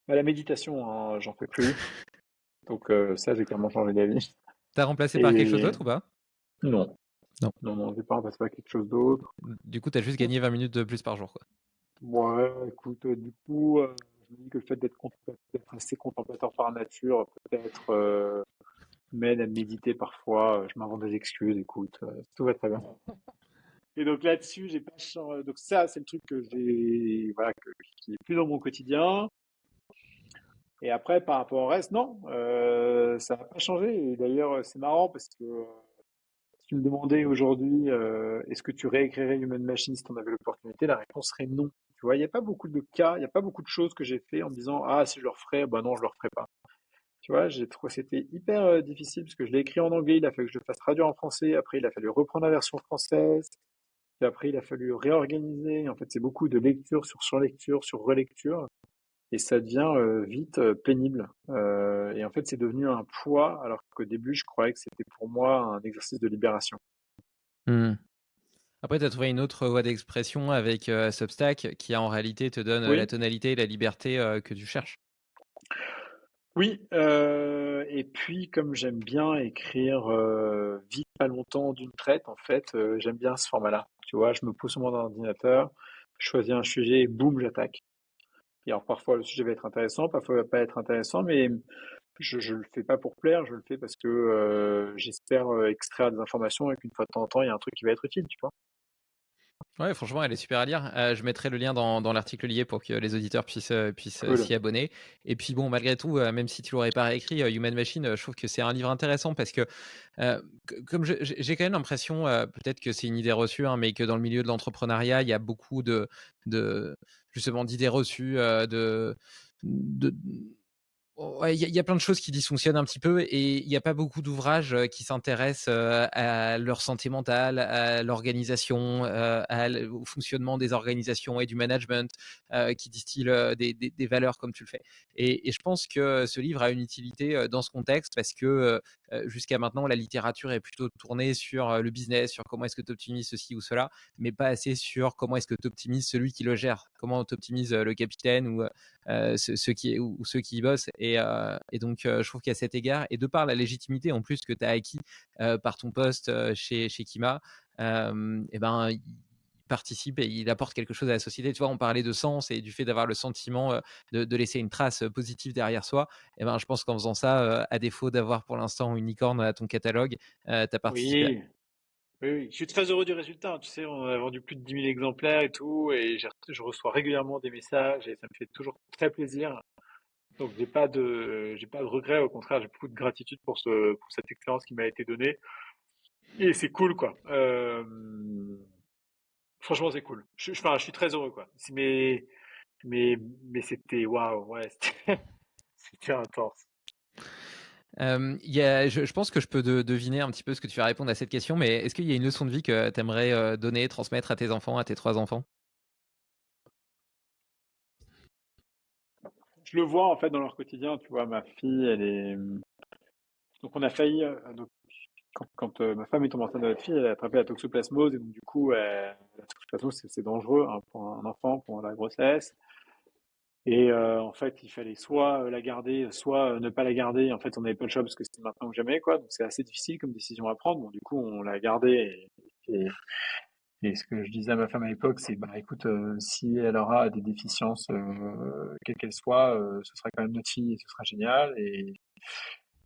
Bah, la méditation, hein, j'en fais plus. Donc, ça, j'ai clairement changé d'avis. Tu as remplacé par quelque chose Et d'autre ou pas? non, Non. non, non, j'ai pas remplacé par quelque chose d'autre. Du coup, tu as juste gagné 20 minutes de plus par jour, quoi. Ouais, écoute, du coup, je me dis que le fait d'être assez contemplateur par nature, peut-être m'aide à méditer parfois. Je m'invente des excuses, écoute, tout va très bien. Et donc là-dessus, j'ai pas changé. Donc ça, c'est le truc que j'ai, voilà, qui est plus dans mon quotidien. Et après, par rapport au reste, non, ça n'a pas changé. Et d'ailleurs, c'est marrant parce que si tu me demandais aujourd'hui, est-ce que tu réécrirais Human Machine si tu en avais l'opportunité, la réponse serait non. Tu vois, il n'y a pas beaucoup de cas, il n'y a pas beaucoup de choses que j'ai fait en me disant, ah, si je le referais, bah non, je le referais pas. Tu vois, j'ai trouvé c'était hyper difficile parce que je l'ai écrit en anglais, il a fallu que je le fasse traduire en français, après il a fallu reprendre la version française, puis après il a fallu réorganiser. En fait, c'est beaucoup de lecture sur surlecture, sur relecture, et ça devient vite pénible. Et en fait, c'est devenu un poids, alors qu'au début, je croyais que c'était pour moi un exercice de libération. Mmh. Après, tu as trouvé une autre voie d'expression avec, Substack qui en réalité te donne, la Oui, tonalité et la liberté, que tu cherches. oui, et puis comme j'aime bien écrire vite, pas longtemps, d'une traite, en fait, j'aime bien ce format-là. Tu vois, je me pose sur mon ordinateur, je choisis un sujet et boum, j'attaque. Et alors parfois le sujet va être intéressant, parfois il va pas être intéressant, mais je le fais pas pour plaire, je le fais parce que j'espère extraire des informations et qu'une fois de temps en temps, il y a un truc qui va être utile, tu vois. Ouais, franchement, elle est super à lire. Je mettrai le lien dans l'article lié pour que les auditeurs puissent Cool. s'y abonner. Et puis bon, malgré tout, même si tu l'aurais pas réécrit, Human Machine, je trouve que c'est un livre intéressant parce que, comme j'ai quand même l'impression, peut-être que c'est une idée reçue, hein, mais que dans le milieu de l'entrepreneuriat, il y a beaucoup de justement d'idées reçues, de ouais, il y a plein de choses qui dysfonctionnent un petit peu et il y a pas beaucoup d'ouvrages, qui s'intéressent, à leur santé mentale, à l'organisation, au fonctionnement des organisations et du management, qui distillent, des valeurs comme tu le fais. Et je pense que ce livre a une utilité, dans ce contexte parce que, jusqu'à maintenant, la littérature est plutôt tournée sur, le business, sur comment est-ce que tu optimises ceci ou cela, mais pas assez sur comment est-ce que tu optimises celui qui le gère. Comment tu optimises, le capitaine ou, ceux qui ou ceux qui y bossent. Et donc, je trouve qu'à cet égard, et de par la légitimité en plus que tu as acquis par ton poste chez Kima, et ben, il participe et il apporte quelque chose à la société. Tu vois, on parlait de sens et du fait d'avoir le sentiment de laisser une trace positive derrière soi. Et ben, je pense qu'en faisant ça, à défaut d'avoir pour l'instant une licorne à ton catalogue, tu as participé. Oui, oui, oui. Je suis très heureux du résultat, hein. Tu sais, on a vendu plus de 10 000 exemplaires et tout, et je reçois régulièrement des messages et ça me fait toujours très plaisir. Donc j'ai pas de regrets, au contraire, j'ai beaucoup de gratitude pour cette expérience qui m'a été donnée. Et c'est cool, quoi. Franchement, c'est cool. Enfin, je suis très heureux, quoi. Mais, mais c'était waouh, ouais, c'était intense. Je pense que je peux deviner un petit peu ce que tu vas répondre à cette question, mais est-ce qu'il y a une leçon de vie que tu aimerais donner, transmettre à tes enfants, à tes 3 enfants? Je le vois en fait dans leur quotidien, tu vois, ma fille, elle est. Donc on a failli, donc, quand ma femme est tombée enceinte de notre fille, elle a attrapé la toxoplasmose et donc du coup, la toxoplasmose c'est dangereux, hein, pour un enfant, pour la grossesse. Et en fait, il fallait soit la garder, soit ne pas la garder. En fait, on n'avait pas le choix parce que c'était maintenant ou jamais, quoi. Donc c'est assez difficile comme décision à prendre. Bon, du coup, on l'a gardée. Et ce que je disais à ma femme à l'époque, c'est bah écoute, si elle aura des déficiences, quelles qu'elles soient, ce sera quand même notre fille et ce sera génial.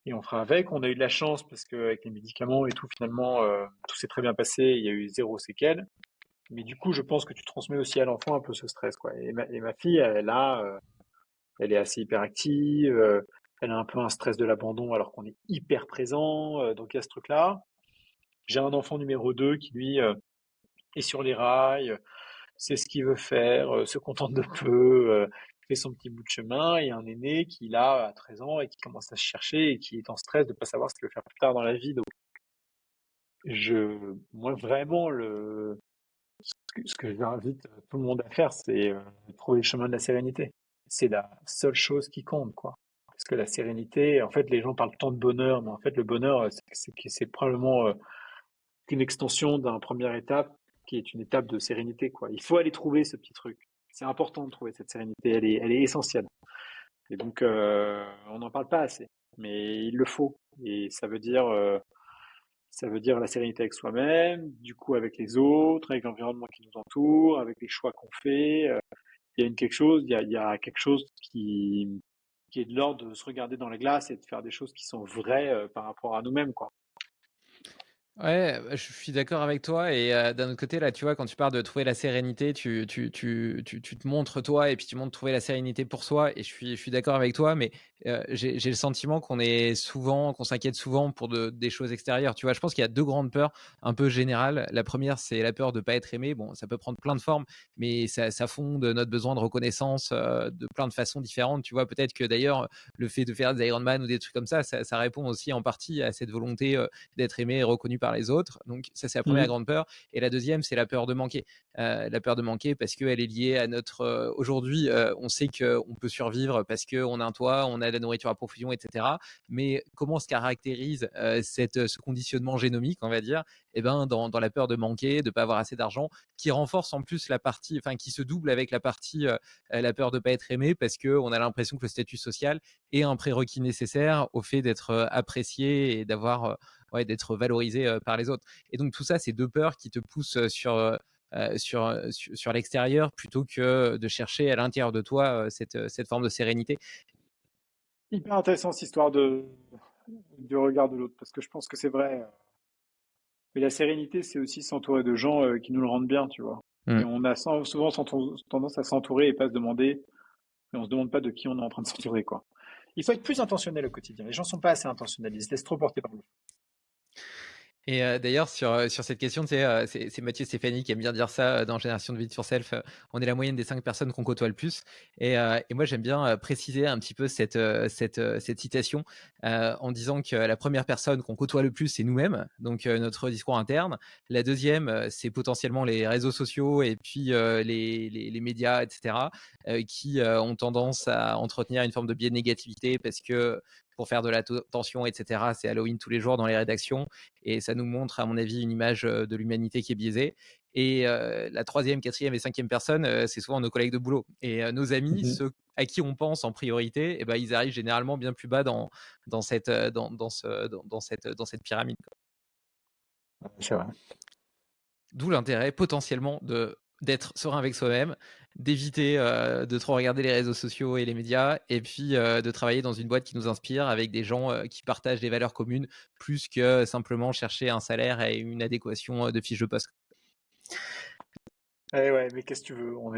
Et on fera avec. On a eu de la chance parce qu'avec les médicaments et tout, finalement, tout s'est très bien passé. Il y a eu zéro séquelle. Mais du coup, je pense que tu transmets aussi à l'enfant un peu ce stress, quoi. Et ma fille, elle est assez hyperactive. Elle a un peu un stress de l'abandon alors qu'on est hyper présent. Donc il y a ce truc-là. J'ai un enfant numéro 2 qui, lui, est sur les rails, sait ce qu'il veut faire, se contente de peu, fait son petit bout de chemin. Et un aîné qui, là, a 13 ans et qui commence à se chercher et qui est en stress de ne pas savoir ce qu'il veut faire plus tard dans la vie. Donc, moi, vraiment, ce que j'invite tout le monde à faire, c'est trouver le chemin de la sérénité. C'est la seule chose qui compte, quoi. Parce que la sérénité, en fait, les gens parlent tant de bonheur, mais en fait, le bonheur, c'est probablement qu'une extension d'une première étape qui est une étape de sérénité, quoi. Il faut aller trouver ce petit truc. C'est important de trouver cette sérénité, elle est essentielle. Et donc, on n'en parle pas assez, mais il le faut. Et ça veut dire la sérénité avec soi-même, du coup avec les autres, avec l'environnement qui nous entoure, avec les choix qu'on fait. Il y a quelque chose qui est de l'ordre de se regarder dans la glace et de faire des choses qui sont vraies par rapport à nous-mêmes, quoi. Ouais, bah, je suis d'accord avec toi et d'un autre côté, là, tu vois, quand tu parles de trouver la sérénité, tu te montres toi et puis tu montres trouver la sérénité pour soi et je suis d'accord avec toi, mais j'ai le sentiment qu'on s'inquiète souvent pour des choses extérieures, tu vois? Je pense qu'il y a 2 grandes peurs un peu générales. La première, c'est la peur de pas être aimé. Bon, ça peut prendre plein de formes, mais ça fonde notre besoin de reconnaissance, de plein de façons différentes, tu vois? Peut-être que d'ailleurs, le fait de faire des Ironman ou des trucs comme ça répond aussi en partie à cette volonté, d'être aimé et reconnu par les autres. Donc ça, c'est la première Mhm. grande peur. Et la deuxième, c'est la peur de manquer. La peur de manquer parce qu'elle est liée à notre... aujourd'hui, on sait qu'on peut survivre parce qu'on a un toit, on a de la nourriture à profusion, etc. Mais comment se caractérise ce conditionnement génomique, on va dire, eh ben, dans la peur de manquer, de ne pas avoir assez d'argent, qui renforce en plus la partie, enfin qui se double avec la partie, la peur de ne pas être aimé parce qu'on a l'impression que le statut social est un prérequis nécessaire au fait d'être apprécié et d'avoir ouais, d'être valorisé par les autres. Et donc tout ça, c'est deux peurs qui te poussent sur l'extérieur plutôt que de chercher à l'intérieur de toi cette forme de sérénité. Hyper intéressant cette histoire du regard de l'autre, parce que je pense que c'est vrai. Mais la sérénité, c'est aussi s'entourer de gens qui nous le rendent bien, tu vois. Et Mmh. on a souvent tendance à s'entourer et pas se demander, et on se demande pas de qui on est en train de s'entourer, quoi. Il faut être plus intentionnel au quotidien. Les gens sont pas assez intentionnels, ils se laissent trop porter par le. Et d'ailleurs sur cette question, tu sais, c'est Mathieu Stéphanie qui aime bien dire ça, dans Génération de Vie de Yourself, on est la moyenne des 5 personnes qu'on côtoie le plus et moi j'aime bien, préciser un petit peu cette citation, en disant que la première personne qu'on côtoie le plus, c'est nous-mêmes, donc notre discours interne. La deuxième, c'est potentiellement les réseaux sociaux et puis, les médias et cetera, qui, ont tendance à entretenir une forme de biais de négativité parce que pour faire de la tension et cetera, c'est Halloween tous les jours dans les rédactions et ça nous montre, à mon avis, une image de l'humanité qui est biaisée. Et la troisième, quatrième et cinquième personne, c'est souvent nos collègues de boulot. Et nos amis, Mhm. ceux à qui on pense en priorité, eh ben, ils arrivent généralement bien plus bas dans cette pyramide. C'est vrai. D'où l'intérêt potentiellement d'être serein avec soi-même, d'éviter de trop regarder les réseaux sociaux et les médias, et puis de travailler dans une boîte qui nous inspire avec des gens qui partagent des valeurs communes, plus que simplement chercher un salaire et une adéquation de fiche de poste. Eh ouais, mais qu'est-ce que tu veux? On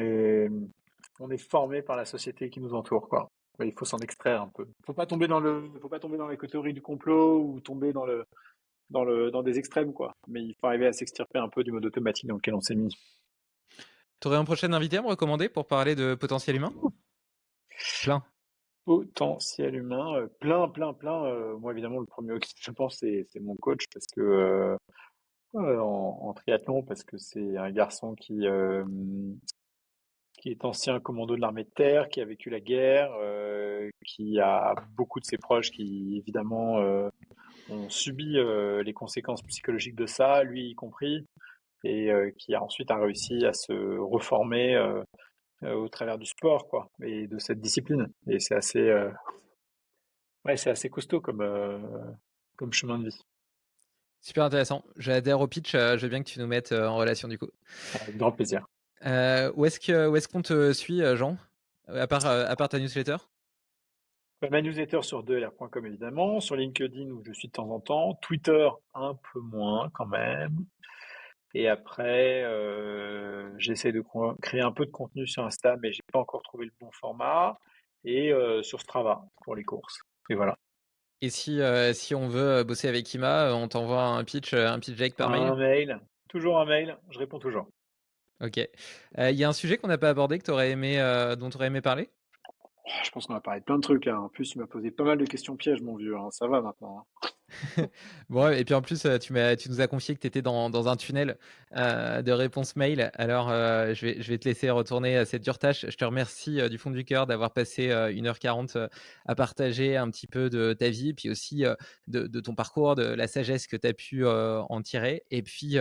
est formé par la société qui nous entoure, quoi. Mais il faut s'en extraire un peu. Faut pas tomber dans les théories du complot ou tomber dans des extrêmes, quoi. Mais il faut arriver à s'extirper un peu du mode automatique dans lequel on s'est mis. Tu aurais un prochain invité à me recommander pour parler de potentiel humain? Plein. Potentiel humain, plein, plein, plein. Moi, évidemment, le premier auquel je pense, c'est mon coach parce que en triathlon, parce que c'est un garçon qui est ancien commando de l'armée de terre, qui a vécu la guerre, qui a beaucoup de ses proches qui, évidemment, ont subi les conséquences psychologiques de ça, lui y compris, et qui a ensuite a réussi à se reformer au travers du sport, quoi, et de cette discipline. Et c'est assez, ouais, c'est assez costaud comme chemin de vie. Super intéressant. J'adhère au pitch. Je veux bien que tu nous mettes en relation du coup. Avec grand plaisir. Où est-ce qu'on te suit, Jean? À part ta newsletter? Ma newsletter sur 2lr.com évidemment, sur LinkedIn où je suis de temps en temps, Twitter un peu moins quand même. Et après, j'essaie de créer un peu de contenu sur Insta, mais j'ai pas encore trouvé le bon format. Et sur Strava pour les courses. Et voilà. Et si on veut bosser avec Ima, on t'envoie un pitch deck par mail? Un mail, toujours un mail, je réponds toujours. Ok. Il y a un sujet qu'on n'a pas abordé que dont tu aurais aimé parler? Je pense qu'on va parler de plein de trucs là. En plus, tu m'as posé pas mal de questions pièges, mon vieux, hein. Ça va maintenant, hein. Bon, et puis en plus, tu nous as confié que tu étais dans un tunnel de réponses mail. Alors, je vais te laisser retourner à cette dure tâche. Je te remercie du fond du cœur d'avoir passé 1h40 à partager un petit peu de ta vie, puis aussi de ton parcours, de la sagesse que tu as pu en tirer. Et puis,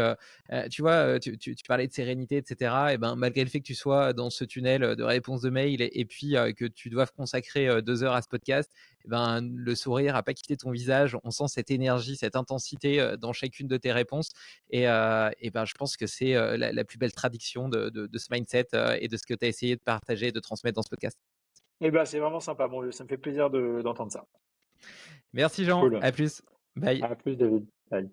tu vois, tu parlais de sérénité, etc. Et ben, malgré le fait que tu sois dans ce tunnel de réponses de mail et puis que tu doives consacrer 2 heures à ce podcast, eh ben, le sourire a pas quitté ton visage. On sent cette énergie, cette intensité dans chacune de tes réponses. Et ben, je pense que c'est la plus belle traduction de ce mindset et de ce que tu as essayé de partager et de transmettre dans ce podcast. Eh ben, c'est vraiment sympa, mon vieux. Ça me fait plaisir d'entendre ça. Merci Jean, Cool. à plus. Bye. À plus, David. Bye.